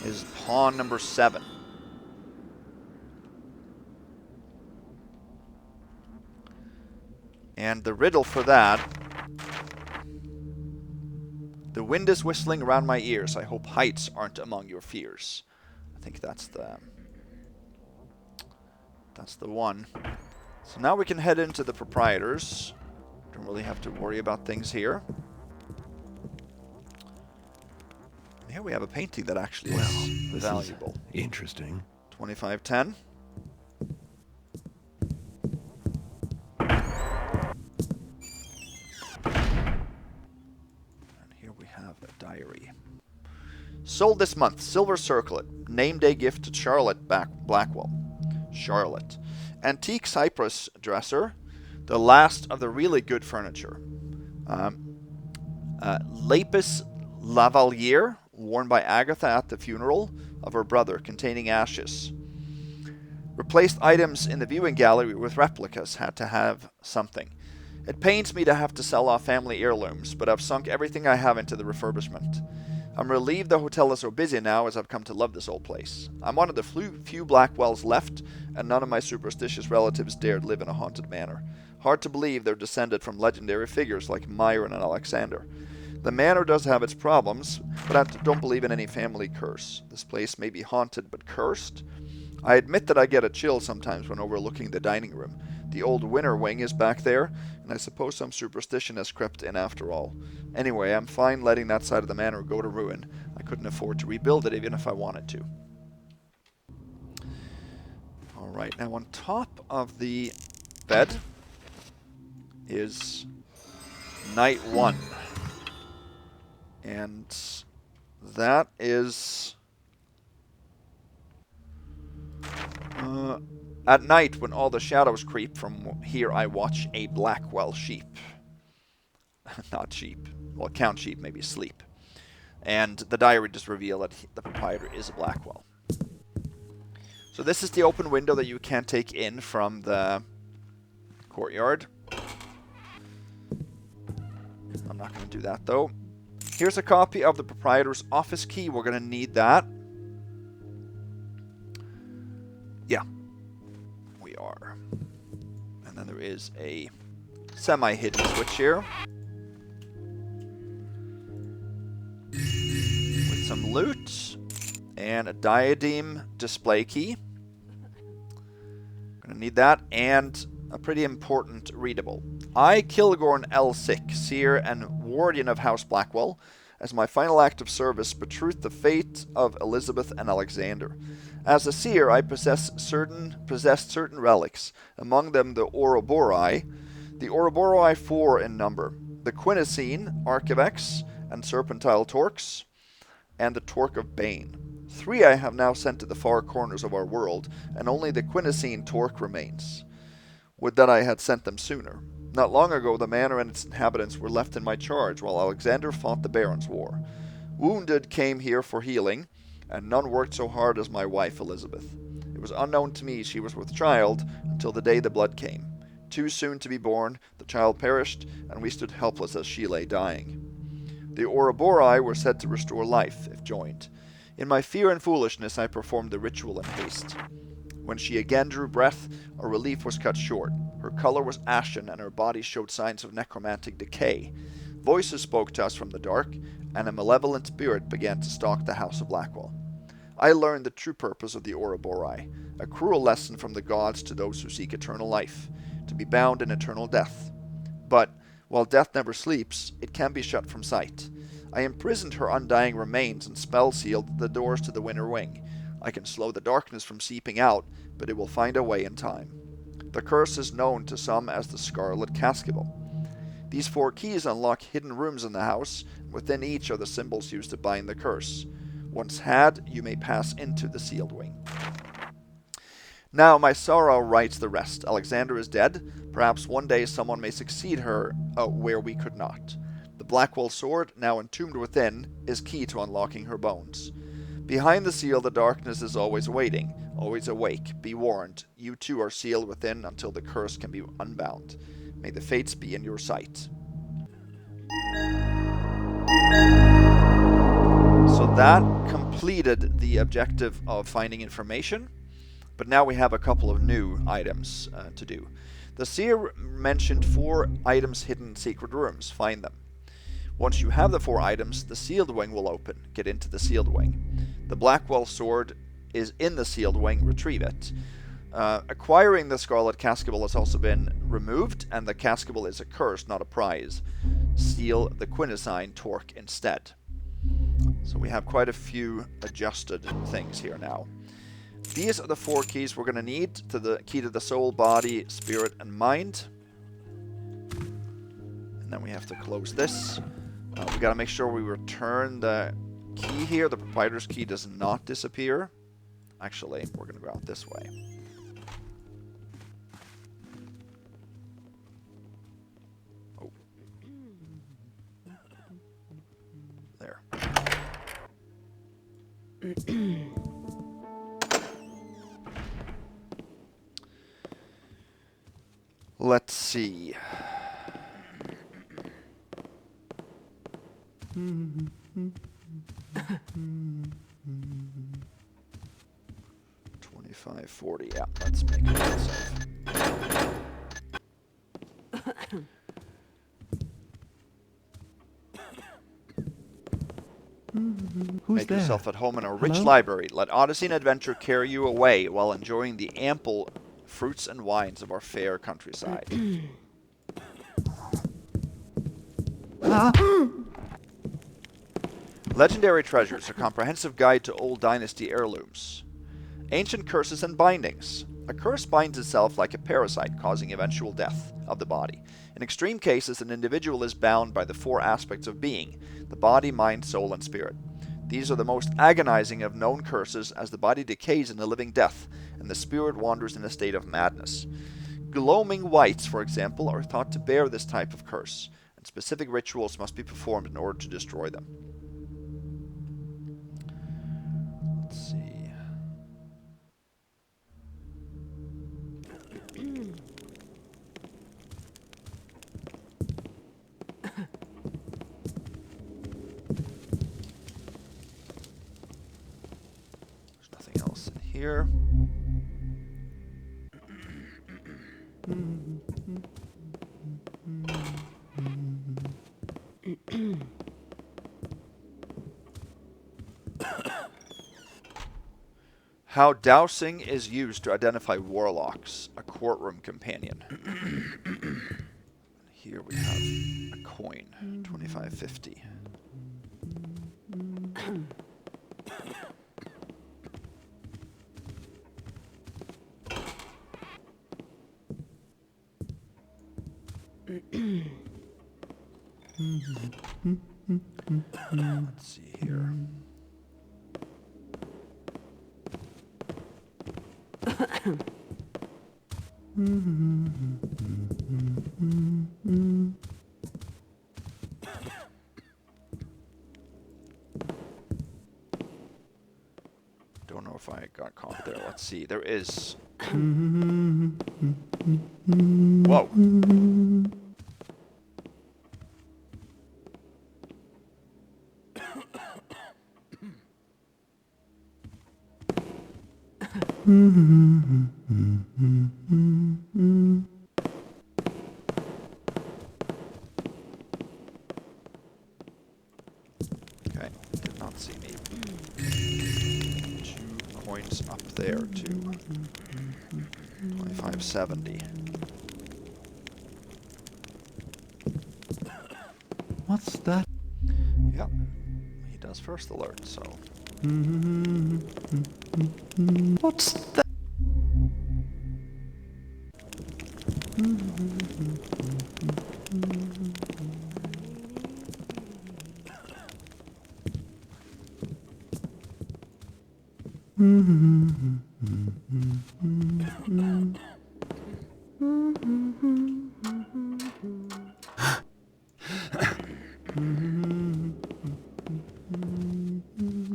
is pawn number 7. And the riddle for that: the wind is whistling around my ears. I hope heights aren't among your fears. I think that's the one. So now we can head into the proprietors. Don't really have to worry about things here. Here we have a painting that actually is This valuable. is interesting. 2510. And here we have a diary. Sold this month, silver circlet, name day gift to Charlotte Blackwell. Charlotte. Antique cypress dresser, the last of the really good furniture. Lapis lavalier, worn by Agatha at the funeral of her brother, containing ashes. Replaced items in the viewing gallery with replicas, had to have something. It pains me to have to sell off family heirlooms, but I've sunk everything I have into the refurbishment. I'm relieved the hotel is so busy now, as I've come to love this old place. I'm one of the few Blackwells left, and none of my superstitious relatives dared live in a haunted manor. Hard to believe they're descended from legendary figures like Myron and Alexander. The manor does have its problems, but I don't believe in any family curse. This place may be haunted, but cursed? I admit that I get a chill sometimes when overlooking the dining room. The old winter wing is back there, and I suppose some superstition has crept in after all. Anyway, I'm fine letting that side of the manor go to ruin. I couldn't afford to rebuild it even if I wanted to. Alright, now on top of the bed is night 1. And that is... at night, when all the shadows creep, from here I watch a Blackwell sheep. Not sheep. Well, count sheep, maybe sleep. And the diary just reveal that the proprietor is a Blackwell. So this is the open window that you can take in from the courtyard. I'm not going to do that, though. Here's a copy of the proprietor's office key. We're going to need that. Yeah. We are. And then there is a semi-hidden switch here. With some loot. And a diadem display key. Going to need that. And a pretty important readable. I, Kilgorn L. Sick, Seer and Warden of House Blackwell, as my final act of service, betroth the fate of Elizabeth and Alexander. As a seer, I possessed certain relics, among them the Ouroboros, 4 in number, the Quinacine, Archivex, and Serpentile Torques, and the Torque of Bane. 3 I have now sent to the far corners of our world, and only the Quinacine Torque remains. Would that I had sent them sooner. Not long ago, the manor and its inhabitants were left in my charge, while Alexander fought the Barons' War. Wounded came here for healing, and none worked so hard as my wife Elizabeth. It was unknown to me she was with child, until the day the blood came. Too soon to be born, the child perished, and we stood helpless as she lay dying. The Ouroboros were said to restore life, if joined. In my fear and foolishness, I performed the ritual in haste. When she again drew breath, our relief was cut short. Her color was ashen, and her body showed signs of necromantic decay. Voices spoke to us from the dark, and a malevolent spirit began to stalk the house of Blackwell. I learned the true purpose of the Ouroboros, a cruel lesson from the gods to those who seek eternal life, to be bound in eternal death. But, while death never sleeps, it can be shut from sight. I imprisoned her undying remains and spell-sealed the doors to the winter wing. I can slow the darkness from seeping out, but it will find a way in time. The curse is known to some as the Scarlet Cascabel. These 4 keys unlock hidden rooms in the house, and within each are the symbols used to bind the curse. Once had, you may pass into the sealed wing. Now my sorrow writes the rest. Alexander is dead. Perhaps one day someone may succeed her where we could not. The Blackwell sword, now entombed within, is key to unlocking her bones. Behind the seal, the darkness is always waiting, always awake. Be warned, you too are sealed within until the curse can be unbound. May the fates be in your sight. So that completed the objective of finding information, but now we have a couple of new items to do. The seer mentioned 4 items hidden in secret rooms. Find them. Once you have the 4 items, the sealed wing will open. Get into the sealed wing. The Blackwell sword is in the sealed wing. Retrieve it. Acquiring the Scarlet Cascabel has also been removed, and the Cascabel is a curse, not a prize. Steal the Quinasine Torque instead. So we have quite a few adjusted things here now. These are the 4 keys we're going to need to the key to the soul, body, spirit, and mind. And then we have to close this. We got to make sure we return the key here. The proprietor's key does not disappear. Actually, we're going to go out this way. Oh. There. Let's see. $25.40. Yeah, let's make it save. Who's Make there? yourself at home in a rich Hello? library. Let Odyssey and Adventure carry you away while enjoying the ample fruits and wines of our fair countryside. Legendary Treasures, a comprehensive guide to old dynasty heirlooms. Ancient curses and bindings. A curse binds itself like a parasite, causing eventual death of the body. In extreme cases, an individual is bound by the 4 aspects of being: the body, mind, soul, and spirit. These are the most agonizing of known curses, as the body decays in a living death, and the spirit wanders in a state of madness. Gloaming wights, for example, are thought to bear this type of curse, and specific rituals must be performed in order to destroy them. Let's see. There's nothing else in here. How dowsing is used to identify warlocks. A courtroom companion. Here we have a coin. $25.50. Let's see here. Don't know if I got caught there. Let's see. There is. Whoa. Okay, did not see me. 2 coins up there too. 25.70. What's that? Yep. He does first alert, so. What's that?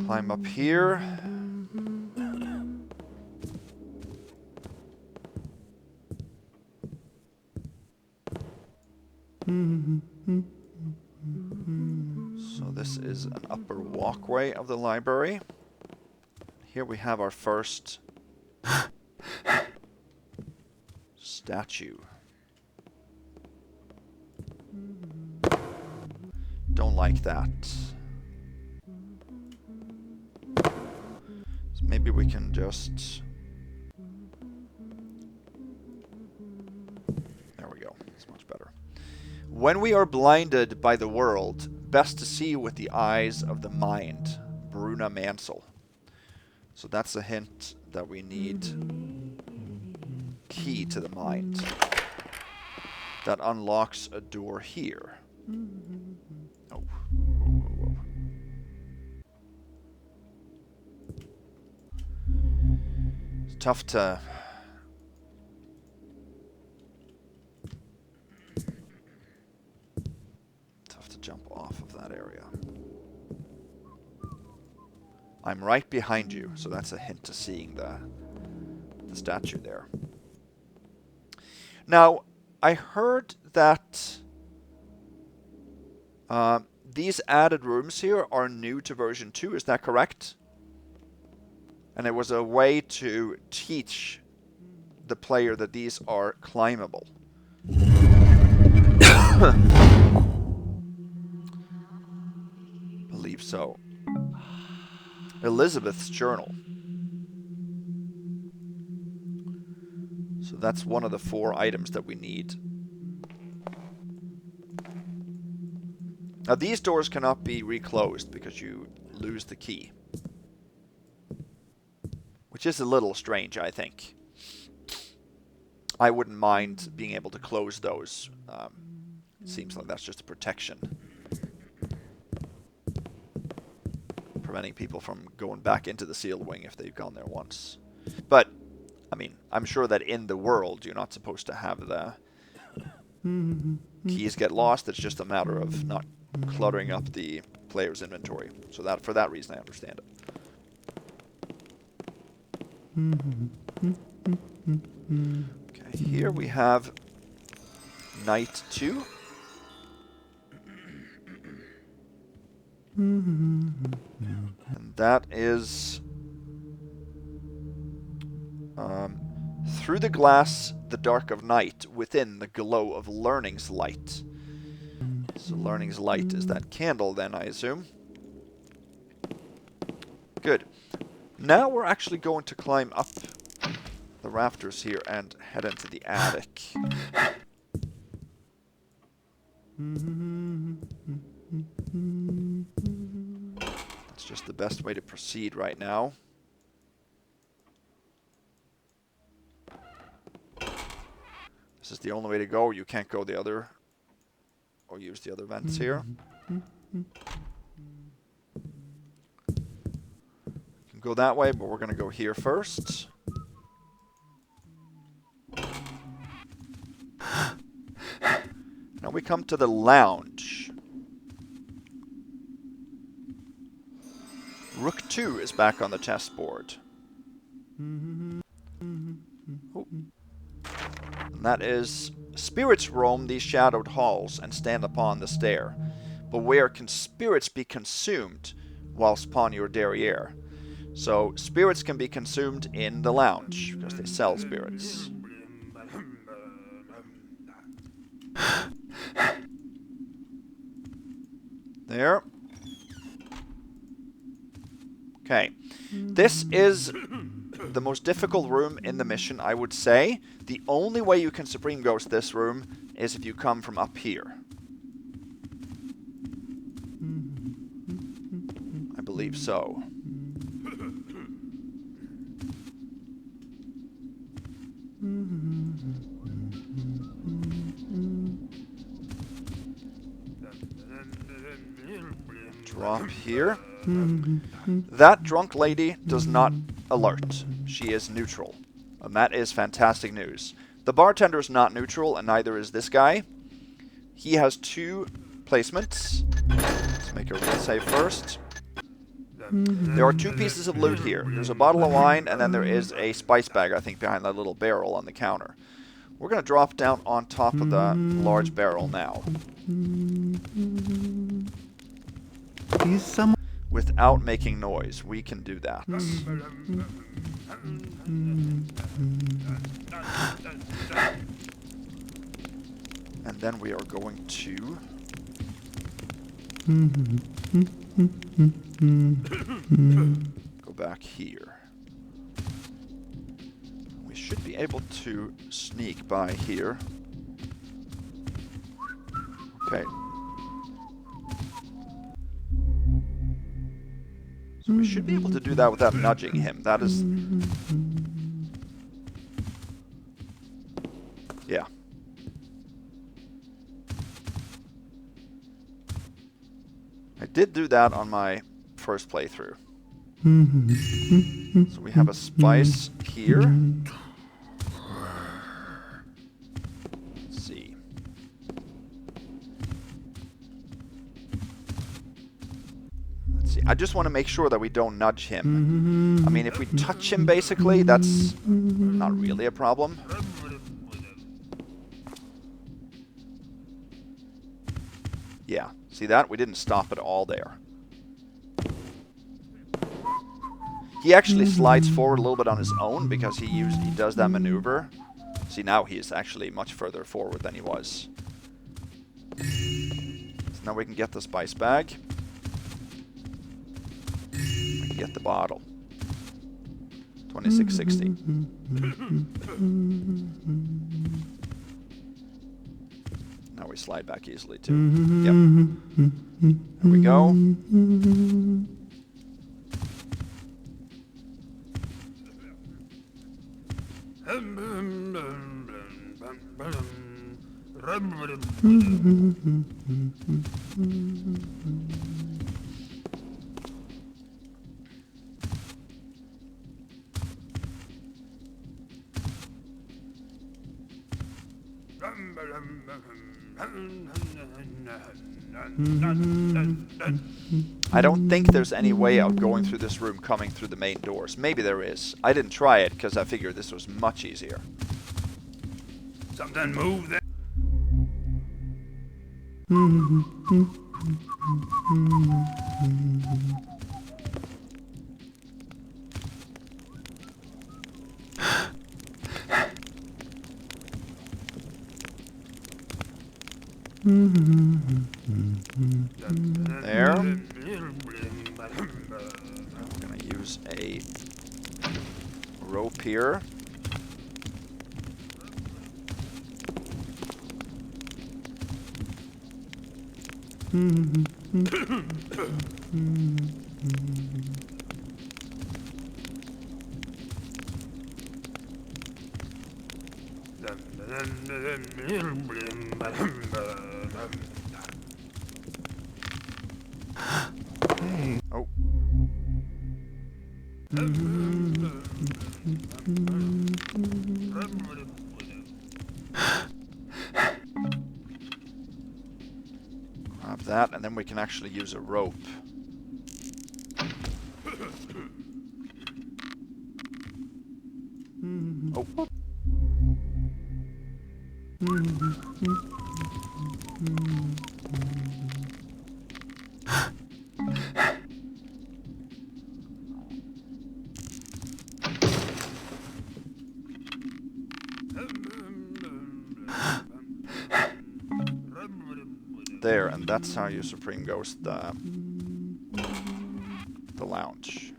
Climb up here. So this is an upper walkway of the library. Here we have our first statue. Don't like that. So maybe we can just... There we go. It's much better. When we are blinded by the world, best to see with the eyes of the mind. Bruna Mansell. So that's a hint that we need key to the mind. That unlocks a door here. Oh. Whoa, whoa, whoa. It's tough to... jump off of that area. I'm right behind you, so that's a hint to seeing the statue there. Now, I heard that these added rooms here are new to version 2, is that correct? And it was a way to teach the player that these are climbable. Believe so. Elizabeth's journal. So that's one of the 4 items that we need. Now these doors cannot be reclosed because you lose the key. Which is a little strange, I think. I wouldn't mind being able to close those. Seems like that's just a protection. Preventing people from going back into the sealed wing if they've gone there once. But, I mean, I'm sure that in the world you're not supposed to have the keys get lost. It's just a matter of not cluttering up the player's inventory. So that, for that reason, I understand it. Okay, here we have Night 2. And that is through the glass, the dark of night, within the glow of learning's light. So learning's light is that candle then, I assume. Good. Now we're actually going to climb up the rafters here and head into the attic. That's just the best way to proceed right now. This is the only way to go. You can't go the other, or use the other vents here. You can go that way, but we're going to go here first. Now we come to the lounge. Rook 2 is back on the chessboard. Oh. And that is, spirits roam these shadowed halls and stand upon the stair. Beware, can spirits be consumed whilst upon your derriere? So, spirits can be consumed in the lounge, because they sell spirits. There. Okay. This is the most difficult room in the mission, I would say. The only way you can Supreme Ghost this room is if you come from up here. I believe so. Drop here. That drunk lady does not alert. She is neutral. And that is fantastic news. The bartender is not neutral, and neither is this guy. He has 2 placements. Let's make a real save first. There are 2 pieces of loot here. There's a bottle of wine, and then there is a spice bag, I think, behind that little barrel on the counter. We're going to drop down on top of the large barrel now. Please, someone. without making noise. We can do that. And then we are going to go back here. We should be able to sneak by here. Okay. So we should be able to do that without nudging him. That is... Yeah. I did do that on my first playthrough. So we have a spice here. Let's see. Let's see. I just want to make sure that we don't nudge him. I mean, if we touch him, basically, that's not really a problem. Yeah. See that? We didn't stop at all there. He actually slides forward a little bit on his own because he does that maneuver. See, now he is actually much further forward than he was. So now we can get the spice bag. We can get the bottle. 2660. Now we slide back easily too. Yep. There we go. I don't think there's any way of going through this room coming through the main doors. Maybe there is. I didn't try it because I figured this was much easier. Something move there. There. I'm going to use a rope here. Hey. Oh. Grab that, and then we can actually use a rope. Oh. There, and that's how you Supreme Ghost the lounge.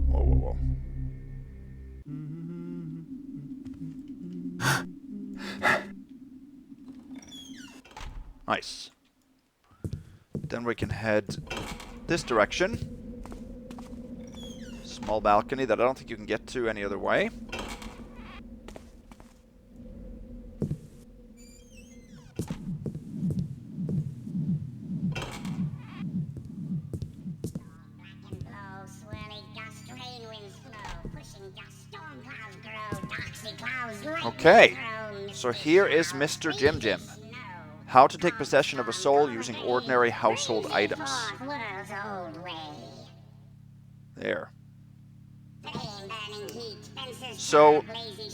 Whoa, whoa, whoa. Nice. Then we can head this direction. Small balcony that I don't think you can get to any other way. Okay, so here is Mr. Jim Jim. How to take possession of a soul using ordinary household items. There. So,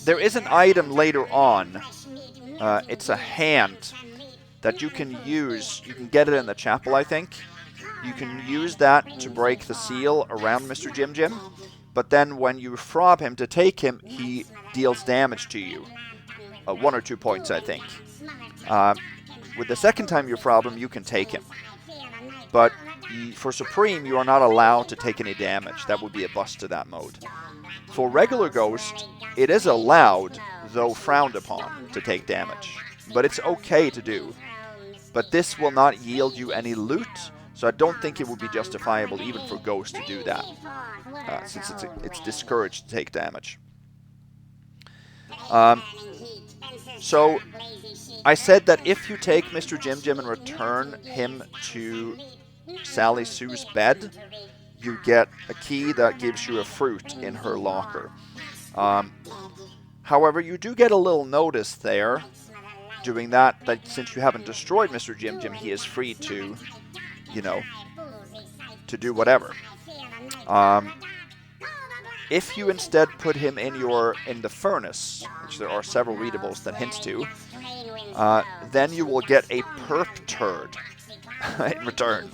there is an item later on. It's a hand that you can use. You can get it in the chapel, I think. You can use that to break the seal around Mr. Jim Jim. But then when you fob him to take him, he deals damage to you. 1 or 2 points, I think. With the second time you fob him, you can take him. But for Supreme, you are not allowed to take any damage. That would be a bust to that mode. For regular Ghost, it is allowed, though frowned upon, to take damage. But it's okay to do. But this will not yield you any loot, so I don't think it would be justifiable even for Ghost to do that. Since it's discouraged to take damage. So, I said that if you take Mr. Jim Jim and return him to Sally Sue's bed, you get a key that gives you a fruit in her locker. However, you do get a little notice there doing that since you haven't destroyed Mr. Jim Jim, he is free to, you know, to do whatever. If you instead put him in the furnace, which there are several readables that hints to, then you will get a perp turd in return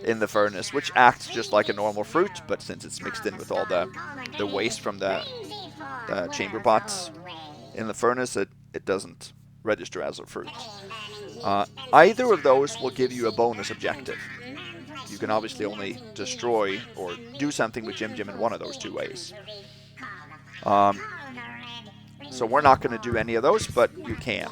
in the furnace, which acts just like a normal fruit, but since it's mixed in with all the waste from the chamber pots in the furnace, it doesn't register as a fruit. Either of those will give you a bonus objective. You can obviously only destroy or do something with Jim Jim in one of those 2 ways. So we're not going to do any of those, but you can.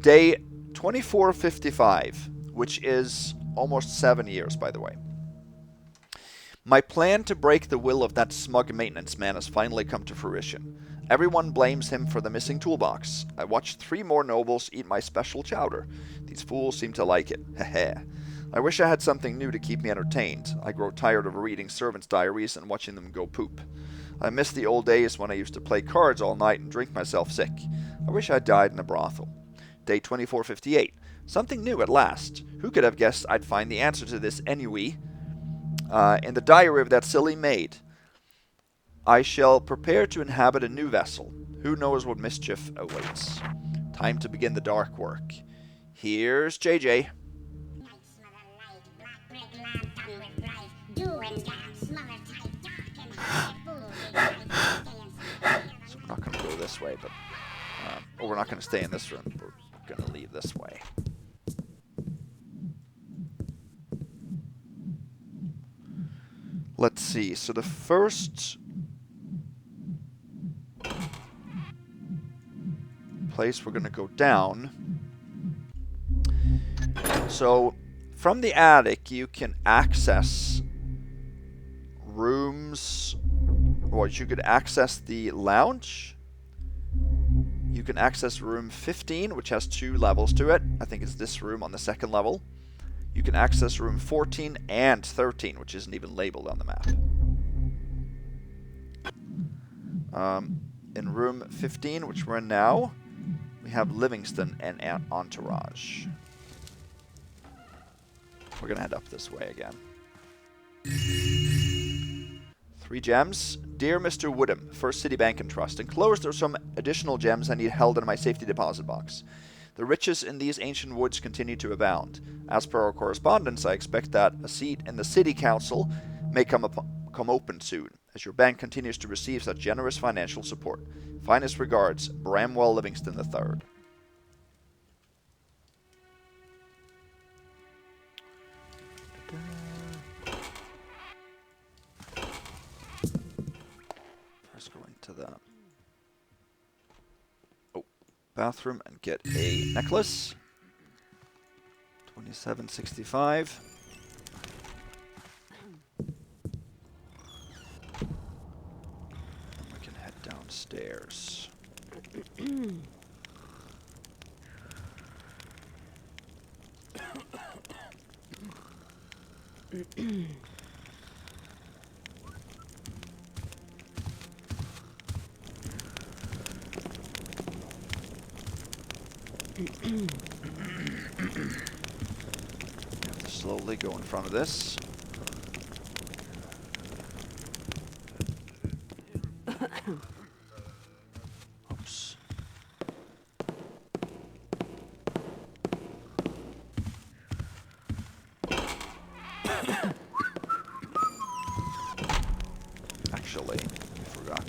Day 2455, which is almost 7 years, by the way. My plan to break the will of that smug maintenance man has finally come to fruition. Everyone blames him for the missing toolbox. I watched 3 more nobles eat my special chowder. These fools seem to like it. Heh. I wish I had something new to keep me entertained. I grow tired of reading servants' diaries and watching them go poop. I miss the old days when I used to play cards all night and drink myself sick. I wish I died in a brothel. Day 2458. Something new at last. Who could have guessed I'd find the answer to this ennui in the diary of that silly maid? I shall prepare to inhabit a new vessel. Who knows what mischief awaits? Time to begin the dark work. Here's JJ. So we're not going to go this way, but... or we're not going to stay in this room. We're going to leave this way. Let's see. So the first... place we're going to go down. So from the attic you can access rooms, or you could access the lounge. You can access room 15, which has 2 levels to it. I think it's this room on the 2nd level. You can access room 14 and 13, which isn't even labeled on the map. In room 15, which we're in now, we have Livingston and Entourage. We're going to head up this way again. 3 gems. Dear Mr. Woodham, First City Bank and Trust. Enclosed are some additional gems I need held in my safety deposit box. The riches in these ancient woods continue to abound. As per our correspondence, I expect that a seat in the City Council may come open soon, as your bank continues to receive such generous financial support. Finest regards, Bramwell Livingston III. Let's go into the bathroom and get a necklace. 2765. And we can head downstairs. slowly go in front of this. Oops. Actually, I forgot.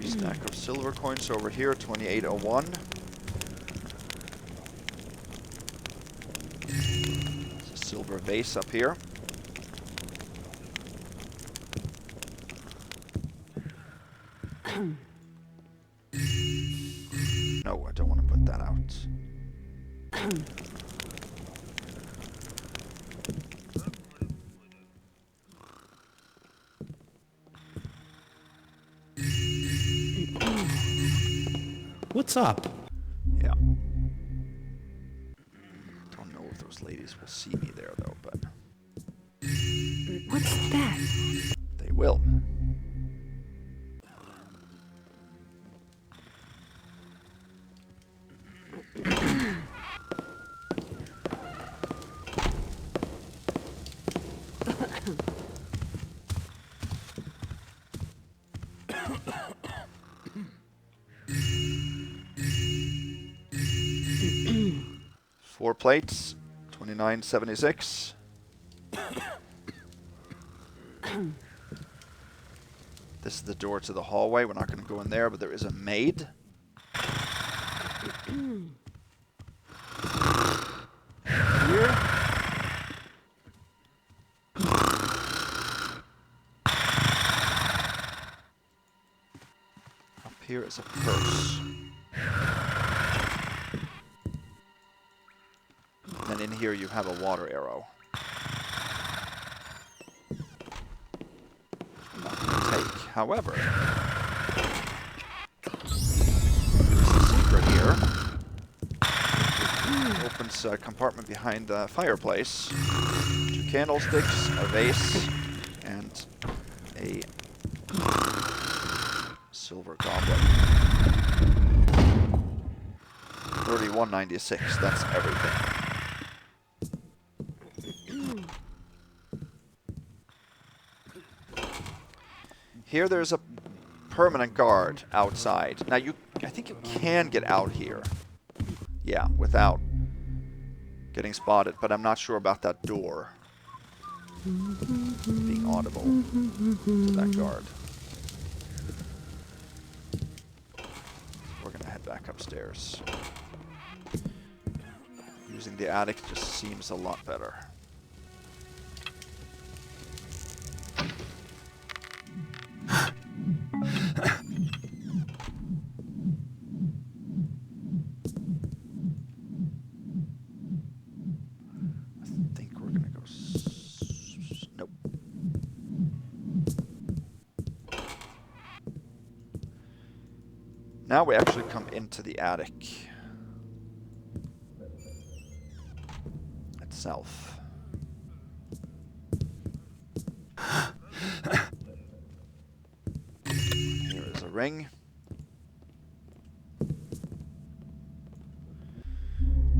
Stack of silver coins over here, 2801. There's a silver vase up here. No, I don't want to put that out. What's up? Yeah. Don't know if those ladies will see me there, though, but What's that? they will. Four plates, 29.76. This is the door to the hallway. We're not going to go in there, but there is a maid. Here. Up here is a purse. And in here you have a water arrow. I'm not going to take. However, there's a secret here. Opens a compartment behind the fireplace. 2 candlesticks, a vase, and a silver goblet. 31.96. That's everything. Here there's a permanent guard outside. Now I think you can get out here. Yeah, without getting spotted, but I'm not sure about that door being audible to that guard. We're gonna head back upstairs. Using the attic just seems a lot better. Nope. Now we actually come into the attic itself. Here is a ring.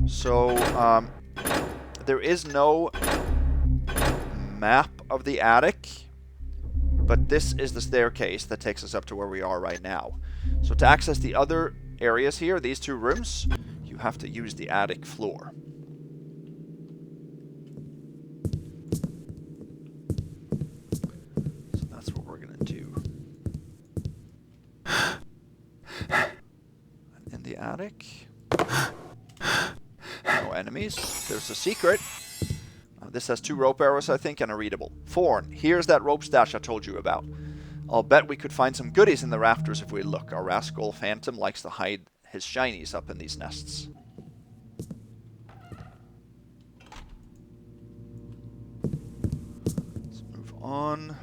So, there is no map of the attic, but this is the staircase that takes us up to where we are right now. So to access the other areas here, these 2 rooms, you have to use the attic floor. So that's what we're going to do. And in the attic, no enemies. There's a secret. This has 2 rope arrows, I think, and a readable. Thorn, here's that rope stash I told you about. I'll bet we could find some goodies in the rafters if we look. Our rascal Phantom likes to hide his shinies up in these nests. Let's move on.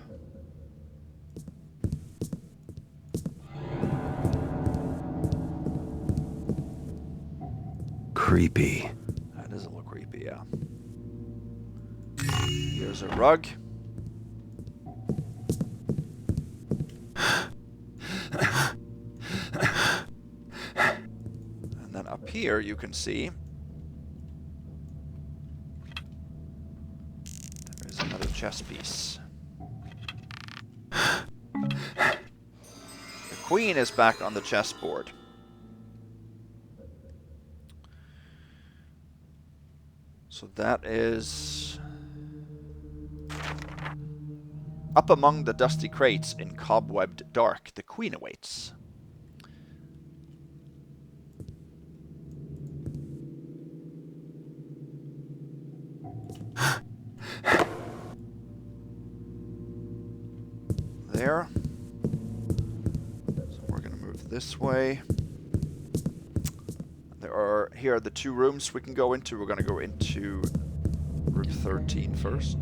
Creepy. That does look creepy, yeah. Here's a rug. here you can see there is another chess piece. The queen is back on the chessboard. So that is up among the dusty crates in cobwebbed dark. The queen awaits. There. So we're going to move this way. Here are the two rooms we can go into. We're going to go into room 13 first.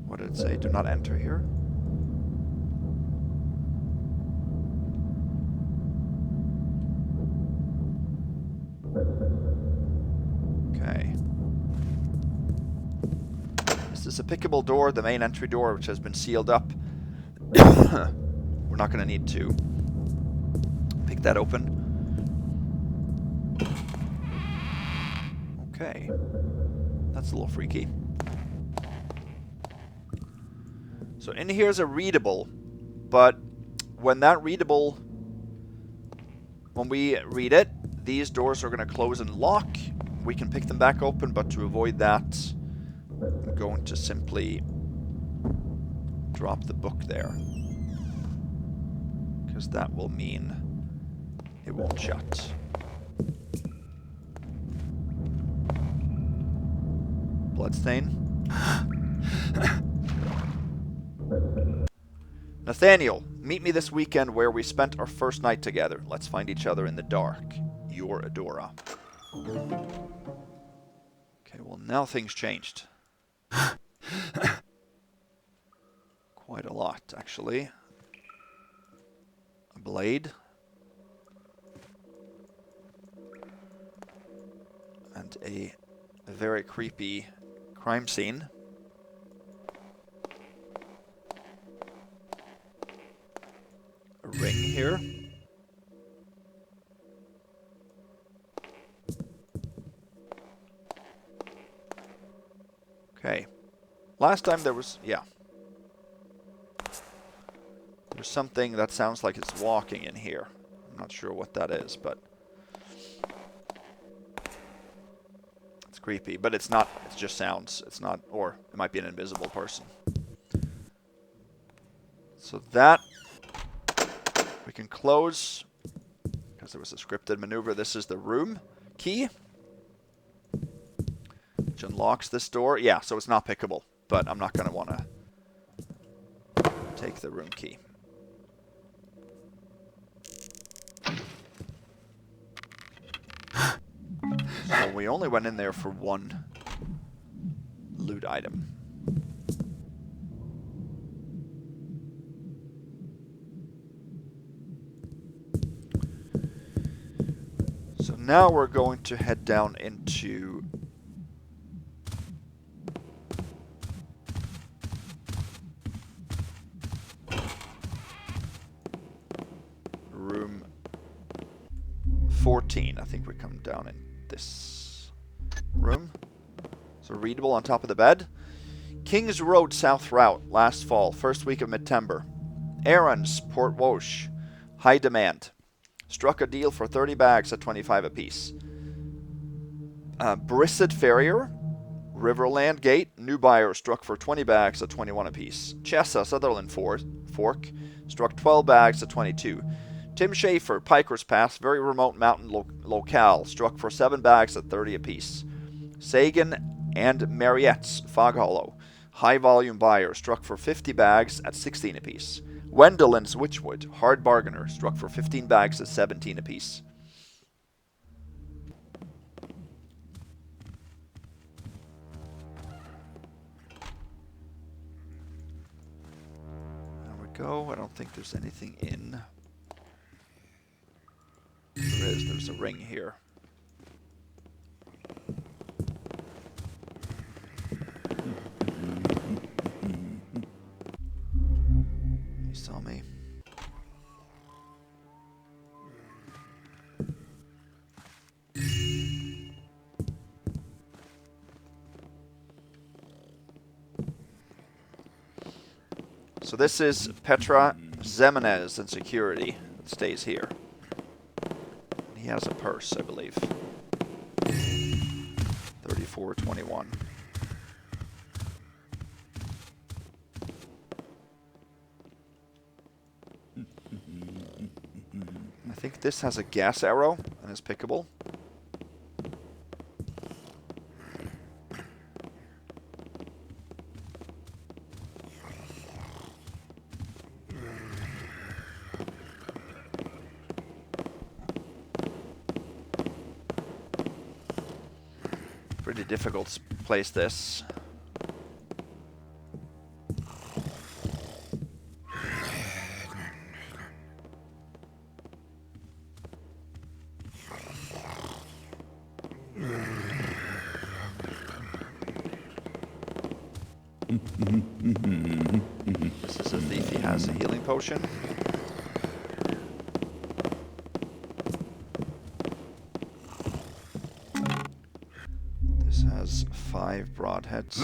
What did it say? Do not enter here. Okay. Is this a pickable door? The main entry door, which has been sealed up. We're not going to need to pick that open. Okay. That's a little freaky. So in here is a readable, but when we read it, these doors are going to close and lock. We can pick them back open, but to avoid that, I'm going to simply drop the book there. Because that will mean it won't shut. Bloodstain. Nathaniel, meet me this weekend where we spent our first night together. Let's find each other in the dark. Your Adora. Okay, well now things changed. Quite a lot, actually. A blade. And a very creepy crime scene. A ring here. Okay. Last time there was... yeah. There's something that sounds like it's walking in here. I'm not sure what that is, but... it's creepy. But it's not... it just sounds. It's not... or it might be an invisible person. So that... we can close. Because there was a scripted maneuver. This is the room key. Which unlocks this door. Yeah, so it's not pickable. But I'm not going to want to take the room key. So we only went in there for one loot item. So now we're going to head down into room 14. I think we come down in this room. So readable on top of the bed. Kings Road South Route, last fall, first week of mid-Tember. Errands, Port Wosh, high demand. Struck a deal for 30 bags at 25 apiece. Brisset Farrier, Riverland Gate, new buyer, struck for 20 bags at 21 apiece. Chessa, Sutherland Fork, struck 12 bags at 22. Tim Schaefer, Piker's Pass, very remote mountain locale, struck for 7 bags at 30 apiece. Sagan and Mariette's, Fog Hollow, high volume buyer, struck for 50 bags at 16 apiece. Wendell and Switchwood, hard bargainer, struck for 15 bags at 17 apiece. There we go. I don't think there's anything in. There is. There's a ring here. You saw me. So this is Petra Zemenez in security that stays here. He has a purse, I believe. 3421. I think this has a gas arrow and is pickable. Pretty difficult to place this. This is a thief. He has a healing potion. This has 5 broadheads.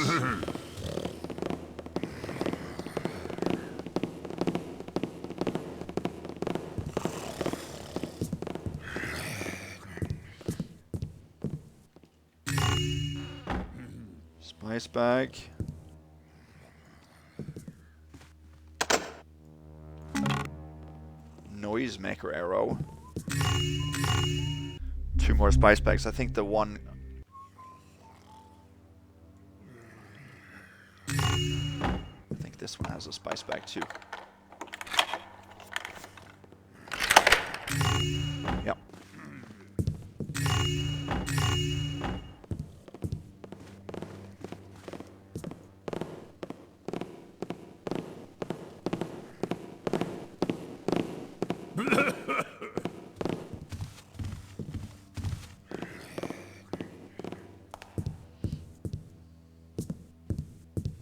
Spice bag. Noisemaker arrow. 2 more spice bags. I think the one... I think this one has a spice bag too. Yep.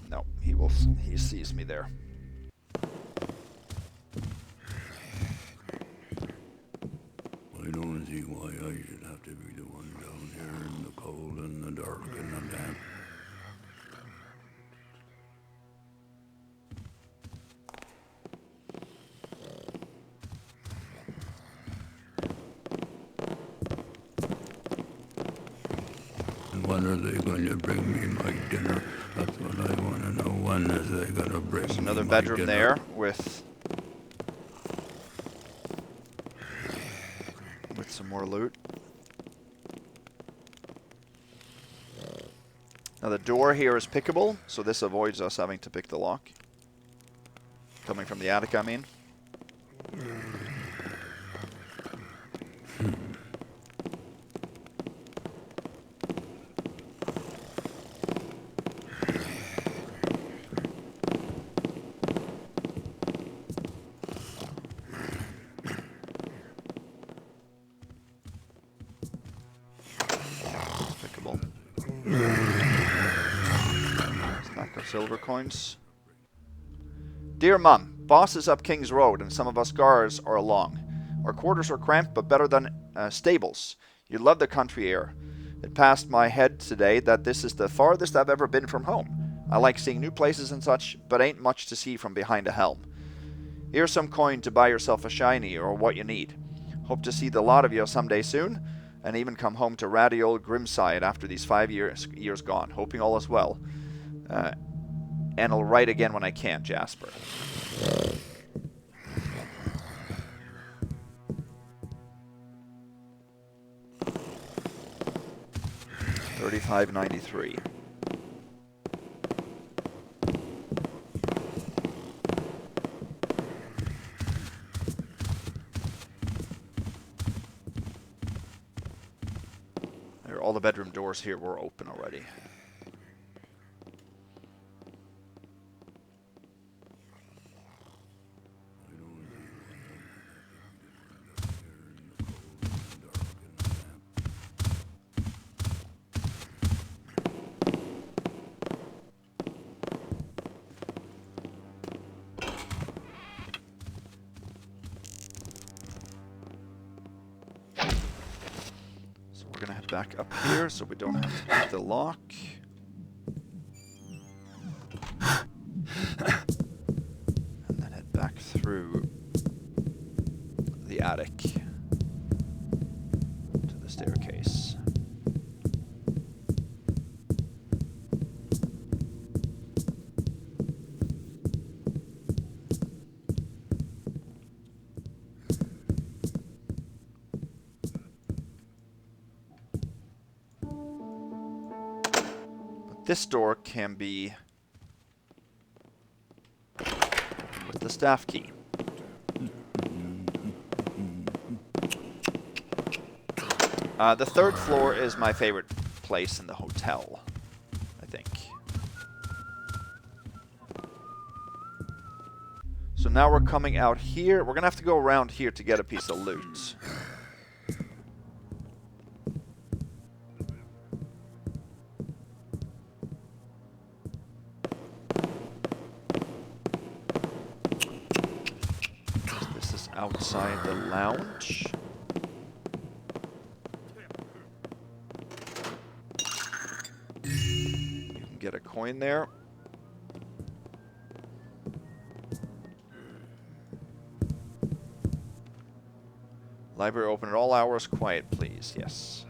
No, he sees me there. I don't see why I should have to be the one down here in the cold and the dark and the damp. And when are they going to bring me my dinner? That's what I want to know. When is they going to bring There's me another my bedroom dinner? there with some more loot. Now the door here is pickable, so this avoids us having to pick the lock. Coming from the attic, I mean. Pickable. Stack of silver coins. Dear Mum, boss is up King's Road and some of us guards are along. Our quarters are cramped but better than stables. You love the country air. It passed my head today that this is the farthest I've ever been from home. I like seeing new places and such, but ain't much to see from behind a helm. Here's some coin to buy yourself a shiny or what you need. Hope to see the lot of you someday soon, and even come home to ratty old Grimside after these 5 years gone. Hoping all is well. And I'll write again when I can, Jasper. $35.93. All the bedroom doors here were open already. Back up here so we don't have to pick the lock. through the attic to the staircase. But this door can be with the staff key. The third floor is my favorite place in the hotel, I think. So now we're coming out here. We're going to have to go around here to get a piece of loot. This is outside the lounge. Get a coin there. Library open at all hours. Quiet, please. Yes.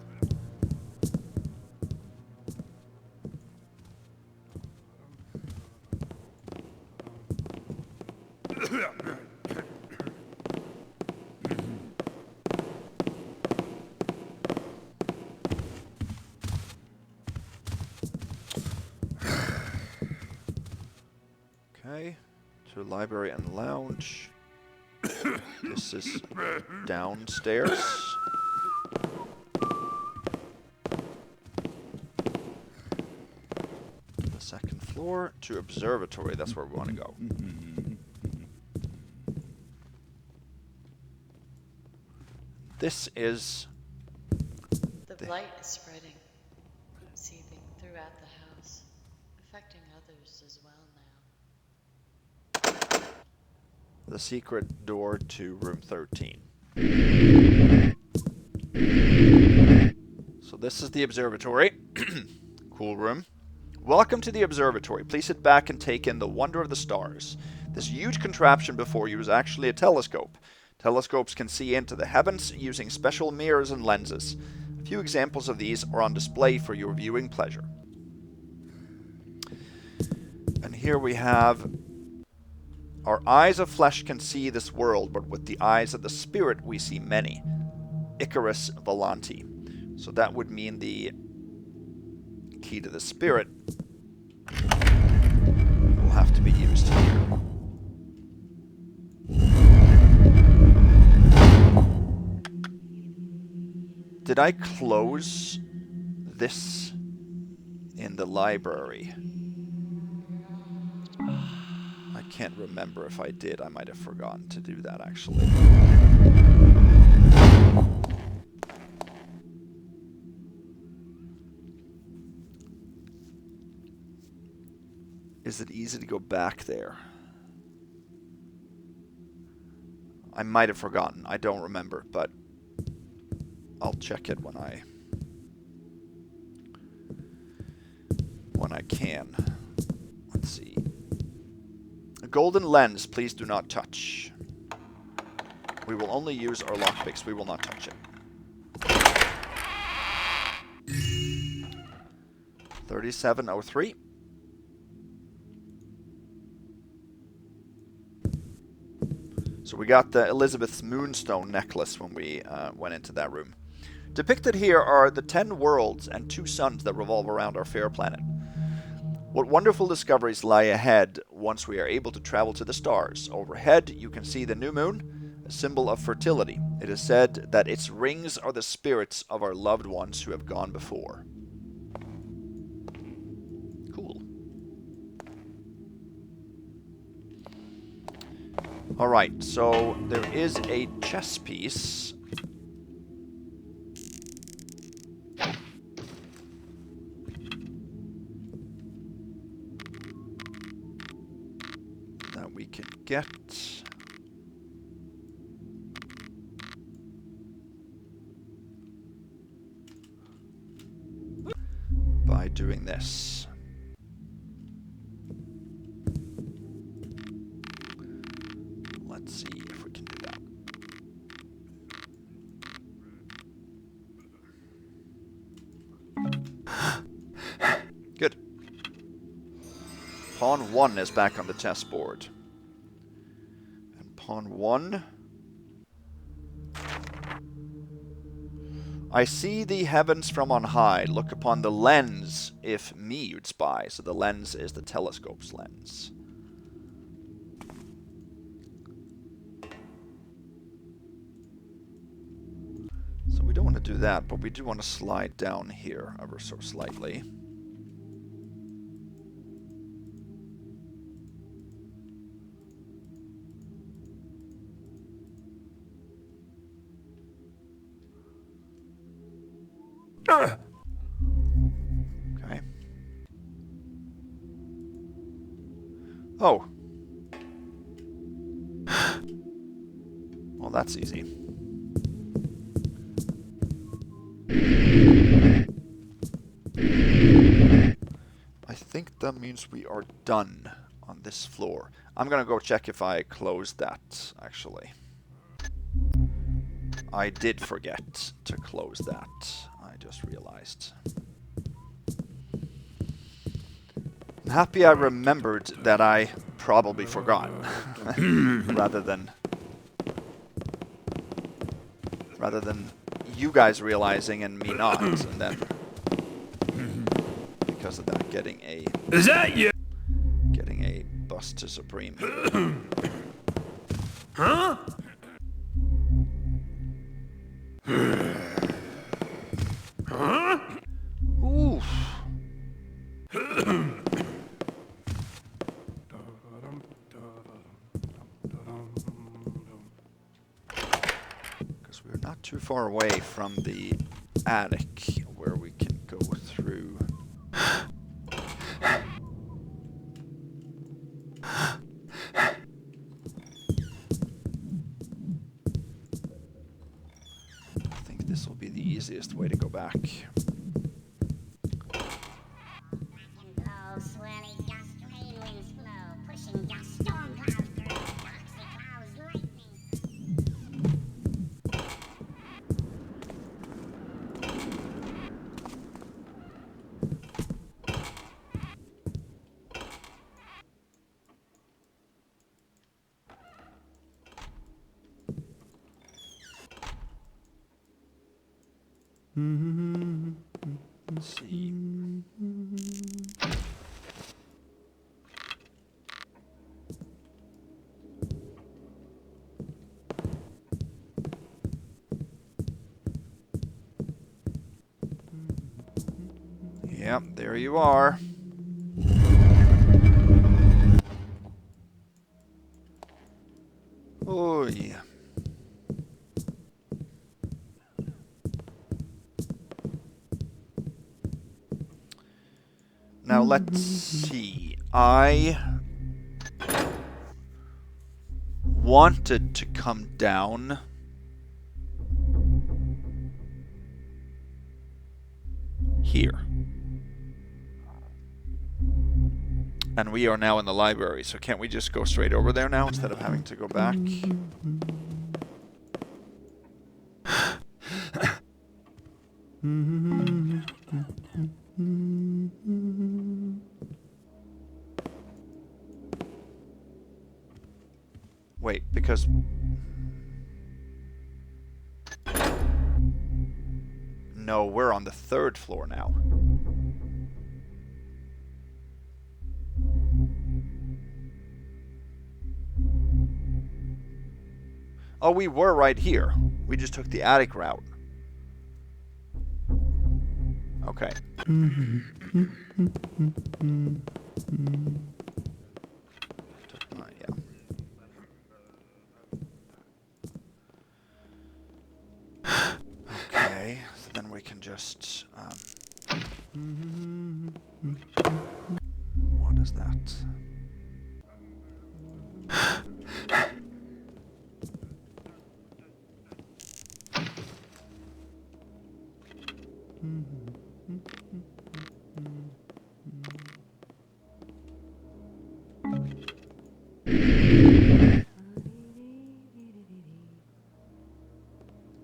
Okay, to library and lounge. This is downstairs. The second floor to observatory. That's where we want to go. This is The light is spreading, seeping throughout the house, affecting others as well now. the secret door to room 13. So this is the observatory. Cool room. Welcome to the observatory. Please sit back and take in the wonder of the stars. This huge contraption before you is actually a telescope. Telescopes can see into the heavens using special mirrors and lenses. A few examples of these are on display for your viewing pleasure. And here we have, our eyes of flesh can see this world, but with the eyes of the spirit we see many. Icarus Volanti. So that would mean the key to the spirit will have to be used here. Did I close this in the library? I can't remember if I did. I might have forgotten to do that, actually. Is it easy to go back there? I might have forgotten. I don't remember, but I'll check it when I can. Let's see. A golden lens, please do not touch. We will only use our lockpicks. We will not touch it. 3703. So we got the Elizabeth's Moonstone necklace when we went into that room. Depicted here are the 10 worlds and 2 suns that revolve around our fair planet. What wonderful discoveries lie ahead once we are able to travel to the stars. Overhead, you can see the new moon, a symbol of fertility. It is said that its rings are the spirits of our loved ones who have gone before. Cool. Alright, so there is a chess piece. That we can get. By doing this. Let's pawn 1 is back on the chessboard. And pawn 1... I see the heavens from on high. Look upon the lens, if me you'd spy. So the lens is the telescope's lens. So we don't want to do that, but we do want to slide down here ever so slightly. Okay. Oh. Well, that's easy. I think that means we are done on this floor. I'm gonna go check if I closed that, actually. I did forget to close that. I just realized. I'm happy I remembered that I probably forgot. rather than you guys realizing and me not, and then because of that getting a bus to Supreme. Huh? Huh? Oof. Because we're not too far away from the attic where we can go through. I think this will be the easiest way to go back. Let's see. Yep, there you are. Oh yeah. Now let's see. I wanted to come down here. And we are now in the library, so can't we just go straight over there now instead of having to go back? Wait, because... No, we're on the 3rd floor now. Oh, we were right here. We just took the attic route. Okay. Yeah. Okay, so then we can just... what is that?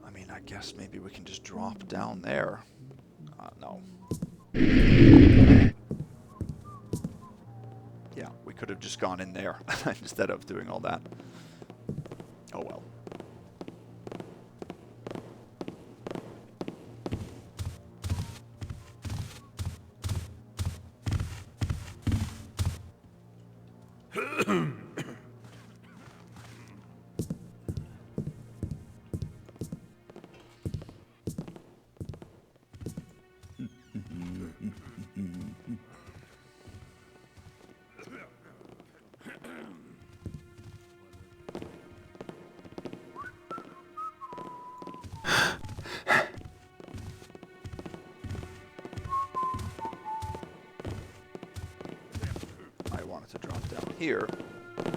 I mean, I guess maybe we can just drop down there. No. Yeah. gone in there instead of doing all that. Oh well. To drop down here to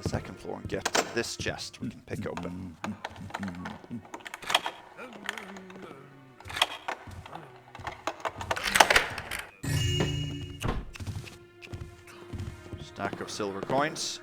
the second floor and get this chest we can pick open. Stack of silver coins.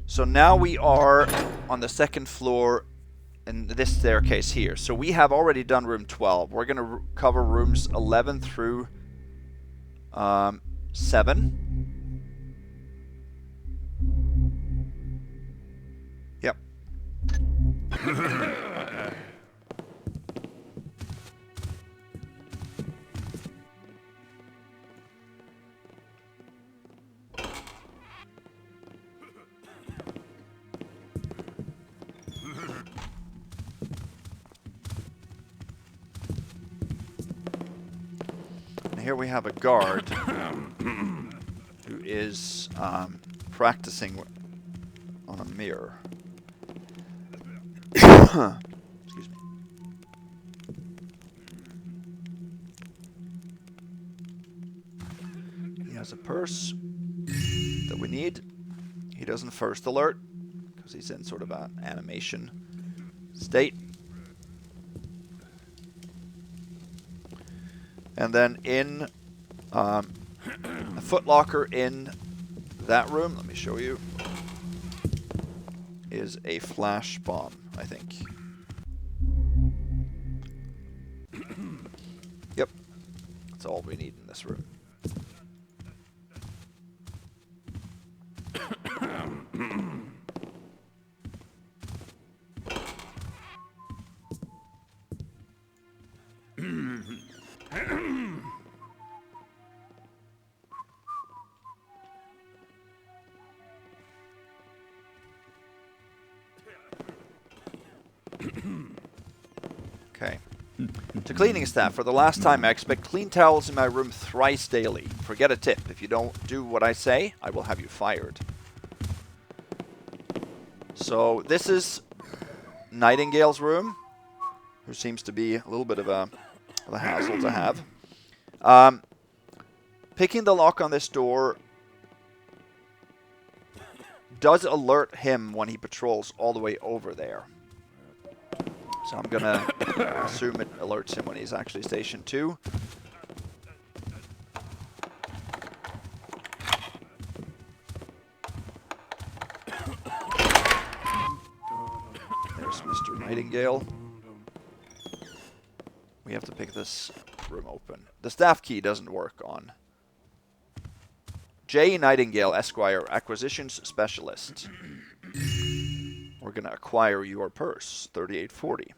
So now we are on the second floor in this staircase here. So we have already done room 12. We're going to cover rooms 11 through 7. Yep. Here we have a guard who is practicing on a mirror. Excuse me. He has a purse that we need. He doesn't first alert because he's in sort of an animation state. And then in a footlocker in that room, let me show you, is a flash bomb, I think. Yep, that's all we need in this room. Okay. To cleaning staff, for the last time, I expect clean towels in my room thrice daily. Forget a tip. If you don't do what I say, I will have you fired. So this is Nightingale's room, who seems to be a little bit of a hassle to have. Picking the lock on this door does alert him when he patrols all the way over there. So I'm going to assume it alerts him when he's actually stationed too. There's Mr. Nightingale. We have to pick this room open. The staff key doesn't work on J. Nightingale, Esquire, Acquisitions Specialist. We're going to acquire your purse, 3840.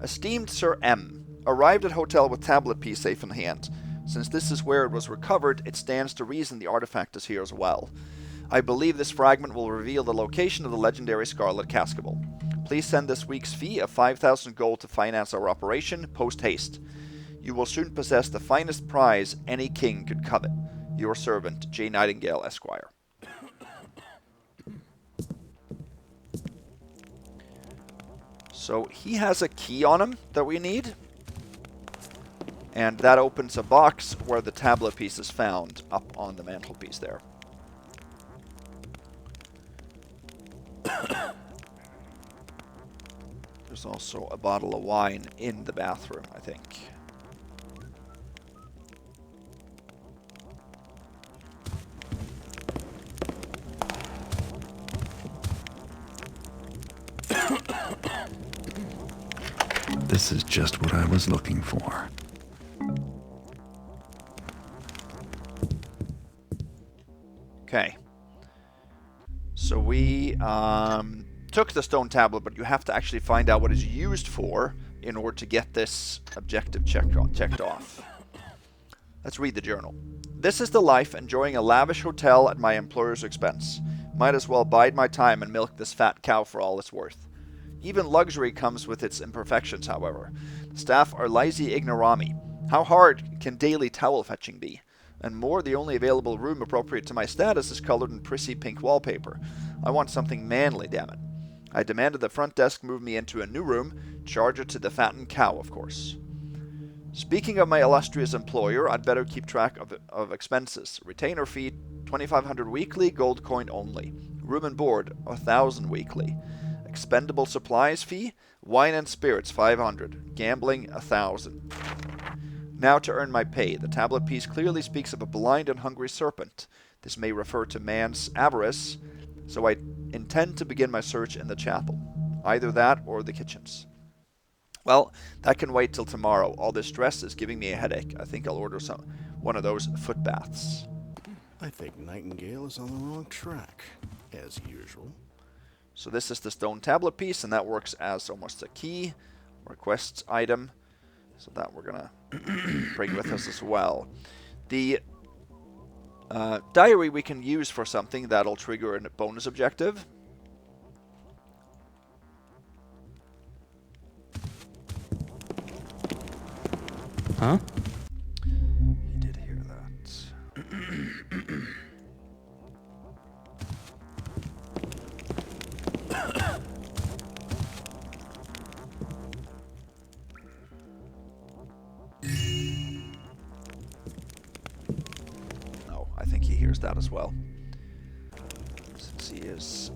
Esteemed Sir M. Arrived at hotel with tablet piece safe in hand. Since this is where it was recovered, it stands to reason the artifact is here as well. I believe this fragment will reveal the location of the legendary Scarlet Cascabel. Please send this week's fee of 5,000 gold to finance our operation, post haste. You will soon possess the finest prize any king could covet. Your servant, J. Nightingale, Esquire. So he has a key on him that we need. And that opens a box where the tablet piece is found up on the mantelpiece there. There's also a bottle of wine in the bathroom, I think. This is just what I was looking for. Okay. So we took the stone tablet, but you have to actually find out what it's used for in order to get this objective checked off. Let's read the journal. This is the life, enjoying a lavish hotel at my employer's expense. Might as well bide my time and milk this fat cow for all it's worth. Even luxury comes with its imperfections, however. The staff are lazy ignorami. How hard can daily towel fetching be? And more, the only available room appropriate to my status is colored in prissy pink wallpaper. I want something manly, damn it. I demanded the front desk move me into a new room, charge it to the fattened cow, of course. Speaking of my illustrious employer, I'd better keep track of expenses. Retainer fee, $2,500 weekly, gold coin only. Room and board, $1,000 weekly. Expendable supplies fee, wine and spirits, $500. Gambling, $1,000. Now to earn my pay. The tablet piece clearly speaks of a blind and hungry serpent. This may refer to man's avarice, so I intend to begin my search in the chapel. Either that or the kitchens. Well, that can wait till tomorrow. All this stress is giving me a headache. I think I'll order one of those foot baths. I think Nightingale is on the wrong track, as usual. So this is the stone tablet piece, and that works as almost a key or a quest item. So that we're going to bring with us as well. The diary we can use for something that'll trigger a bonus objective. Huh? You did hear that. No, I think he hears that as well. Since he is...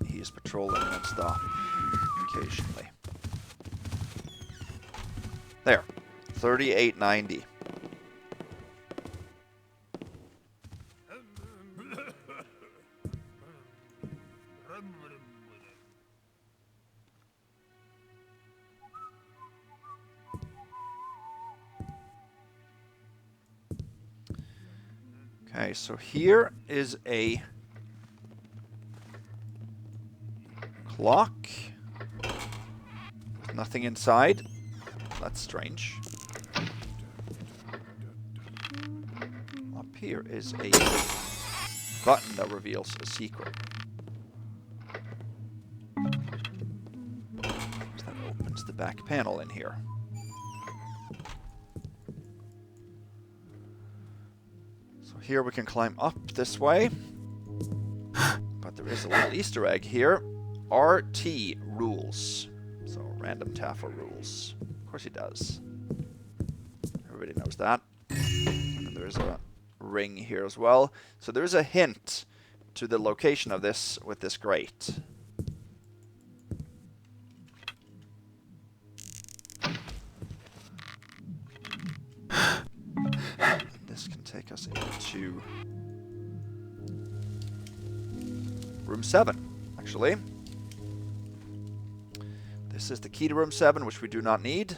He is patrolling non-stop occasionally. There. 3890. Okay, so here is a clock. Nothing inside. That's strange. Up here is a button that reveals a secret. That opens the back panel in here. So here we can climb up this way. But there is a little Easter egg here. RT rules. So random Taffer rules. Of course he does. Everybody knows that. And there's a ring here as well. So there's a hint to the location of this with this grate. And this can take us into room 7, actually. This is the key to room 7, which we do not need,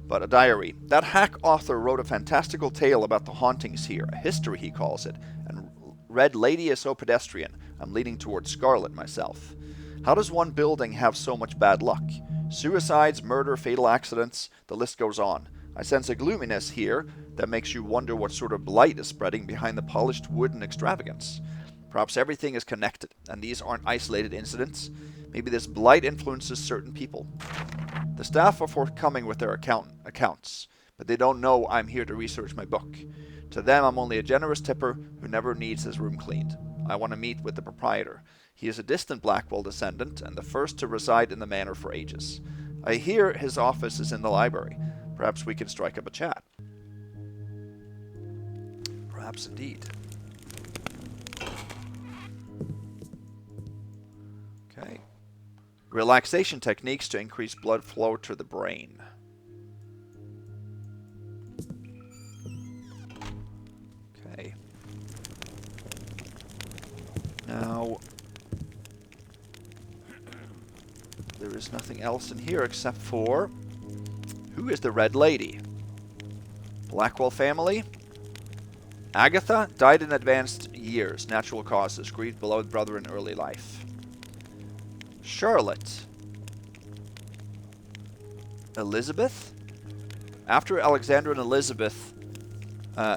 but a diary. That hack author wrote a fantastical tale about the hauntings here, a history he calls it, and read Lady is so pedestrian. I'm leaning towards Scarlet myself. How does one building have so much bad luck? Suicides, murder, fatal accidents, the list goes on. I sense a gloominess here that makes you wonder what sort of blight is spreading behind the polished wood and extravagance. Perhaps everything is connected, and these aren't isolated incidents. Maybe this blight influences certain people. The staff are forthcoming with their accounts, but they don't know I'm here to research my book. To them, I'm only a generous tipper who never needs his room cleaned. I want to meet with the proprietor. He is a distant Blackwell descendant, and the first to reside in the manor for ages. I hear his office is in the library. Perhaps we can strike up a chat. Perhaps indeed. Okay. Relaxation techniques to increase blood flow to the brain. Okay. Now, there is nothing else in here except for... Who is the Red Lady? Blackwell family? Agatha died in advanced years, natural causes, grieved beloved brother in early life. Charlotte. Elizabeth? After Alexander and Elizabeth,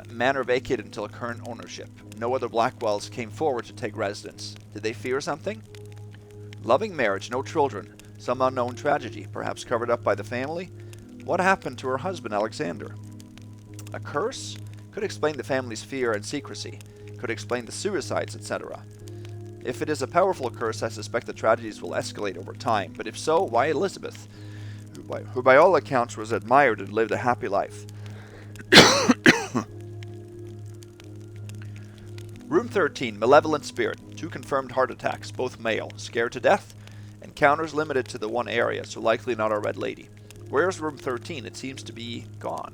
manor vacated until current ownership. No other Blackwells came forward to take residence. Did they fear something? Loving marriage, no children. Some unknown tragedy, perhaps covered up by the family? What happened to her husband, Alexander? A curse? Could explain the family's fear and secrecy. Could explain the suicides, etc. If it is a powerful curse, I suspect the tragedies will escalate over time. But if so, why Elizabeth, who by all accounts was admired and lived a happy life? Room 13, Malevolent Spirit. 2 confirmed heart attacks, both male. Scared to death? Encounters limited to the one area, so likely not our Red Lady. Where's room 13? It seems to be gone.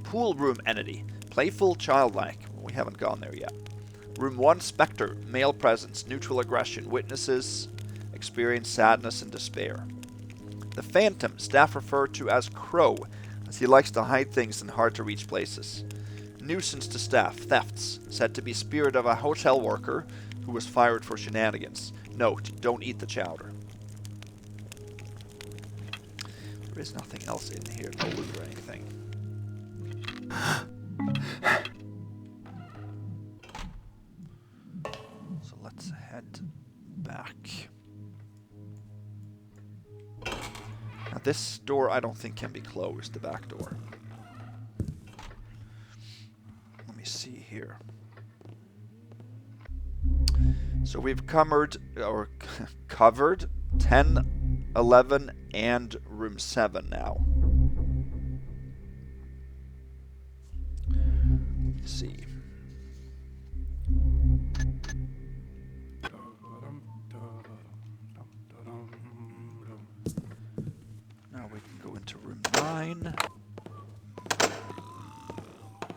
Pool room entity. Playful, childlike. We haven't gone there yet. Room 1, Spectre. Male presence. Neutral aggression. Witnesses experience sadness and despair. The Phantom. Staff referred to as Crow, as he likes to hide things in hard-to-reach places. Nuisance to staff. Thefts. Said to be spirit of a hotel worker who was fired for shenanigans. Note, don't eat the chowder. There is nothing else in here. No loot or anything. So let's head back. Now this door I don't think can be closed, the back door. Let me see here. So we've covered 10, 11, and room 7 now. Let's see. Now we can go into room 9.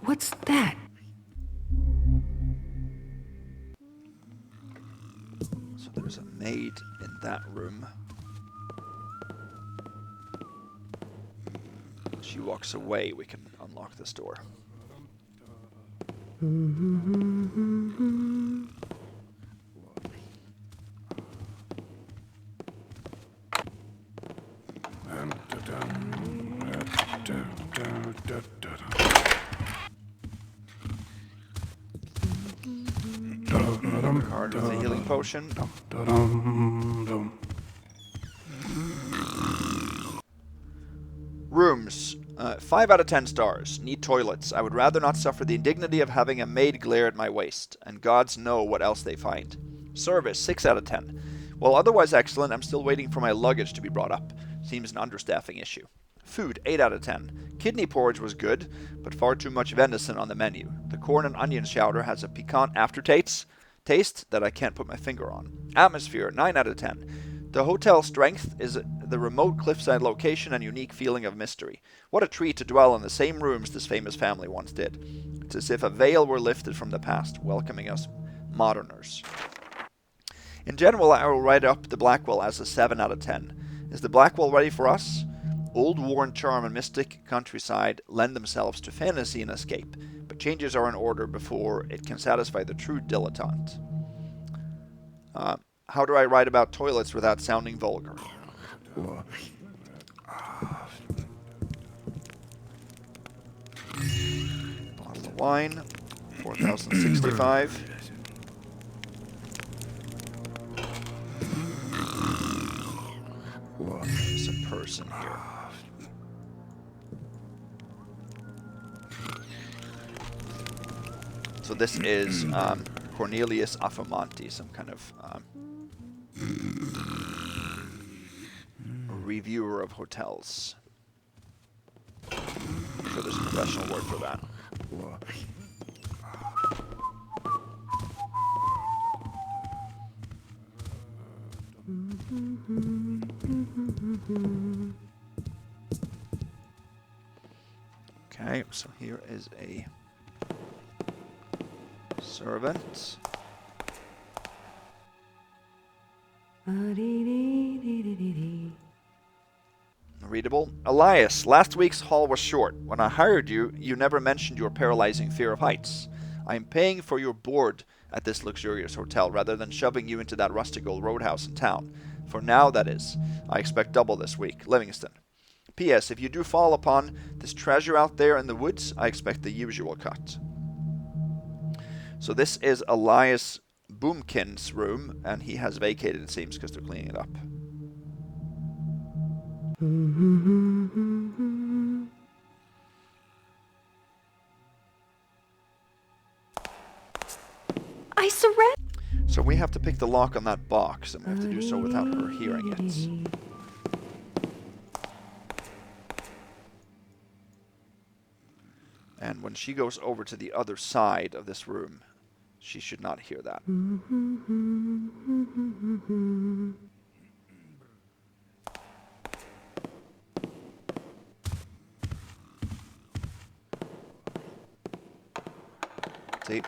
What's that? So there's a maid in that room. She walks away, we can unlock this door. Card with a healing potion. Rooms. 5 out of 10 stars. Need toilets. I would rather not suffer the indignity of having a maid glare at my waist. And gods know what else they find. Service. 6 out of 10. While otherwise excellent, I'm still waiting for my luggage to be brought up. Seems an understaffing issue. Food. 8 out of 10. Kidney porridge was good, but far too much venison on the menu. The corn and onion chowder has a piquant aftertaste that I can't put my finger on. Atmosphere. 9 out of 10. The hotel's strength is the remote cliffside location and unique feeling of mystery. What a treat to dwell in the same rooms this famous family once did. It's as if a veil were lifted from the past, welcoming us moderners. In general, I will write up the Blackwell as a 7 out of 10. Is the Blackwell ready for us? Old worn charm and mystic countryside lend themselves to fantasy and escape, but changes are in order before it can satisfy the true dilettante. How do I write about toilets without sounding vulgar? Bottle of wine, 4,065. There's a person here. So this is Cornelius Affamonti, some kind of reviewer of hotels. I'm sure there's a professional word for that. Okay, so here is a servant. Readable. Elias, last week's haul was short. When I hired you, you never mentioned your paralyzing fear of heights. I am paying for your board at this luxurious hotel rather than shoving you into that rustic old roadhouse in town. For now, that is. I expect double this week. Livingston. P.S. If you do fall upon this treasure out there in the woods, I expect the usual cut. So this is Elias Boomkin's room, and he has vacated, it seems, because they're cleaning it up. I surrender. So we have to pick the lock on that box, and we have to do so without her hearing it. And when she goes over to the other side of this room, she should not hear that. See?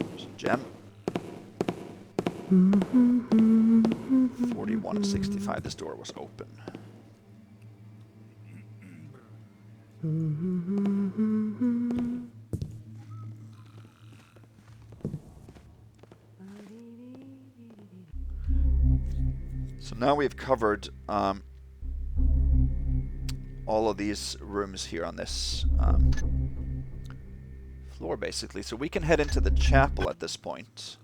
There's a gem. 4165. This door was open. So now we've covered all of these rooms here on this floor, basically. So we can head into the chapel at this point.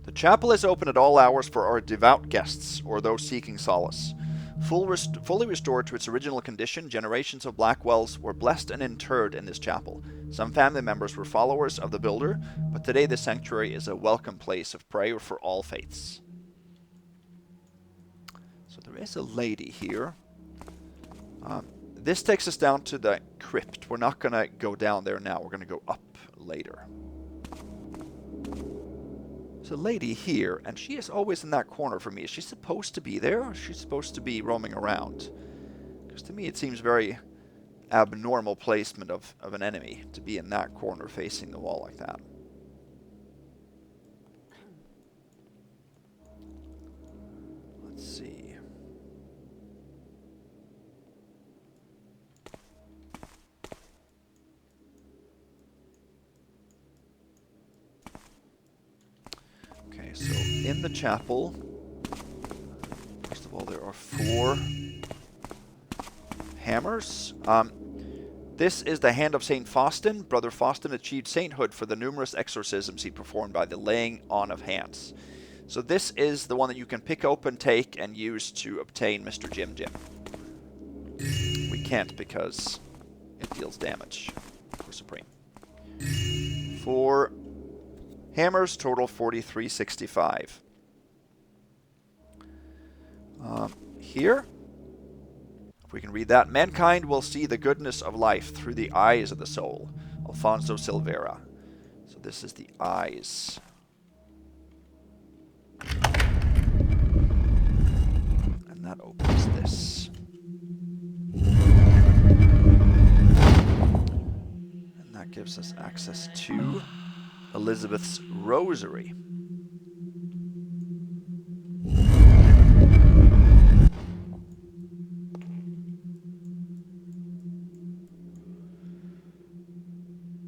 The chapel is open at all hours for our devout guests or those seeking solace. Fully restored to its original condition, generations of Blackwells were blessed and interred in this chapel. Some family members were followers of the builder, but today the sanctuary is a welcome place of prayer for all faiths. So there is a lady here. This takes us down to the crypt. We're not going to go down there now. We're going to go up later. There's a lady here, and she is always in that corner for me. Is she supposed to be there, or is she supposed to be roaming around? Because to me it seems very abnormal placement of an enemy to be in that corner facing the wall like that. Let's see. Okay, so in the chapel, first of all, there are 4 hammers. This is the hand of Saint Faustin. Brother Faustin achieved sainthood for the numerous exorcisms he performed by the laying on of hands. So this is the one that you can pick open, take, and use to obtain Mr. Jim Jim. We can't because it deals damage for Supreme. 4 hammers, total 4365. Here, if we can read that, mankind will see the goodness of life through the eyes of the soul. Alfonso Silveira. So this is the eyes. And that opens this. And that gives us access to Elizabeth's rosary.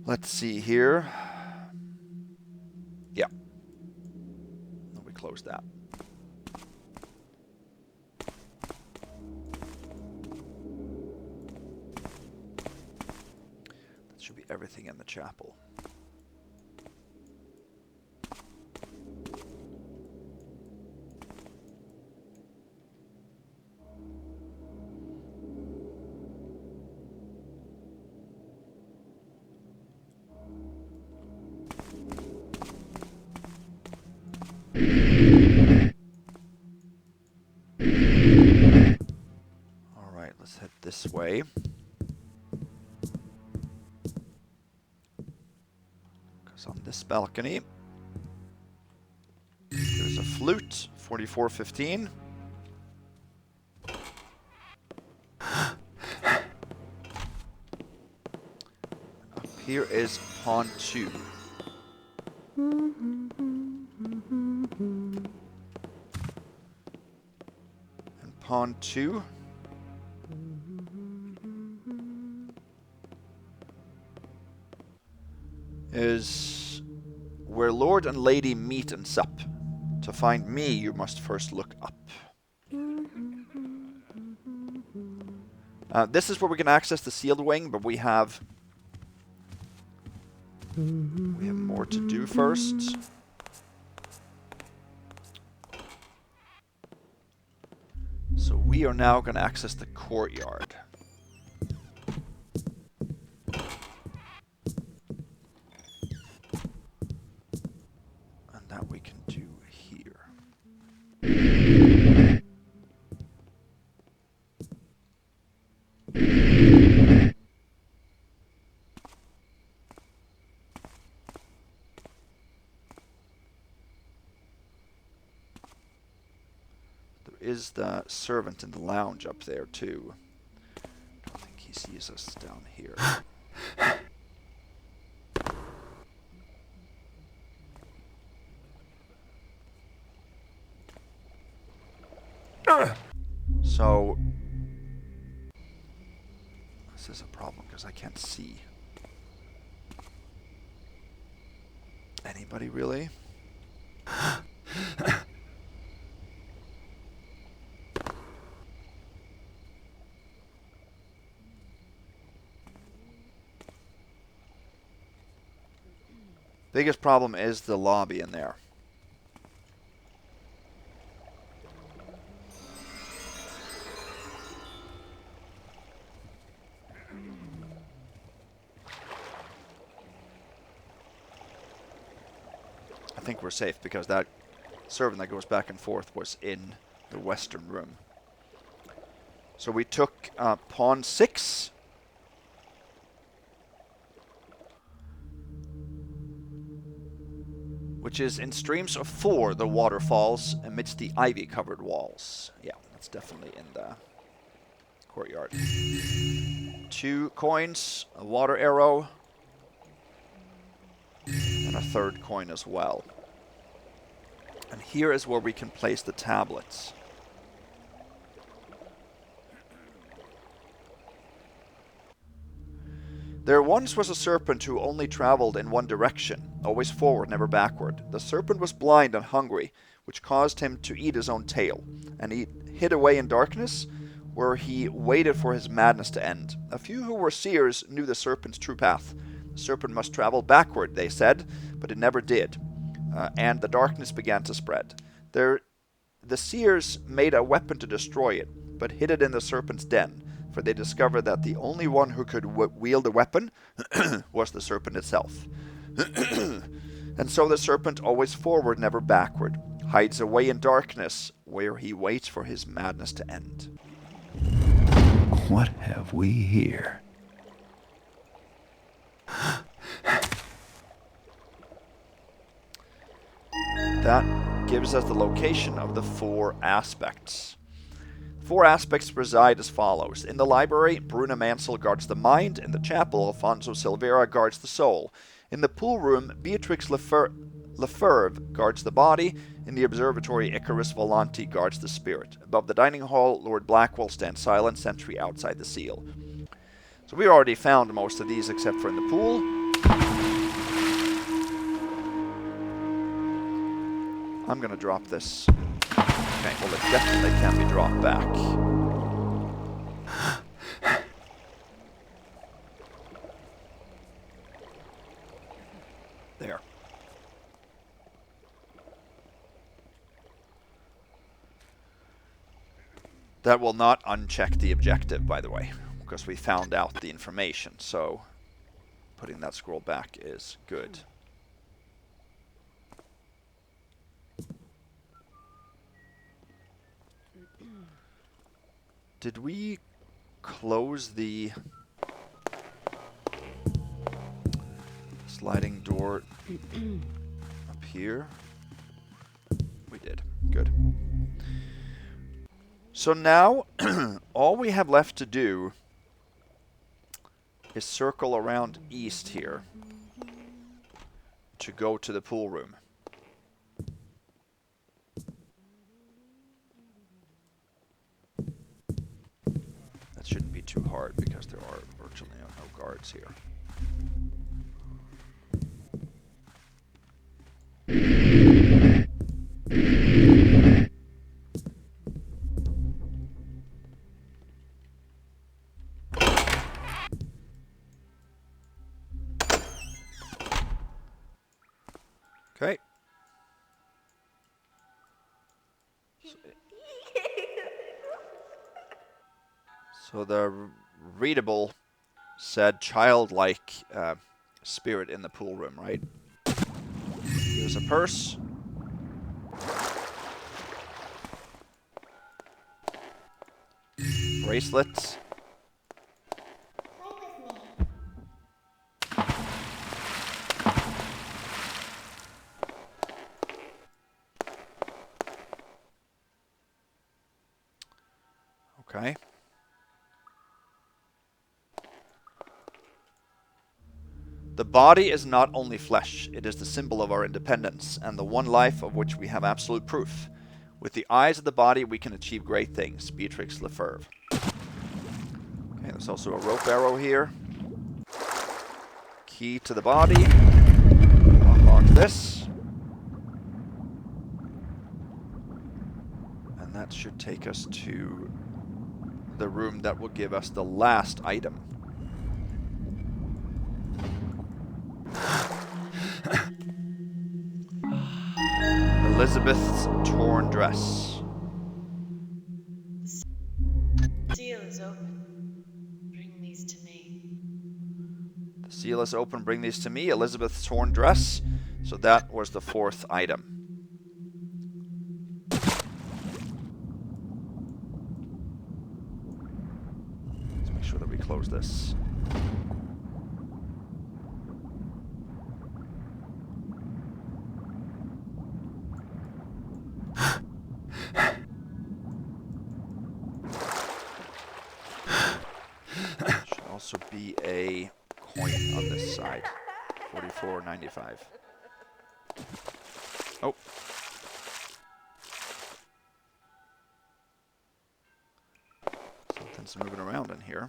Let's see here. Yeah. We close that. That should be everything in the chapel. Alright, let's head this way. Because on this balcony, there's a flute, 4415. Up here is pawn 2. And pawn 2 is where Lord and Lady meet and sup. To find me, you must first look up. This is where we can access the sealed wing, but we have more to do first. So we are now going to access the courtyard. And that we can do here. Is the servant in the lounge up there too? I don't think he sees us down here. So this is a problem because I can't see anybody really. Biggest problem is the lobby in there. I think we're safe because that servant that goes back and forth was in the western room. So we took pawn 6. Which is in streams of 4, the waterfalls amidst the ivy-covered walls. Yeah, that's definitely in the courtyard. 2 coins, a water arrow, and a 3rd coin as well. And here is where we can place the tablets. There once was a serpent who only traveled in one direction, always forward, never backward. The serpent was blind and hungry, which caused him to eat his own tail, and he hid away in darkness, where he waited for his madness to end. A few who were seers knew the serpent's true path. The serpent must travel backward, they said, but it never did, and the darkness began to spread. The seers made a weapon to destroy it, but hid it in the serpent's den, for they discovered that the only one who could wield a weapon was the serpent itself. And so the serpent, always forward, never backward, hides away in darkness, where he waits for his madness to end. What have we here? That gives us the location of the 4 aspects. 4 aspects reside as follows. In the library, Bruna Mansell guards the mind. In the chapel, Alfonso Silveira guards the soul. In the pool room, Beatrix Lefebvre guards the body. In the observatory, Icarus Volanti guards the spirit. Above the dining hall, Lord Blackwell stands silent, sentry outside the seal. So we already found most of these except for in the pool. I'm going to drop this. Okay, well it definitely can be dropped back. That will not uncheck the objective, by the way, because we found out the information, so putting that scroll back is good. Did we close the sliding door up here? We did. Good. So now, all we have left to do is circle around east here to go to the pool room. That shouldn't be too hard because there are virtually no guards here. Okay. So the readable said childlike spirit in the pool room, right? Here's a purse. Bracelets. Okay. The body is not only flesh, it is the symbol of our independence, and the one life of which we have absolute proof. With the eyes of the body, we can achieve great things. Beatrix Lefebvre. Okay, there's also a rope arrow here. Key to the body. Unlock this. And that should take us to the room that will give us the last item. Elizabeth's torn dress. The seal is open. Bring these to me. The seal is open. Bring these to me. Elizabeth's torn dress. So that was the fourth item. Let's make sure that we close this. Should also be a coin on this side. 44.95. Oh. Something's moving around in here.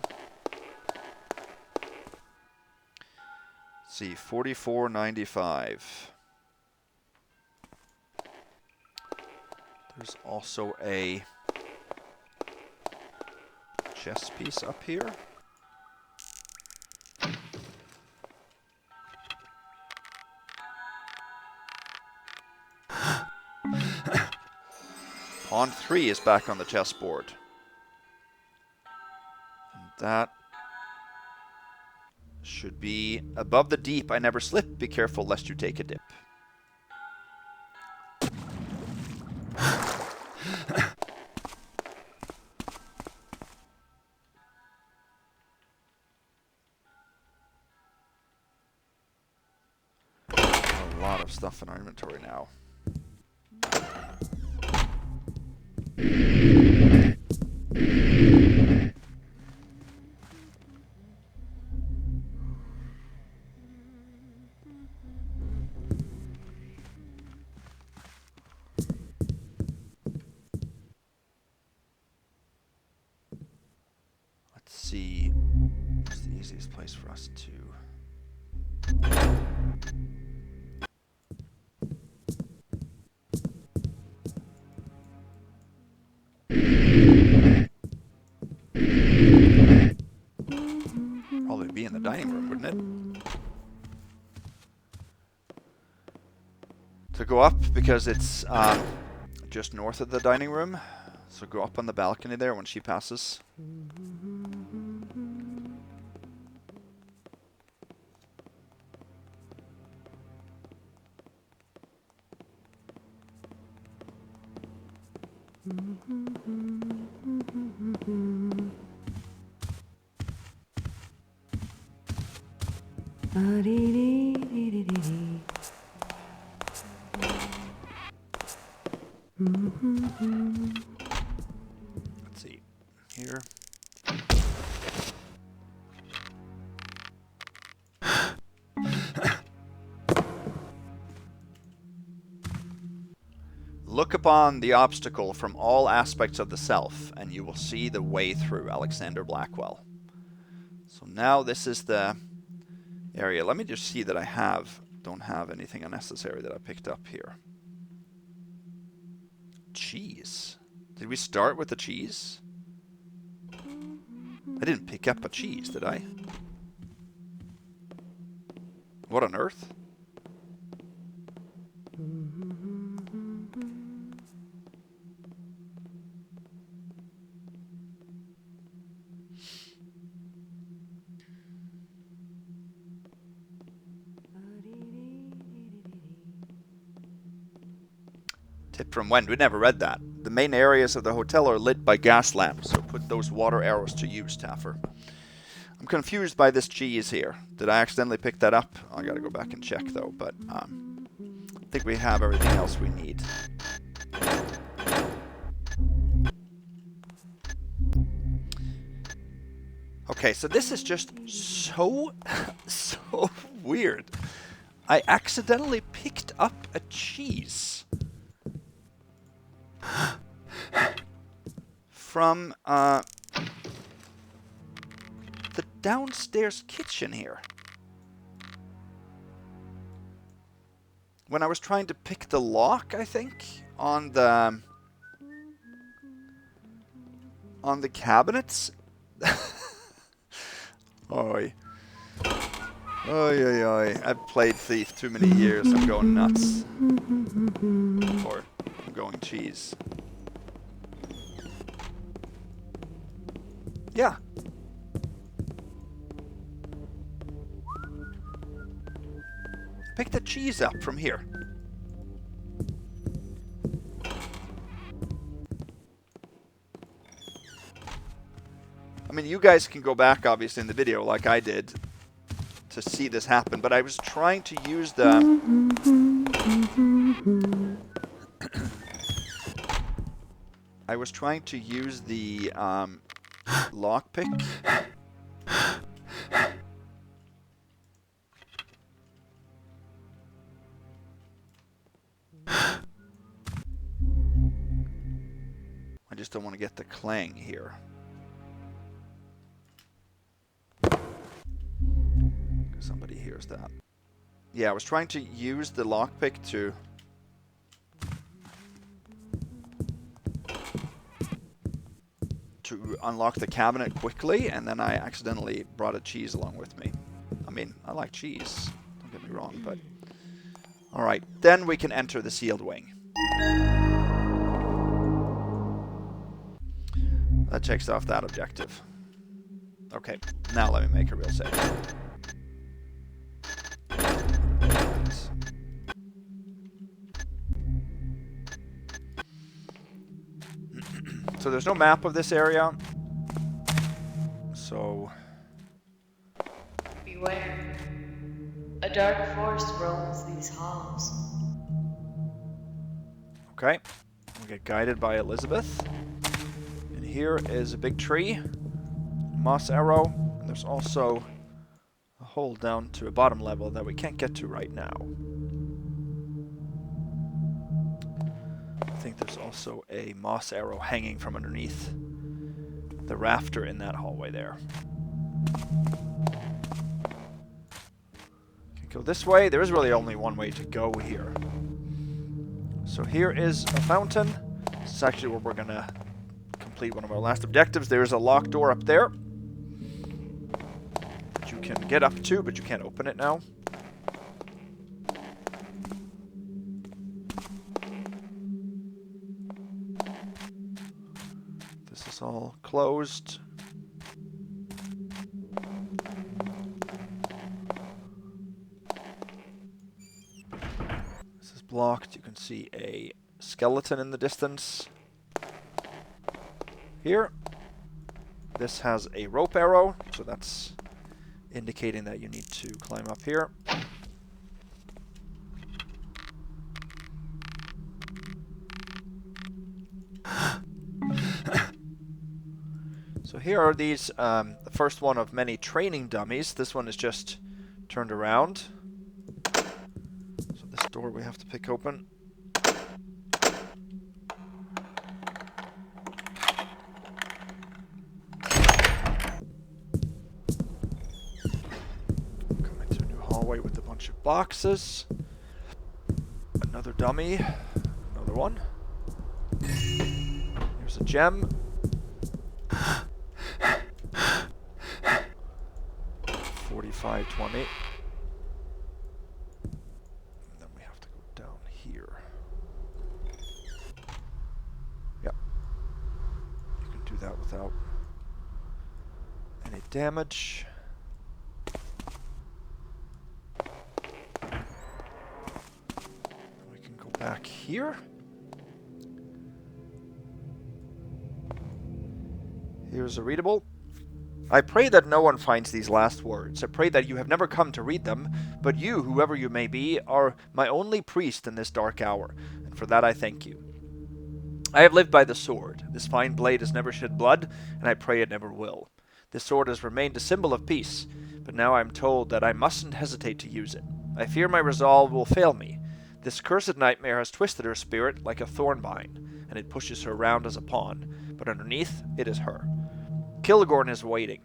Let's see, 44.95. There's also a chess piece up here. Pawn 3 is back on the chessboard. And that should be above the deep. I never slip. Be careful lest you take a dip. A lot of stuff in our inventory now. Let's see. What's the easiest place for us to... Probably be in the dining room, wouldn't it? To go up, because it's just north of the dining room. So go up on the balcony there when she passes. Let's see. Here. Look upon the obstacle from all aspects of the self, and you will see the way through. Alexander Blackwell. So now this is the area. Let me just see that I don't have anything unnecessary that I picked up here. Cheese. Did we start with the cheese? I didn't pick up a cheese, did I? What on earth? Tip from Wen. We never read that. The main areas of the hotel are lit by gas lamps, so put those water arrows to use, Taffer. I'm confused by this cheese here. Did I accidentally pick that up? I gotta go back and check though, but I think we have everything else we need. Okay, so this is just so weird. I accidentally picked up a cheese from the downstairs kitchen here. When I was trying to pick the lock, I think, on the cabinets. Oi. Oi, oi, oi. I've played Thief too many years. I'm going nuts. Or I'm going cheese. Yeah. Pick the cheese up from here. I mean, you guys can go back, obviously, in the video, like I did, to see this happen, but I was trying to use the... I was trying to use the lockpick. I just don't want to get the clang here. Somebody hears that. Yeah, I was trying to use the lockpick to... unlock the cabinet quickly, and then I accidentally brought a cheese along with me. I mean, I like cheese. Don't get me wrong, but... Alright, then we can enter the sealed wing. That checks off that objective. Okay, now let me make a real save. So there's no map of this area. So... Beware. A dark force roams these halls. Okay. We get guided by Elizabeth. And here is a big tree. Moss arrow. And there's also a hole down to a bottom level that we can't get to right now. I think there's also a moss arrow hanging from underneath the rafter in that hallway there. Can go this way. There is really only one way to go here. So here is a fountain. This is actually where we're going to complete one of our last objectives. There's a locked door up there that you can get up to, but you can't open it now. closed. This is blocked. You can see a skeleton in the distance. Here. This has a rope arrow, so that's indicating that you need to climb up here. So here are these, the first one of many training dummies. This one is just turned around. So this door we have to pick open. Coming to a new hallway with a bunch of boxes. Another dummy. Another one. Here's a gem. 4520. Then we have to go down here. Yep. You can do that without any damage. We can go back here. Here's a readable. I pray that no one finds these last words. I pray that you have never come to read them, but you, whoever you may be, are my only priest in this dark hour, and for that I thank you. I have lived by the sword. This fine blade has never shed blood, and I pray it never will. This sword has remained a symbol of peace, but now I am told that I mustn't hesitate to use it. I fear my resolve will fail me. This cursed nightmare has twisted her spirit like a thorn vine, and it pushes her round as a pawn, but underneath it is her. Kilgorn is waiting.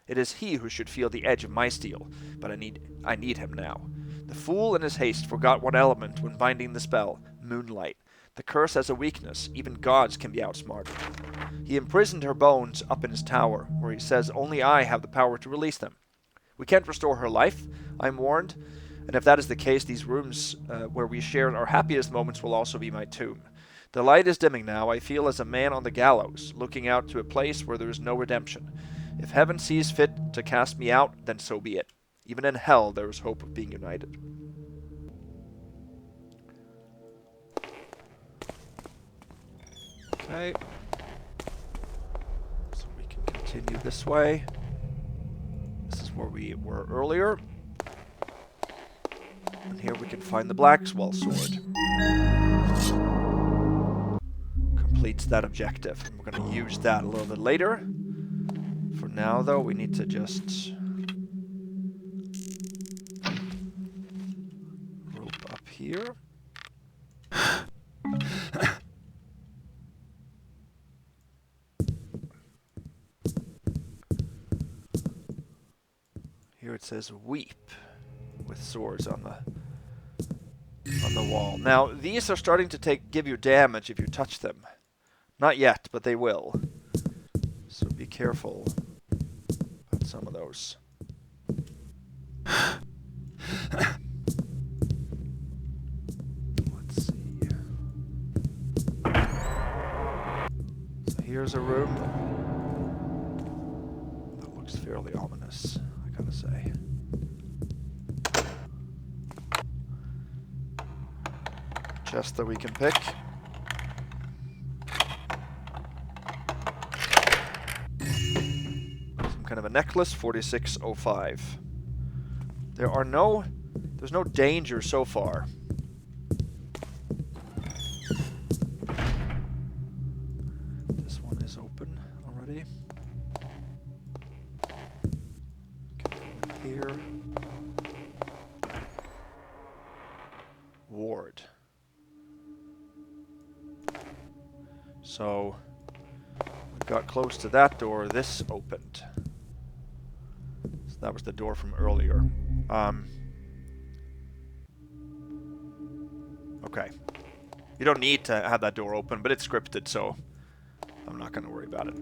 It is he who should feel the edge of my steel, but I need him now. The fool in his haste forgot one element when binding the spell, moonlight. The curse has a weakness, even gods can be outsmarted. He imprisoned her bones up in his tower, where he says only I have the power to release them. We can't restore her life, I'm warned, and if that is the case, these rooms where we shared our happiest moments will also be my tomb. The light is dimming now. I feel as a man on the gallows, looking out to a place where there is no redemption. If heaven sees fit to cast me out, then so be it. Even in hell, there is hope of being united. Okay. So we can continue this way. This is where we were earlier. And here we can find the Blackwell sword. Completes that objective. And we're going to use that a little bit later. For now, though, we need to just rope up here. Here it says weep with swords on the wall. Now, these are starting to give you damage if you touch them. Not yet, but they will. So be careful about some of those. Let's see. So here's a room that looks fairly ominous, I gotta say. Chest that we can pick. Some kind of a necklace, 4605. There's no danger so far. This one is open already. Can go in here. Ward. So we got close to that door. This opened. So that was the door from earlier. Okay. You don't need to have that door open, but it's scripted, so I'm not going to worry about it.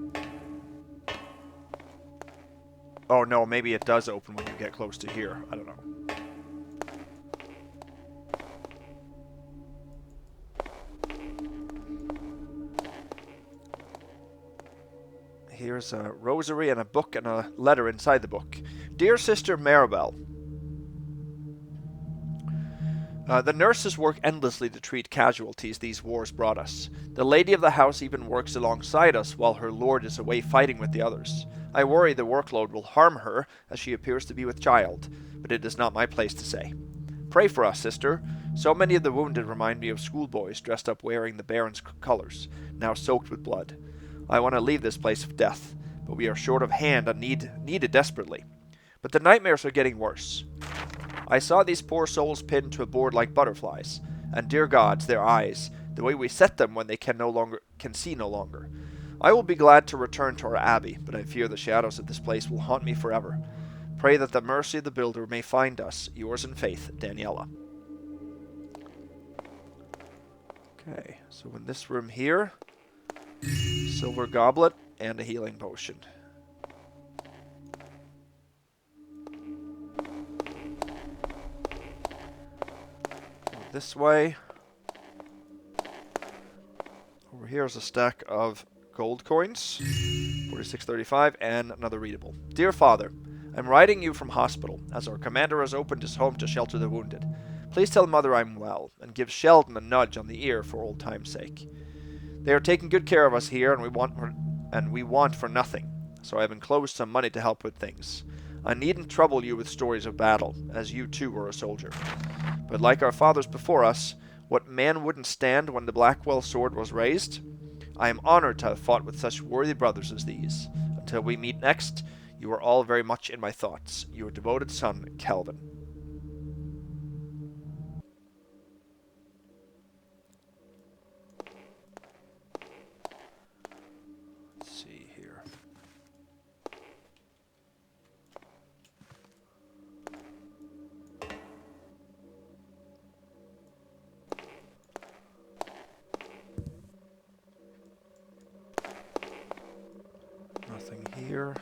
Oh no, maybe it does open when you get close to here. I don't know. here's a rosary and a book and a letter inside the book. Dear Sister Maribel, the nurses work endlessly to treat casualties these wars brought us. The lady of the house even works alongside us while her lord is away fighting with the others. I worry the workload will harm her, as she appears to be with child, but it is not my place to say. Pray for us, sister. So many of the wounded remind me of schoolboys dressed up wearing the Baron's colors, now soaked with blood. I want to leave this place of death, but we are short of hand and need it desperately. But the nightmares are getting worse. I saw these poor souls pinned to a board like butterflies, and dear gods, their eyes, the way we set them when they can see no longer. I will be glad to return to our abbey, but I fear the shadows of this place will haunt me forever. Pray that the mercy of the builder may find us. Yours in faith, Daniela. Okay, so in this room here, silver goblet and a healing potion. This way. Over here is a stack of gold coins, 46.35, and another readable. Dear Father, I'm writing you from hospital, as our commander has opened his home to shelter the wounded. Please tell Mother I'm well, and give Sheldon a nudge on the ear for old time's sake. They are taking good care of us here, and we want for nothing, so I have enclosed some money to help with things. I needn't trouble you with stories of battle, as you too were a soldier. But like our fathers before us, what man wouldn't stand when the Blackwell sword was raised? I am honored to have fought with such worthy brothers as these. Until we meet next, you are all very much in my thoughts. Your devoted son, Calvin. Let's see here. Nothing here.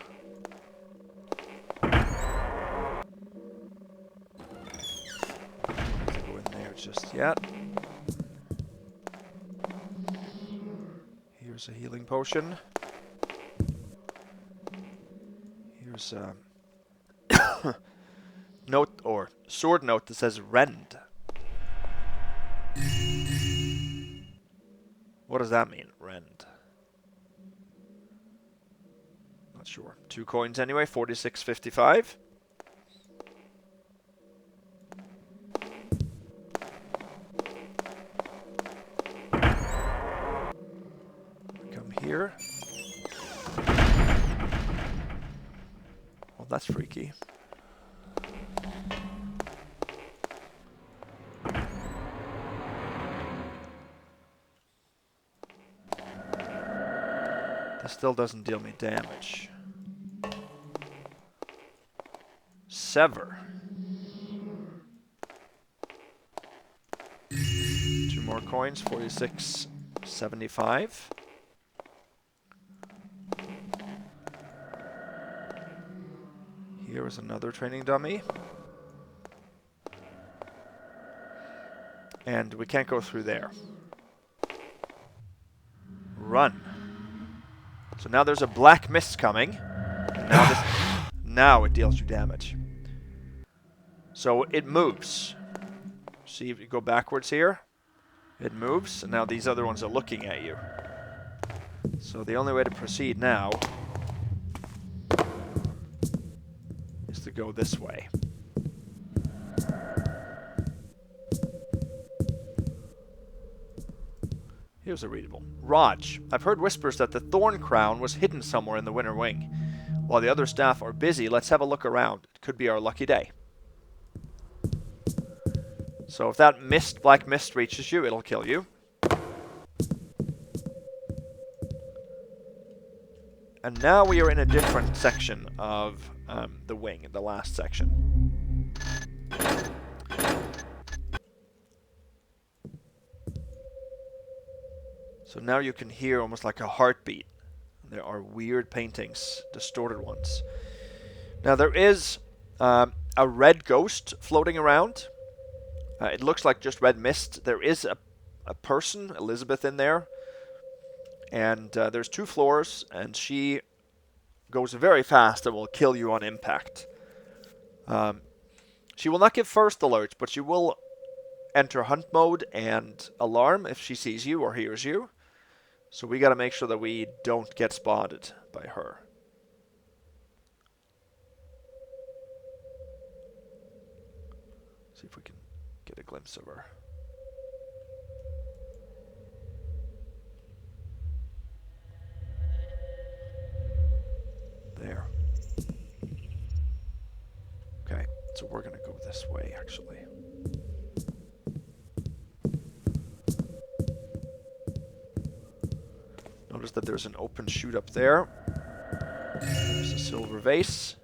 Don't go in there just yet. Here's a healing potion. Here's a note or sword note that says rend. What does that mean, rend? Not sure. 2 coins anyway, 46.55. Come here. Well, that's freaky. That still doesn't deal me damage. Sever. 2 more coins, 46.75. Here is another training dummy. And we can't go through there. Run. So now there's a black mist coming. Now it deals you damage. So it moves. See if you go backwards here. It moves, and now these other ones are looking at you. So the only way to proceed now is to go this way. Here's a readable. Raj, I've heard whispers that the Thorn Crown was hidden somewhere in the Winter Wing. While the other staff are busy, let's have a look around. It could be our lucky day. So if that black mist reaches you, it'll kill you. And now we are in a different section of the wing, the last section. So now you can hear almost like a heartbeat. There are weird paintings, distorted ones. Now there is a red ghost floating around. It looks like just red mist. There is a person, Elizabeth, in there. And there's 2 floors, and she goes very fast and will kill you on impact. She will not give first alert, but she will enter hunt mode and alarm if she sees you or hears you. So we gotta make sure that we don't get spotted by her. See if we can get a glimpse of her. There. Okay, so we're gonna go this way, actually. Notice that there's an open chute up there. There's a silver vase.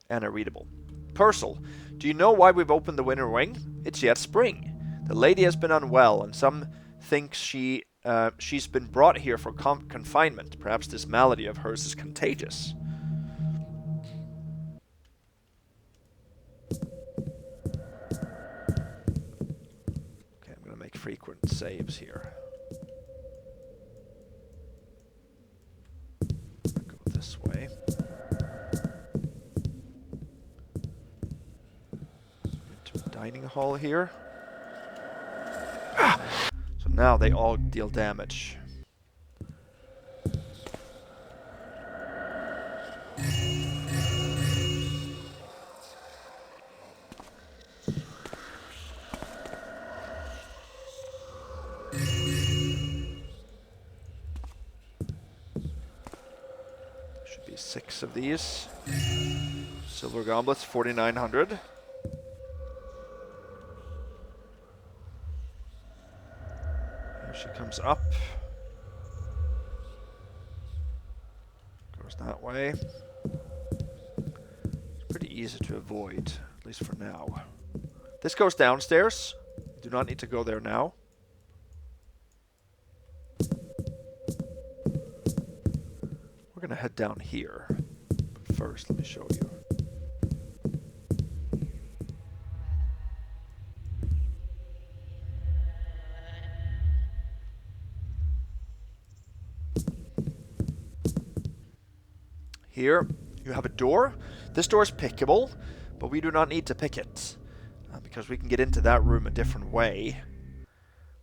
And a readable. Purcell, do you know why we've opened the winter wing? It's yet spring. The lady has been unwell, and some think she's been brought here for confinement. Perhaps this malady of hers is contagious. Okay, I'm going to make frequent saves here. Go this way. Into a dining hall here. So now they all deal damage. Should be 6 of these. Silver goblets, 4,900. Here she comes up. Goes that way. It's pretty easy to avoid, at least for now. This goes downstairs. Do not need to go there now. We're gonna head down here. But first, let me show you. Here, you have a door. This door is pickable, but we do not need to pick it. Because we can get into that room a different way.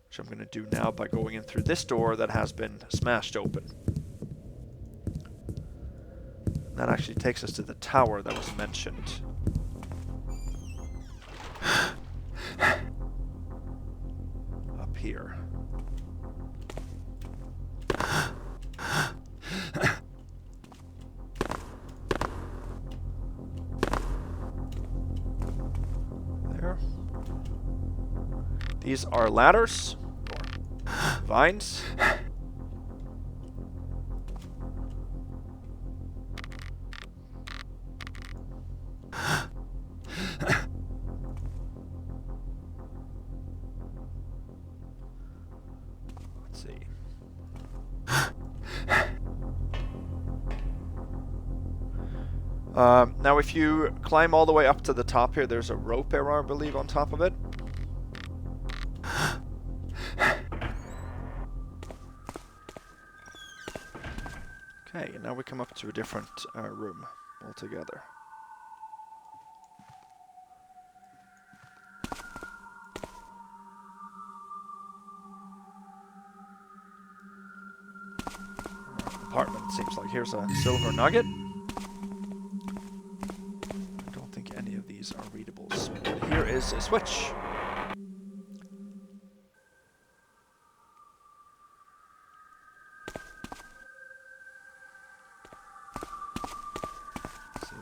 Which I'm going to do now by going in through this door that has been smashed open. And that actually takes us to the tower that was mentioned. Up here. These are ladders, or vines. Let's see. Now if you climb all the way up to the top here, there's a rope arrow, I believe, on top of it. Okay, and now we come up to a different room altogether. Apartment seems like here's a silver nugget. I don't think any of these are readables, but here is a switch.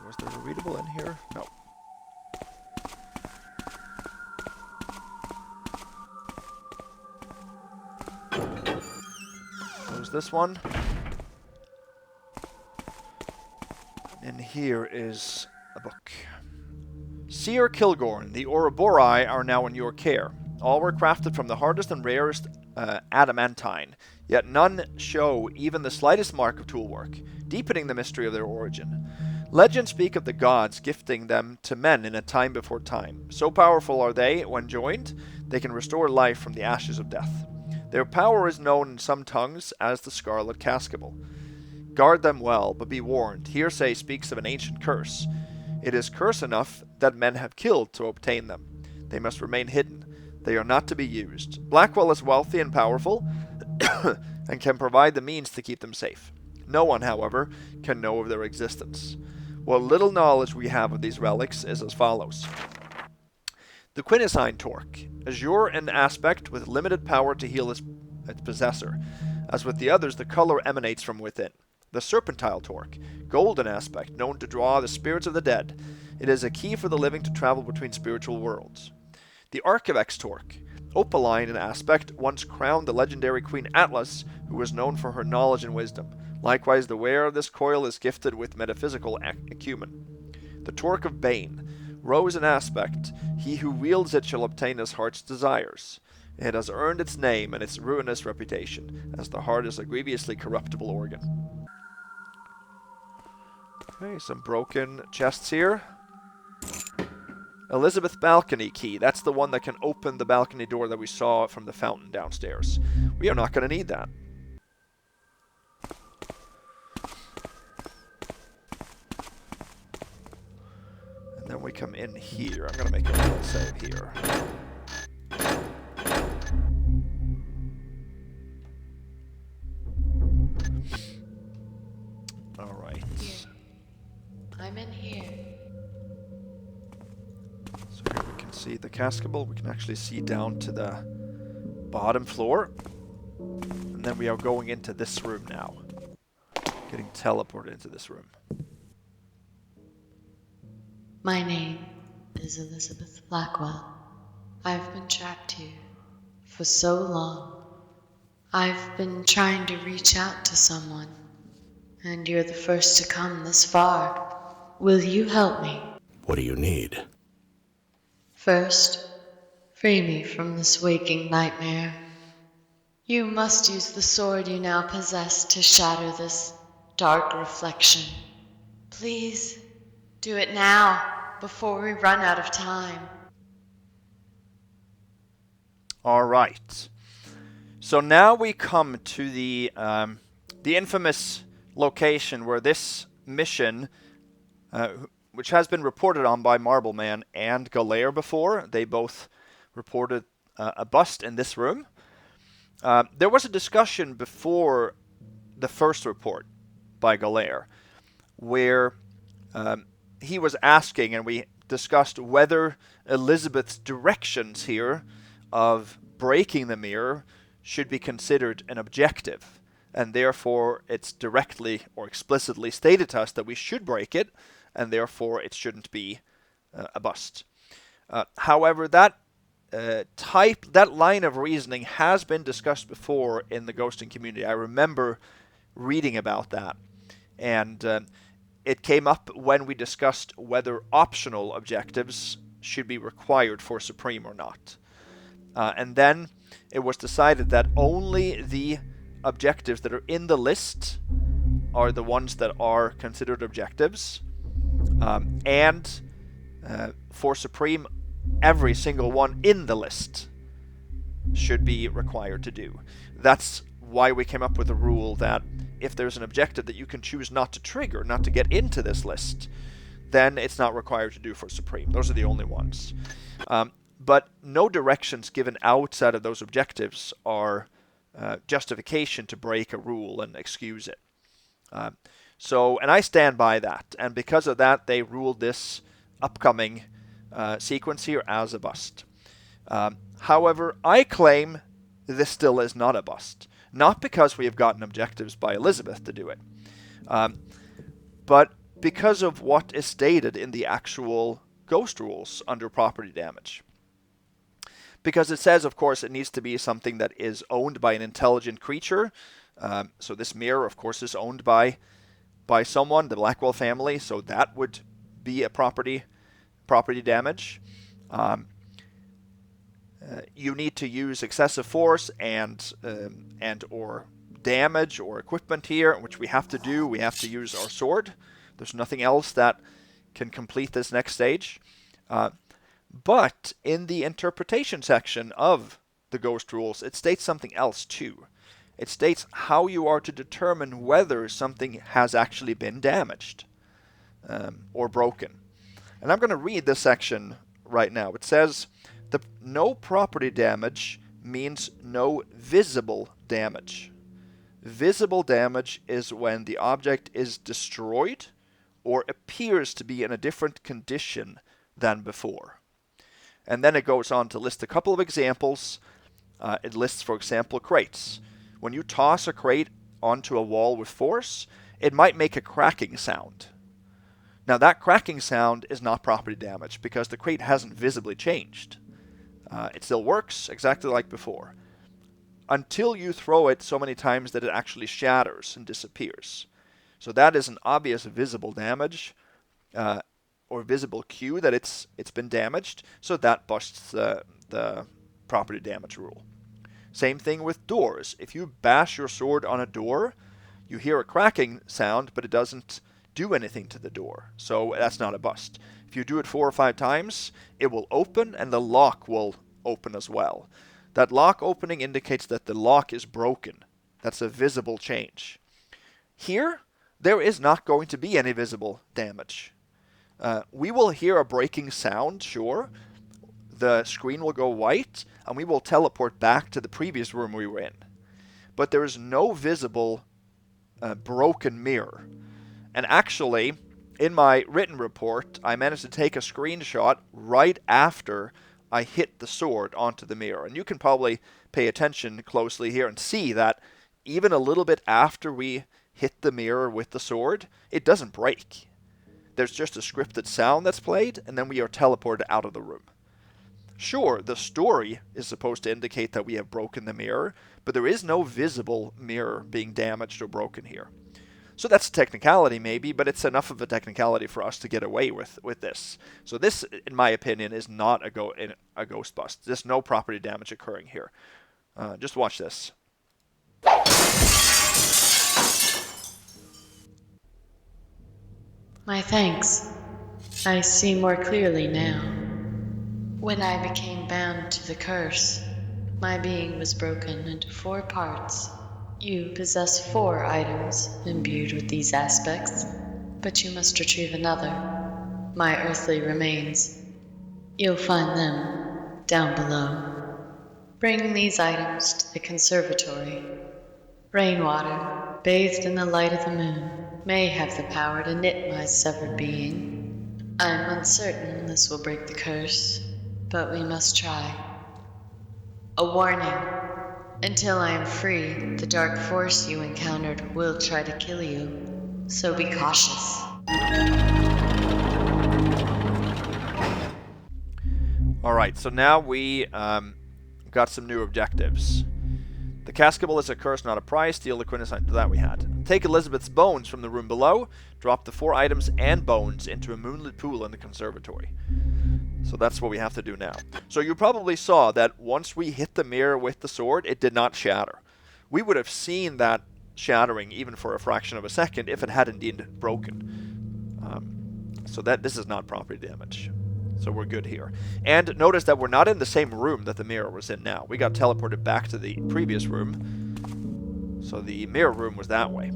Was there a readable in here? No. Close this one. And here is a book. Seer Kilgorn, the Ouroboros are now in your care. All were crafted from the hardest and rarest adamantine, yet none show even the slightest mark of toolwork, deepening the mystery of their origin. Legends speak of the gods gifting them to men in a time before time. So powerful are they, when joined, they can restore life from the ashes of death. Their power is known in some tongues as the Scarlet Cascabel. Guard them well, but be warned, hearsay speaks of an ancient curse. It is curse enough that men have killed to obtain them. They must remain hidden. They are not to be used. Blackwell is wealthy and powerful, and can provide the means to keep them safe. No one, however, can know of their existence. What little knowledge we have of these relics is as follows. The quinacine torque, azure in aspect with limited power to heal its possessor. As with the others, the color emanates from within. The serpentile torque, golden aspect, known to draw the spirits of the dead. It is a key for the living to travel between spiritual worlds. The archivex torque, opaline in aspect, once crowned the legendary Queen Atlas, who was known for her knowledge and wisdom. Likewise, the wearer of this coil is gifted with metaphysical acumen. The torque of Bane, rose in aspect, he who wields it shall obtain his heart's desires. It has earned its name and its ruinous reputation, as the heart is a grievously corruptible organ. Okay, some broken chests here. Elizabeth balcony key. That's the one that can open the balcony door that we saw from the fountain downstairs. We are not going to need that. And then we come in here. I'm going to make a little save here. All right. I'm in here. So here we can see the Cascabel. We can actually see down to the bottom floor. And then we are going into this room now. Getting teleported into this room. My name is Elizabeth Blackwell. I've been trapped here for so long. I've been trying to reach out to someone, and you're the first to come this far. Will you help me? What do you need? First, free me from this waking nightmare. You must use the sword you now possess to shatter this dark reflection. Please, do it now, before we run out of time. All right. So now we come to the infamous location where this mission, which has been reported on by Marbleman and Galair before. They both reported a bust in this room. There was a discussion before the first report by Galair where he was asking, and we discussed whether Elizabeth's directions here of breaking the mirror should be considered an objective, and therefore it's directly or explicitly stated to us that we should break it, and therefore it shouldn't be a bust. However, that line of reasoning has been discussed before in the ghosting community. I remember reading about that, and it came up when we discussed whether optional objectives should be required for Supreme or not. And then it was decided that only the objectives that are in the list are the ones that are considered objectives. And for Supreme, every single one in the list should be required to do. That's why we came up with a rule that if there's an objective that you can choose not to trigger, not to get into this list, then it's not required to do for Supreme. Those are the only ones. But no directions given outside of those objectives are justification to break a rule and excuse it. And I stand by that. And because of that, they ruled this upcoming sequence here as a bust. However, I claim this still is not a bust. Not because we have gotten objectives by Elizabeth to do it, but because of what is stated in the actual ghost rules under property damage. Because it says, of course, it needs to be something that is owned by an intelligent creature. So this mirror, of course, is owned by someone, the Blackwell family, so that would be a property damage. You need to use excessive force and or damage or equipment here, which we have to do. We have to use our sword. There's nothing else that can complete this next stage. But in the interpretation section of the ghost rules, it states something else too. It states how you are to determine whether something has actually been damaged or broken. And I'm going to read this section right now. It says, no property damage means no visible damage. Visible damage is when the object is destroyed or appears to be in a different condition than before. And then it goes on to list a couple of examples. It lists, for example, crates. When you toss a crate onto a wall with force, it might make a cracking sound. Now that cracking sound is not property damage because the crate hasn't visibly changed. It still works exactly like before, until you throw it so many times that it actually shatters and disappears. So that is an obvious visible damage, or visible cue that it's been damaged, so that busts the property damage rule. Same thing with doors. If you bash your sword on a door, you hear a cracking sound, but it doesn't do anything to the door, so that's not a bust. If you do it 4 or 5 times, it will open and the lock will open as well. That lock opening indicates that the lock is broken. That's a visible change. Here, there is not going to be any visible damage. We will hear a breaking sound, sure. The screen will go white, and we will teleport back to the previous room we were in. But there is no visible broken mirror. And actually, in my written report, I managed to take a screenshot right after I hit the sword onto the mirror. And you can probably pay attention closely here and see that even a little bit after we hit the mirror with the sword, it doesn't break. There's just a scripted sound that's played, and then we are teleported out of the room. Sure, the story is supposed to indicate that we have broken the mirror, but there is no visible mirror being damaged or broken here. So that's a technicality maybe, but it's enough of a technicality for us to get away with this. So this, in my opinion, is not a ghost bust. There's no property damage occurring here. Just watch this. My thanks. I see more clearly now. When I became bound to the curse, my being was broken into 4 parts. You possess 4 items imbued with these aspects, but you must retrieve another, my earthly remains. You'll find them down below. Bring these items to the conservatory. Rainwater, bathed in the light of the moon, may have the power to knit my severed being. I'm uncertain this will break the curse, but we must try. A warning. Until I am free, the dark force you encountered will try to kill you, so be cautious. Alright, so now we got some new objectives. The Cascabel is a curse, not a prize. Steal the quintessence that we had. Take Elizabeth's bones from the room below. Drop the 4 items and bones into a moonlit pool in the conservatory. So that's what we have to do now. So you probably saw that once we hit the mirror with the sword, it did not shatter. We would have seen that shattering even for a fraction of a second if it had indeed broken. So that this is not property damage. So we're good here. And notice that we're not in the same room that the mirror was in now. We got teleported back to the previous room. So the mirror room was that way.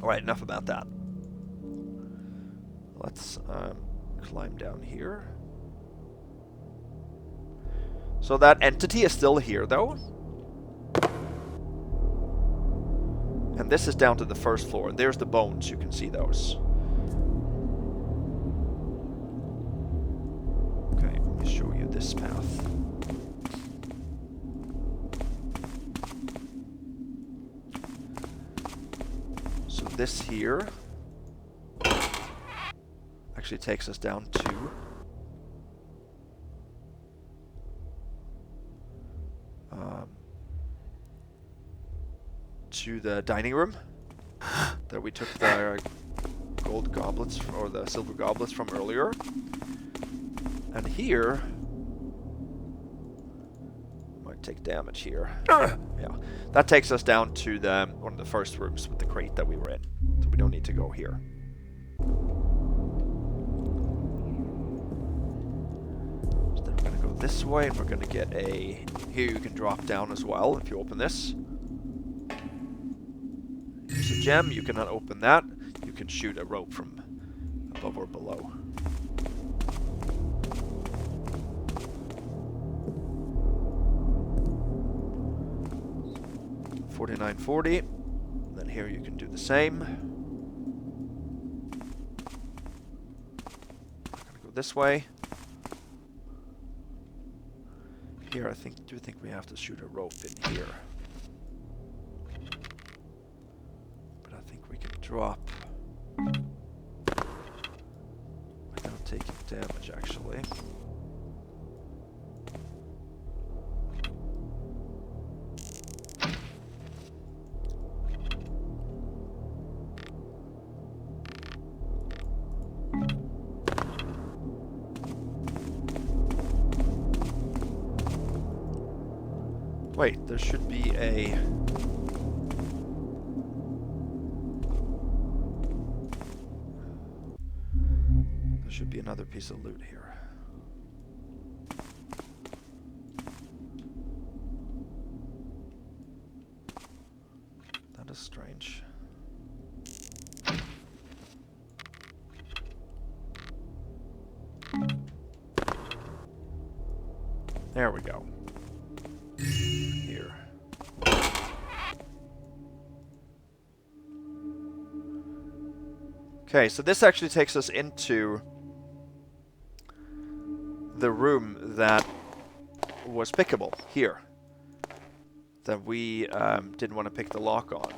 Alright, enough about that. Let's climb down here. So that entity is still here, though. And this is down to the first floor. There's the bones. You can see those. Okay, let me show you this path. So this here actually takes us down to the dining room that we took the gold goblets or the silver goblets from earlier. And here might take damage here. Yeah, that takes us down to the one of the first rooms with the crate that we were in. So we don't need to go here. So then we're gonna go this way, and we're gonna get a. Here you can drop down as well if you open this. a gem. You cannot open that. You can shoot a rope from above or below. $49.40. Then here you can do the same. I'm gonna go this way. Here, I do think we have to shoot a rope in here. But I think we can drop without taking damage, actually. Wait, there should be a... There should be another piece of loot here. That is strange. There we go. Here. Okay, so this actually takes us into the room that was pickable here. That we didn't want to pick the lock on.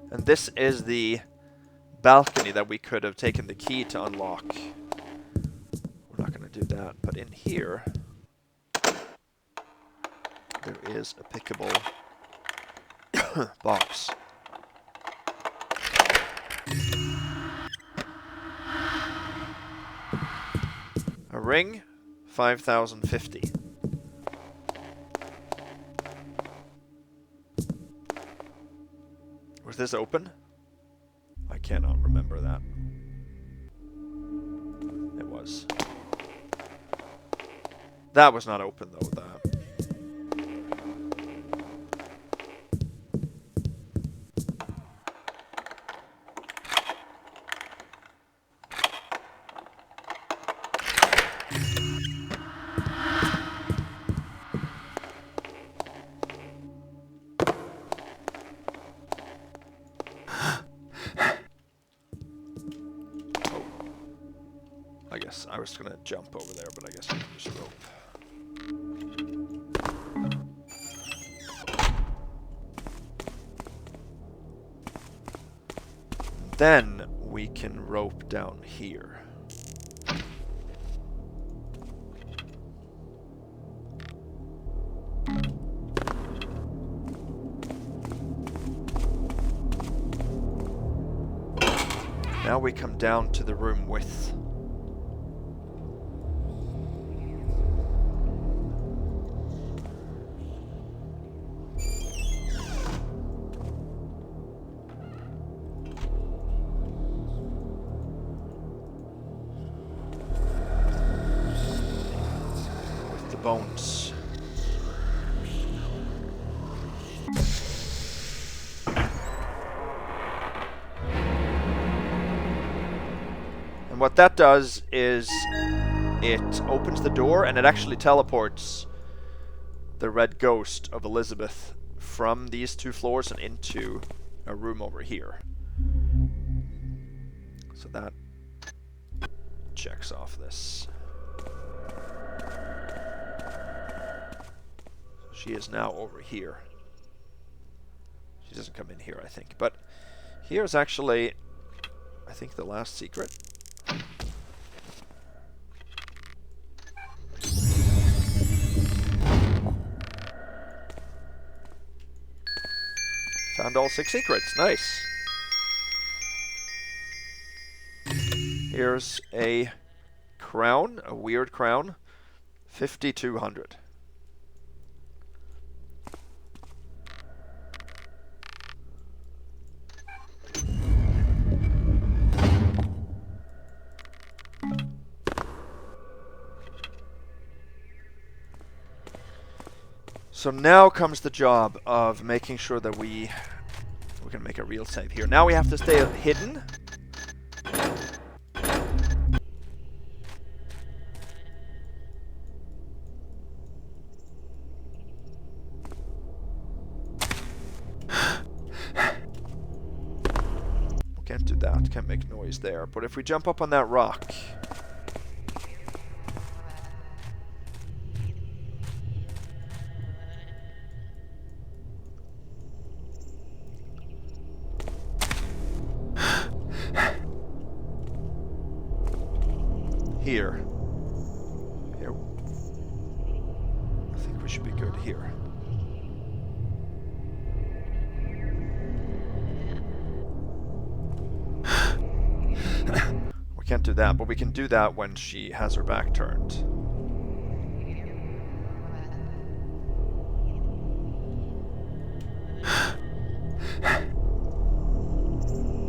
And this is the balcony that we could have taken the key to unlock. We're not going to do that, but in here there is a pickable box. A ring, 5,050. Was this open? I cannot remember that. It was. That was not open though, that. I guess I was gonna jump over there, but I guess I can use a rope. Then we can rope down here. Now we come down to the room with bones. And what that does is it opens the door and it actually teleports the red ghost of Elizabeth from these two floors and into a room over here. So that checks off this. She is now over here. She doesn't come in here, I think. But here's actually, I think, the last secret. Found all 6 secrets. Nice. Here's a crown, a weird crown. 5,200. So now comes the job of making sure that we can make a real save here. Now we have to stay hidden. Can't do that, can't make noise there. But if we jump up on that rock... Here. Here. I think we should be good here. We can't do that, but we can do that when she has her back turned.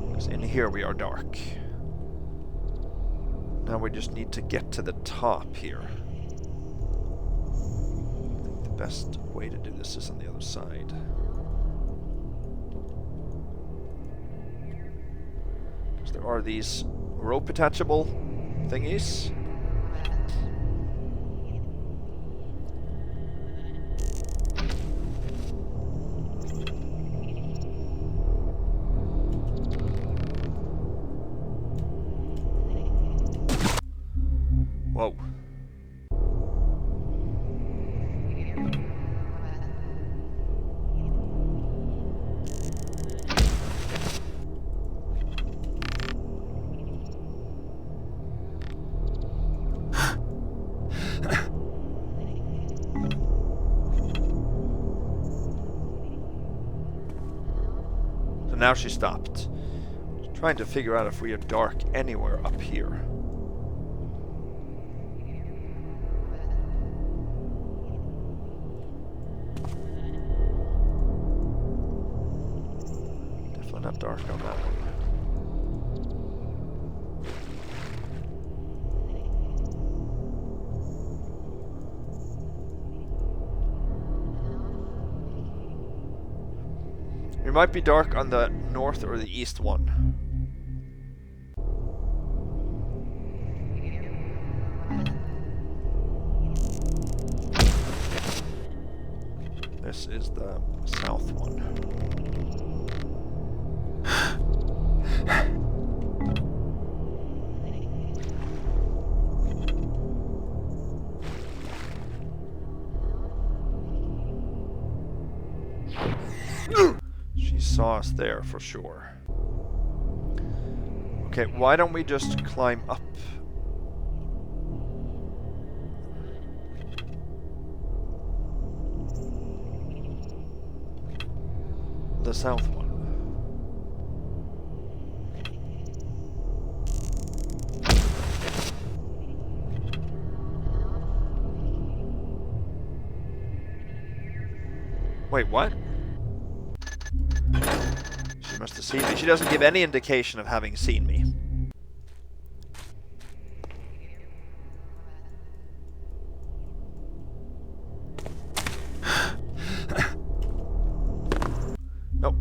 Because in here we are dark. Now we just need to get to the top here. I think the best way to do this is on the other side. Because there are these rope attachable thingies. Whoa. So now she stopped. Just trying to figure out if we are dark anywhere up here. Not dark on that one. It might be dark on the north or the east one. This is the south one. She saw us there for sure. Okay, why don't we just climb up? The south one. Wait, what? She must have seen me. She doesn't give any indication of having seen me. Nope.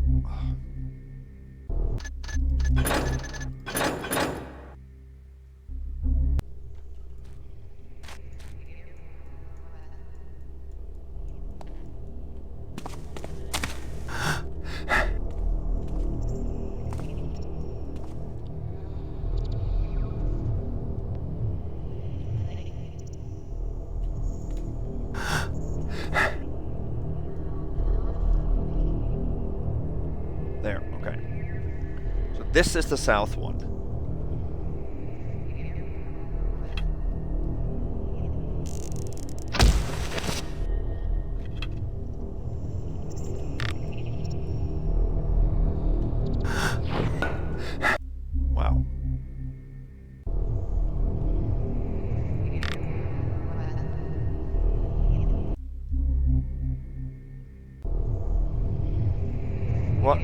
There, okay. So this is the south one. Wow. What?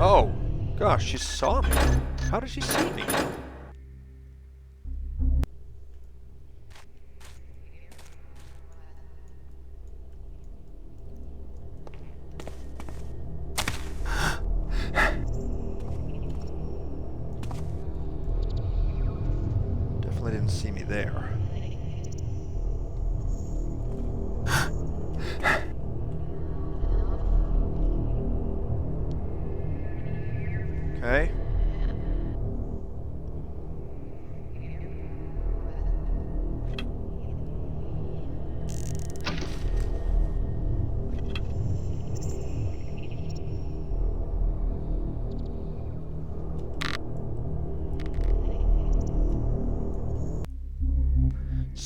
Oh, gosh, she saw me. How did she see me?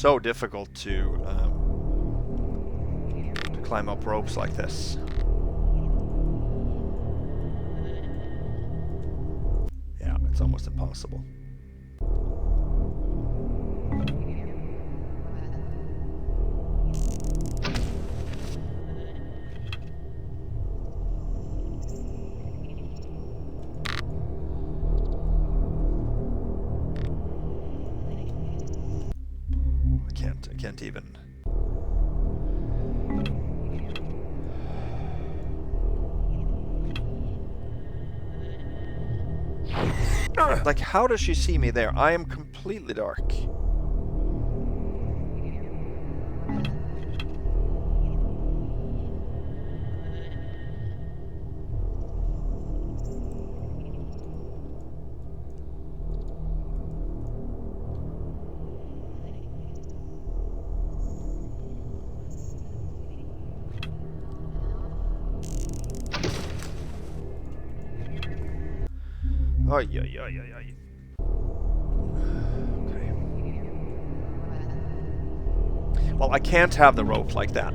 so difficult to climb up ropes like this. Yeah, it's almost impossible. I can't even. Like, how does she see me there? I am completely dark. Ay, ay, ay, ay, ay. Okay. Well, I can't have the rope like that.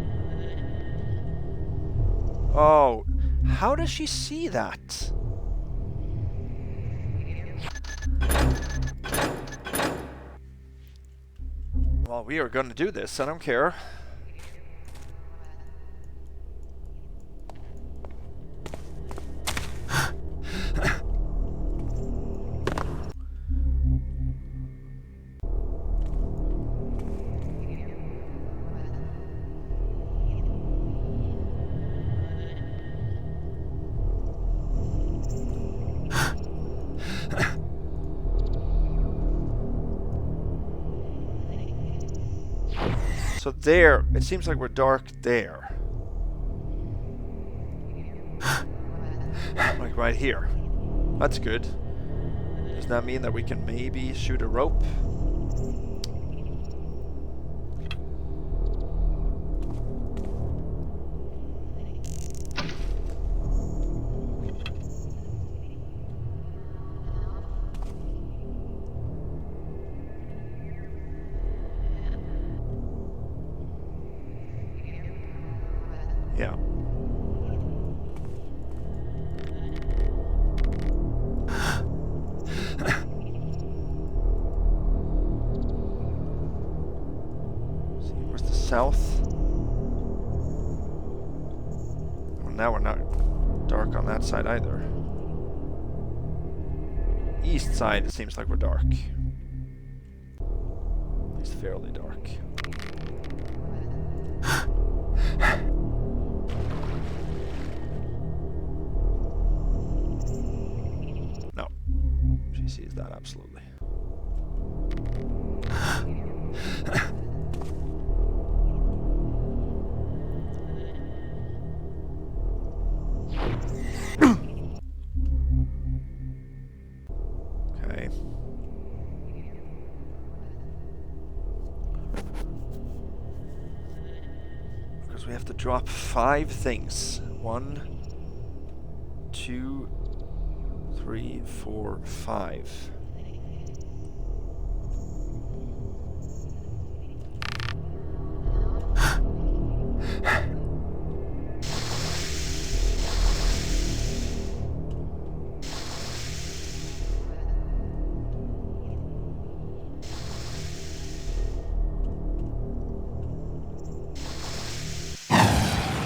Oh, how does she see that? Well, we are going to do this. I don't care. So there, it seems like we're dark there. Like right here. That's good. Does that mean that we can maybe shoot a rope? Yeah. See, where's the south? Well, now we're not dark on that side either. East side, it seems like we're dark. At least fairly dark. No. She sees that, absolutely. Okay. Because we have to drop 5 things. 1, 2, 3, 4, 5.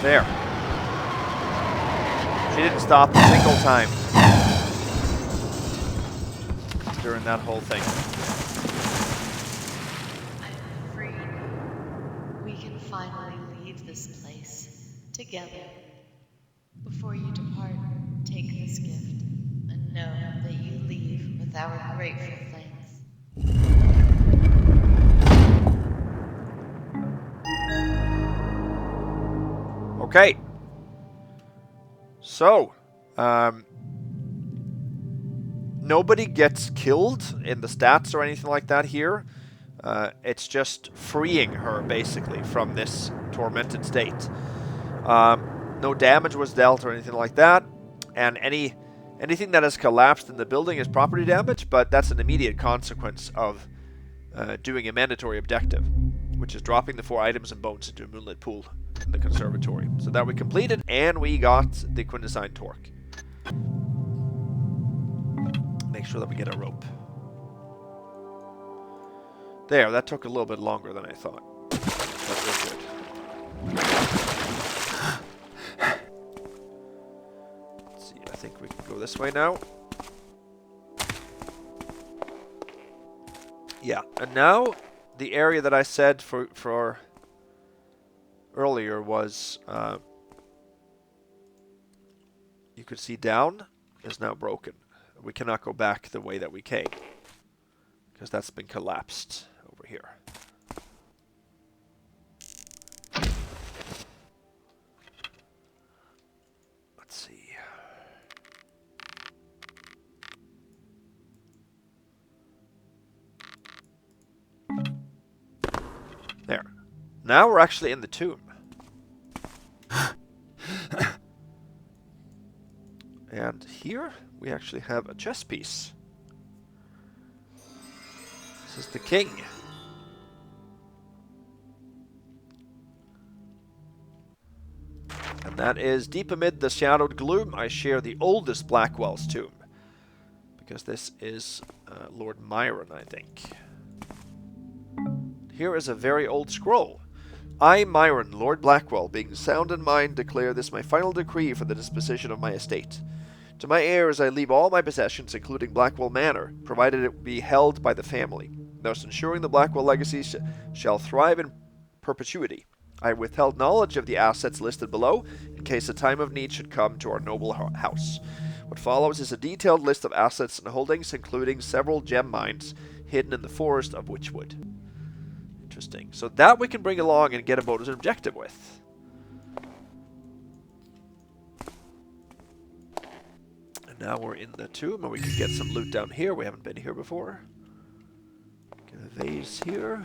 There. She didn't stop a single time during that whole thing. I'm free. We can finally leave this place together. Before you depart, take this gift and know that you leave with our grateful thanks. Okay. So, nobody gets killed in the stats or anything like that here. It's just freeing her, basically, from this tormented state. No damage was dealt or anything like that. And anything that has collapsed in the building is property damage, but that's an immediate consequence of doing a mandatory objective. which is dropping the 4 items and bones into a moonlit pool in the conservatory. So that we completed, and we got the quintessine torque. Make sure that we get a rope. There, that took a little bit longer than I thought. But we're good. Let's see, I think we can go this way now. Yeah, and now the area that I said for earlier was you could see down is now broken. We cannot go back the way that we came because that's been collapsed over here. Let's see. There. Now we're actually in the tomb. And here we actually have a chess piece. This is the king. And that is deep amid the shadowed gloom, I share the oldest Blackwell's tomb. Because this is Lord Myron, I think. Here is a very old scroll. I, Myron, Lord Blackwell, being sound in mind, declare this my final decree for the disposition of my estate. To my heirs I leave all my possessions, including Blackwell Manor, provided it be held by the family, thus ensuring the Blackwell legacy shall thrive in perpetuity. I withheld knowledge of the assets listed below, in case a time of need should come to our noble house. What follows is a detailed list of assets and holdings, including several gem mines hidden in the forest of Witchwood. Interesting. So that we can bring along and get a bonus objective with. And now we're in the tomb, and we can get some loot down here. We haven't been here before. Get a vase here.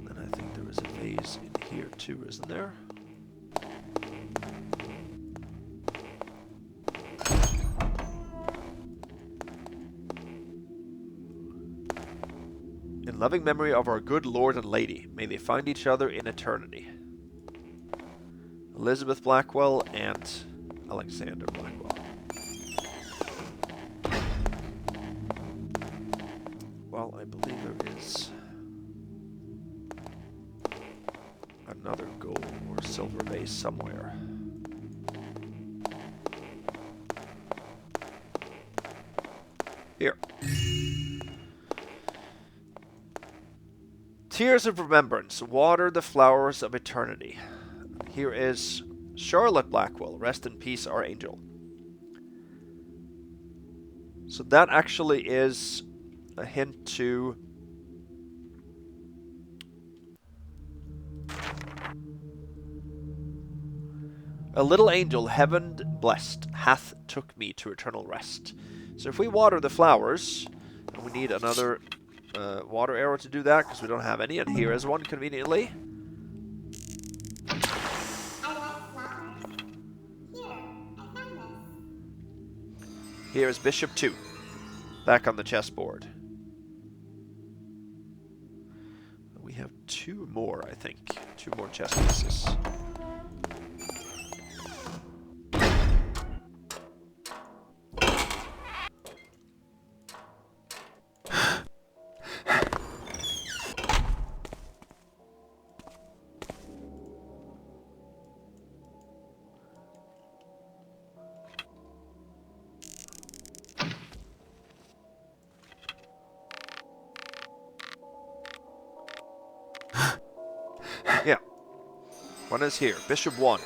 And I think there is a vase in here too, isn't there? In loving memory of our good Lord and Lady, may they find each other in eternity. Elizabeth Blackwell and Alexander Blackwell. Well, I believe there is another gold or silver vase somewhere. Here. Tears of remembrance, water the flowers of eternity. Here is Scarlet Blackwell, rest in peace, our angel. So that actually is a hint to a little angel, heaven blessed, hath took me to eternal rest. So if we water the flowers, and we need another water arrow to do that because we don't have any, and here is one conveniently. Here is Bishop 2, back on the chessboard. We have 2 more, I think. 2 more chess pieces. Yeah. One is here. Bishop 1.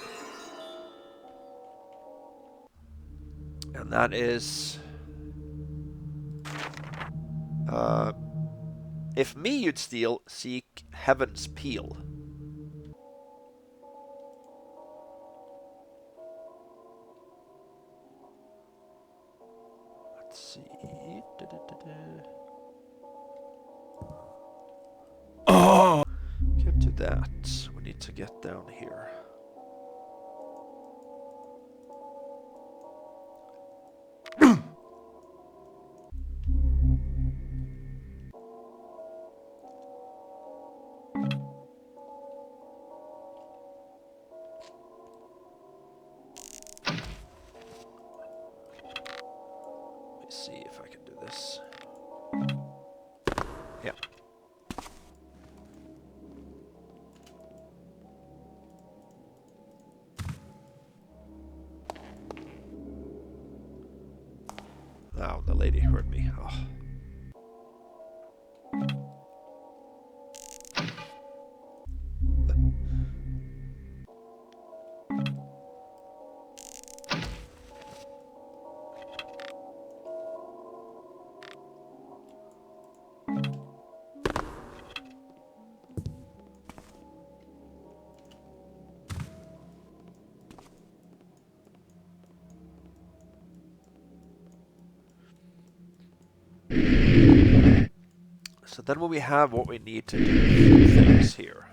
And that is... if me you'd steal, seek heaven's peel. Let's see. Oh! Can't do that. We need to get down here. Let's see if I can do this. Yeah. Oh, the lady heard me. Oh. So then when we have what we need to do things here.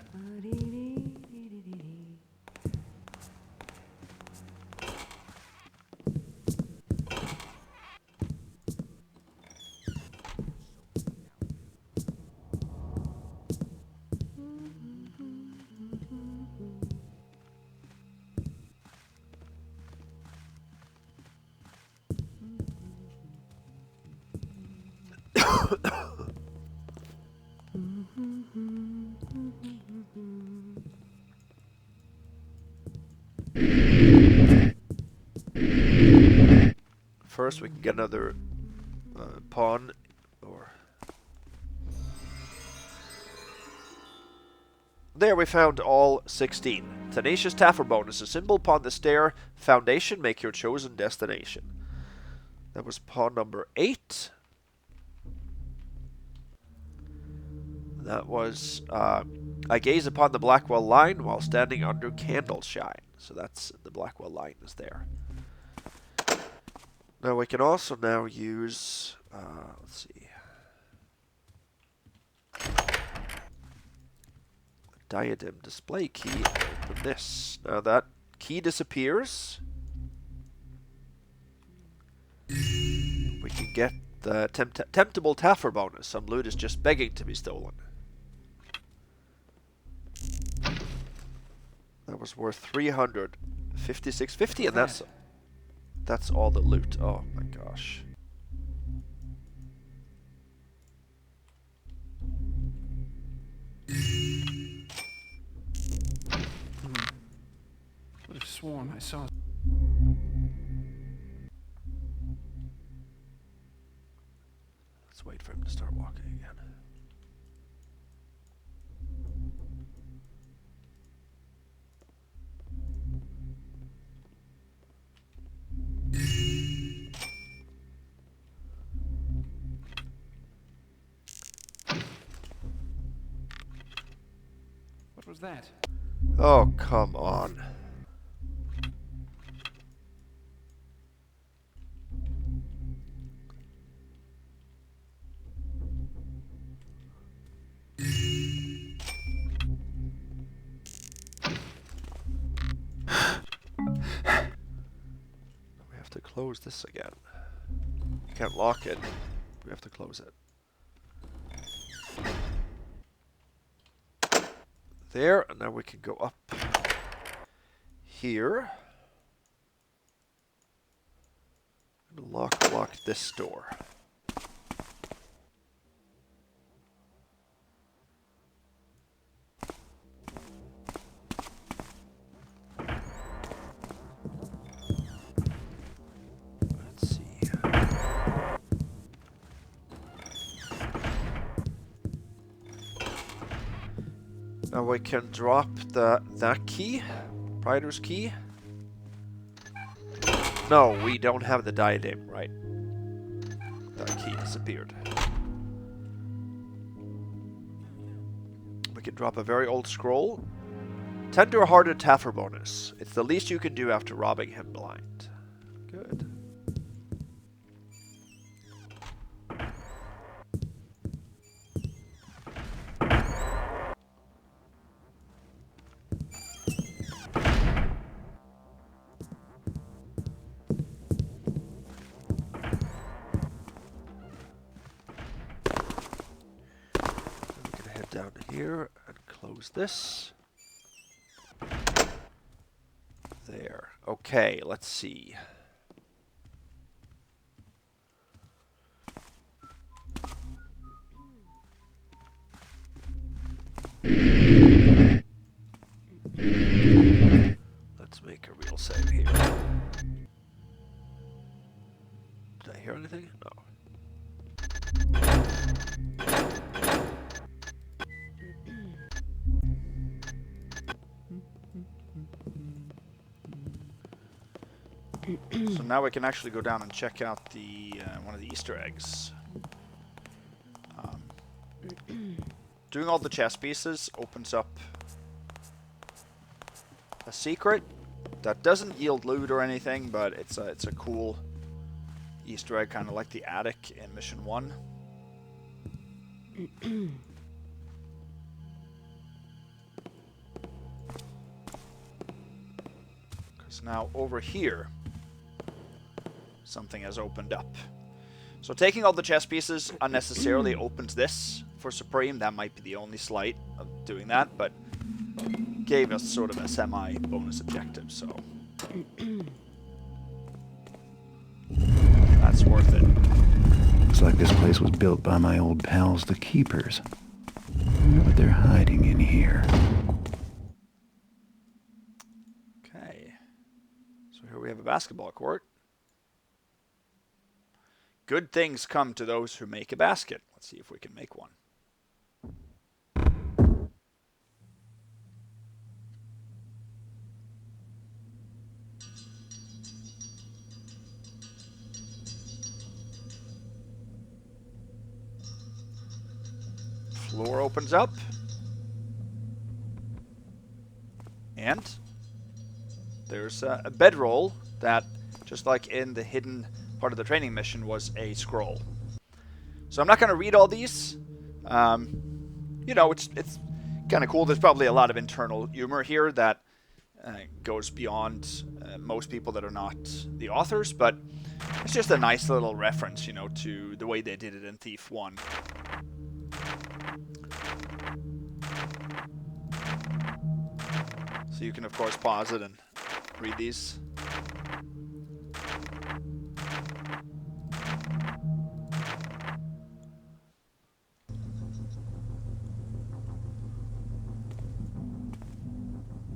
First, we can get another pawn, or there we found all 16. Tenacious Taffer bonus, a symbol upon the stair foundation. Make your chosen destination. That was pawn number 8. That was I gaze upon the Blackwell line while standing under candle shine. So that's the Blackwell line is there. Now we can also now use, let's see, diadem display key and open this. Now that key disappears. We can get the temptable Taffer bonus. Some loot is just begging to be stolen. That was worth 356.50, and that's all the loot. Oh my gosh. Would have sworn I saw. Let's wait for him to start walking again. What was that? Oh, come on. We have to close this again. We can't lock it. We have to close it. There, and now we can go up here. And lock this door. Let's see. Now we can drop that key, proprietor's key. No, we don't have the diadem, right? That key disappeared. We can drop a very old scroll. Tender-hearted Taffer bonus. It's the least you can do after robbing him blind. Good. Down here and close this. There. Okay, let's see. Let's make a real save here. Did I hear anything? No. So now we can actually go down and check out the one of the Easter eggs. Doing all the chess pieces opens up a secret that doesn't yield loot or anything, but it's a cool Easter egg, kind of like the attic in Mission 1. Because now over here, something has opened up. So taking all the chess pieces unnecessarily opens this for Supreme. That might be the only slight of doing that, but gave us sort of a semi-bonus objective, so that's worth it. Looks like this place was built by my old pals, the Keepers. I wonder what they're hiding in here. Okay. So here we have a basketball court. Good things come to those who make a basket. Let's see if we can make one. Floor opens up. And there's a bedroll that, just like in the hidden part of the training mission, was a scroll. So I'm not going to read all these. You know, it's kind of cool. There's probably a lot of internal humor here that goes beyond most people that are not the authors, but it's just a nice little reference, you know, to the way they did it in Thief 1. So you can, of course, pause it and read these.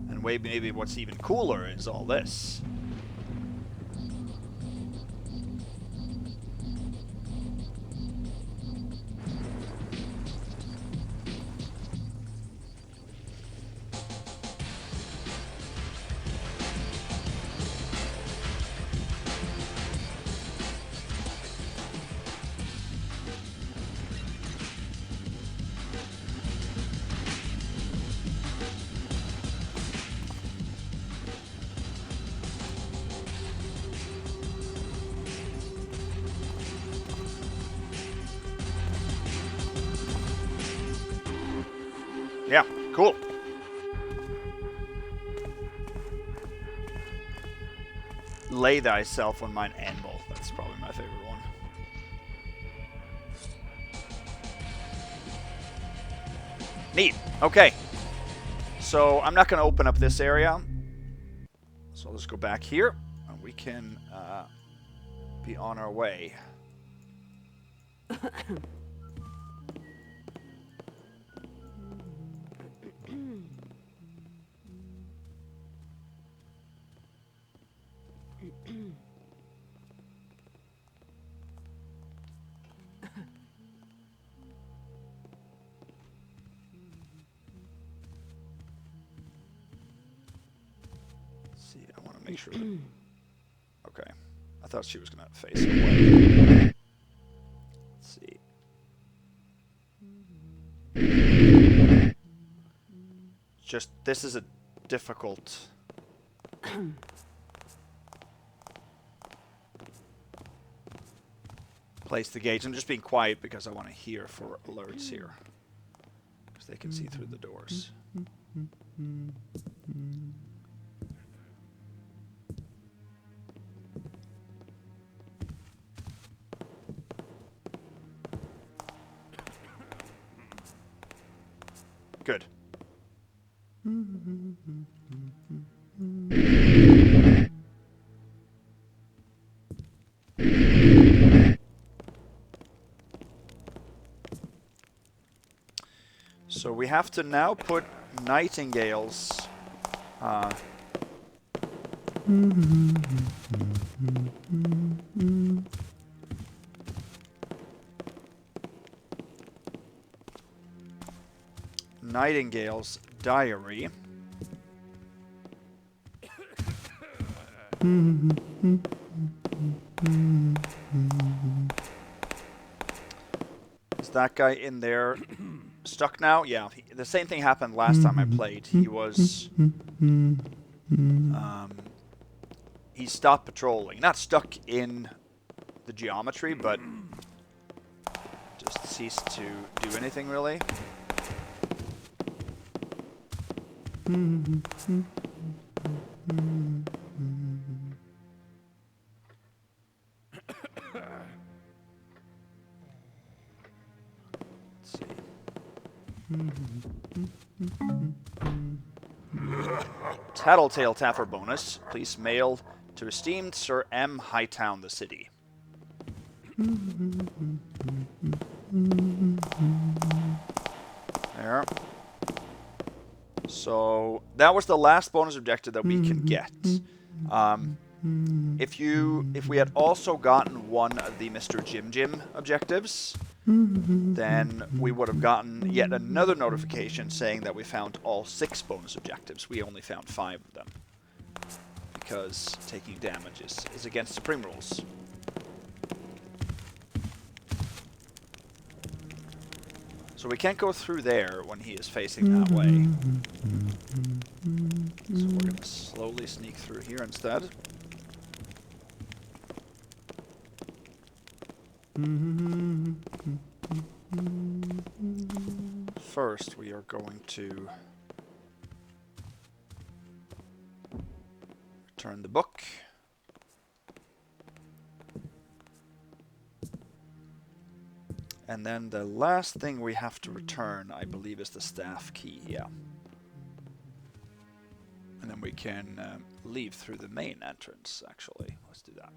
And maybe what's even cooler is all this. Yeah, cool. Lay thyself on mine anvil. That's probably my favorite one. Neat. Okay. So I'm not going to open up this area. So let's go back here, and we can be on our way. See, I want to make sure. Okay. I thought she was going to face away. Let's see. Just, this is a difficult... place to gauge. I'm just being quiet because I want to hear for alerts here. Because they can see through the doors. Good. So we have to now put Nightingale's Nightingale's diary. Is that guy in there stuck now? Yeah, the same thing happened last time I played. He was... he stopped patrolling. Not stuck in the geometry, but just ceased to do anything, really. Let's see. Tattletale Taffer bonus. Please mail to esteemed Sir M. Hightown, the city. There. So that was the last bonus objective that we can get. If we had also gotten one of the Mr. Jim Jim objectives, then we would have gotten yet another notification saying that we found all 6 bonus objectives. We only found 5 of them, because taking damage is against Supreme rules. So we can't go through there when he is facing that way. So we're going to slowly sneak through here instead. First, we are going to return the book. And then the last thing we have to return, I believe, is the staff key, yeah. And then we can leave through the main entrance, actually. Let's do that.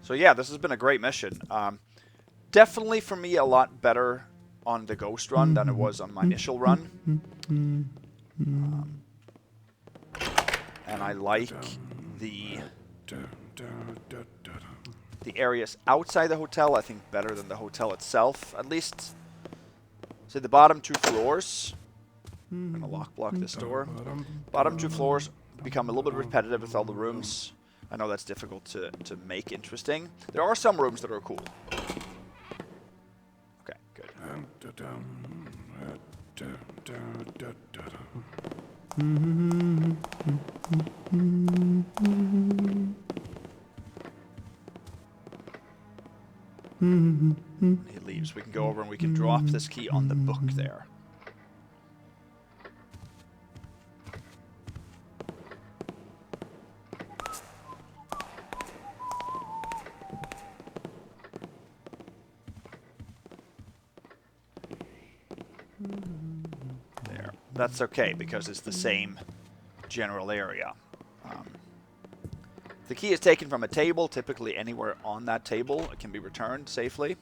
So yeah, this has been a great mission. Definitely for me a lot better on the ghost run than it was on my initial run. And I like the areas outside the hotel, I think, better than the hotel itself. At least, say the bottom 2 floors. I'm gonna lock block this door. Bottom 2 floors become a little bit repetitive with all the rooms. I know that's difficult to make interesting. There are some rooms that are cool. Okay, good. He leaves. We can go over and we can drop this key on the book there. There. That's okay because it's the same general area. The key is taken from a table, typically anywhere on that table. It can be returned safely.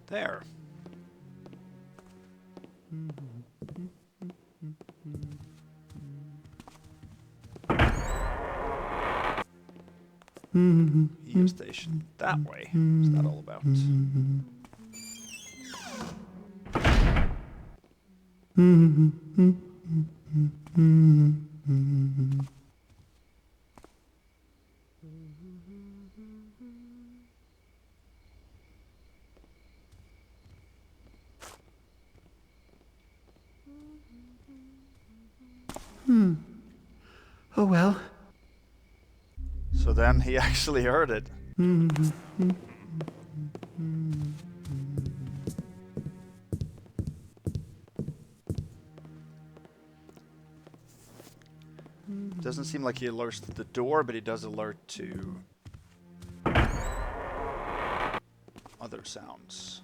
There. EU station that way. What's that all about? Oh well. So then he actually heard it. Doesn't seem like he alerts to the door, but he does alert to other sounds.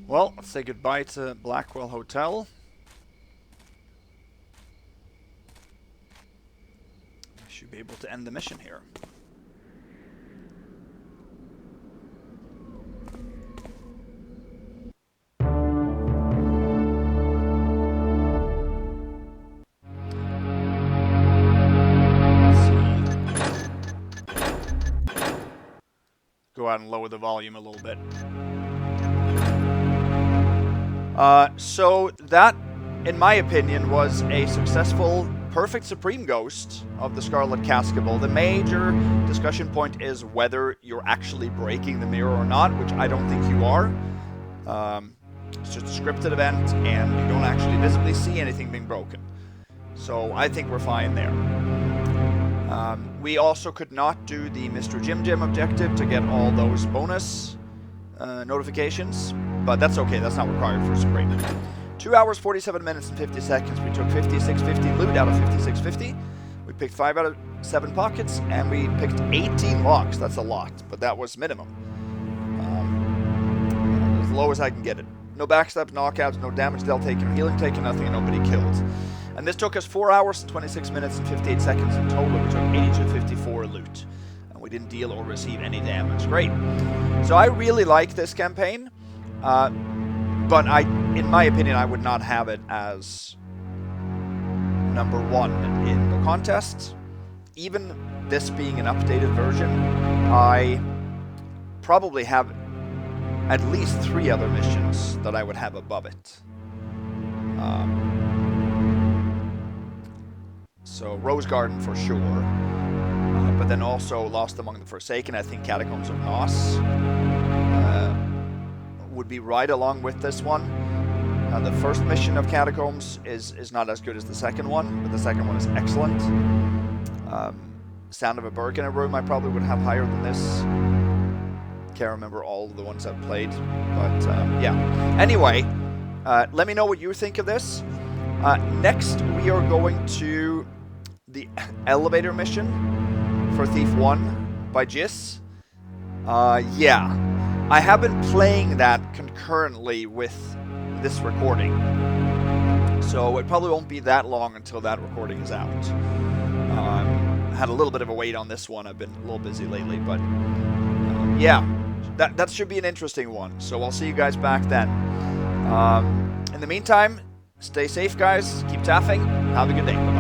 Well, let's say goodbye to Blackwell Hotel. I should be able to end the mission here. Go out and lower the volume a little bit. So that, in my opinion, was a successful perfect Supreme Ghost of the Scarlet Cascabel. The major discussion point is whether you're actually breaking the mirror or not, which I don't think you are. It's just a scripted event, and you don't actually visibly see anything being broken. So I think we're fine there. We also could not do the Mr. Jim Jim objective to get all those bonus notifications, but that's okay, that's not required for Supreme. 2 hours, 47 minutes, and 50 seconds. We took 5650 loot out of 5650. We picked 5 out of 7 pockets, and we picked 18 locks. That's a lot, but that was minimum. As low as I can get it. No backstabs, knockouts, no damage dealt taken, healing taken, nothing, and nobody killed. And this took us 4 hours, 26 minutes, and 58 seconds in total. We took 8254 loot. And we didn't deal or receive any damage. Great. So I really like this campaign. But in my opinion, I would not have it as number 1 in the contest. Even this being an updated version, I probably have at least 3 other missions that I would have above it. So Rose Garden for sure, but then also Lost Among the Forsaken. I think Catacombs of Nos would be right along with this one. The first mission of Catacombs is not as good as the second one, but the second one is excellent. Sound of a Burg in a Room I probably would have higher than this. Can't remember all of the ones I've played, but yeah. Anyway, let me know what you think of this. Next, we are going to the elevator mission for Thief 1 by Jis. Yeah, I have been playing that concurrently with this recording, so it probably won't be that long until that recording is out. Had a little bit of a wait on this one. I've been a little busy lately, but yeah, that should be an interesting one. So I'll see you guys back then. In the meantime, stay safe, guys. Keep taffing. Have a good day. Bye-bye.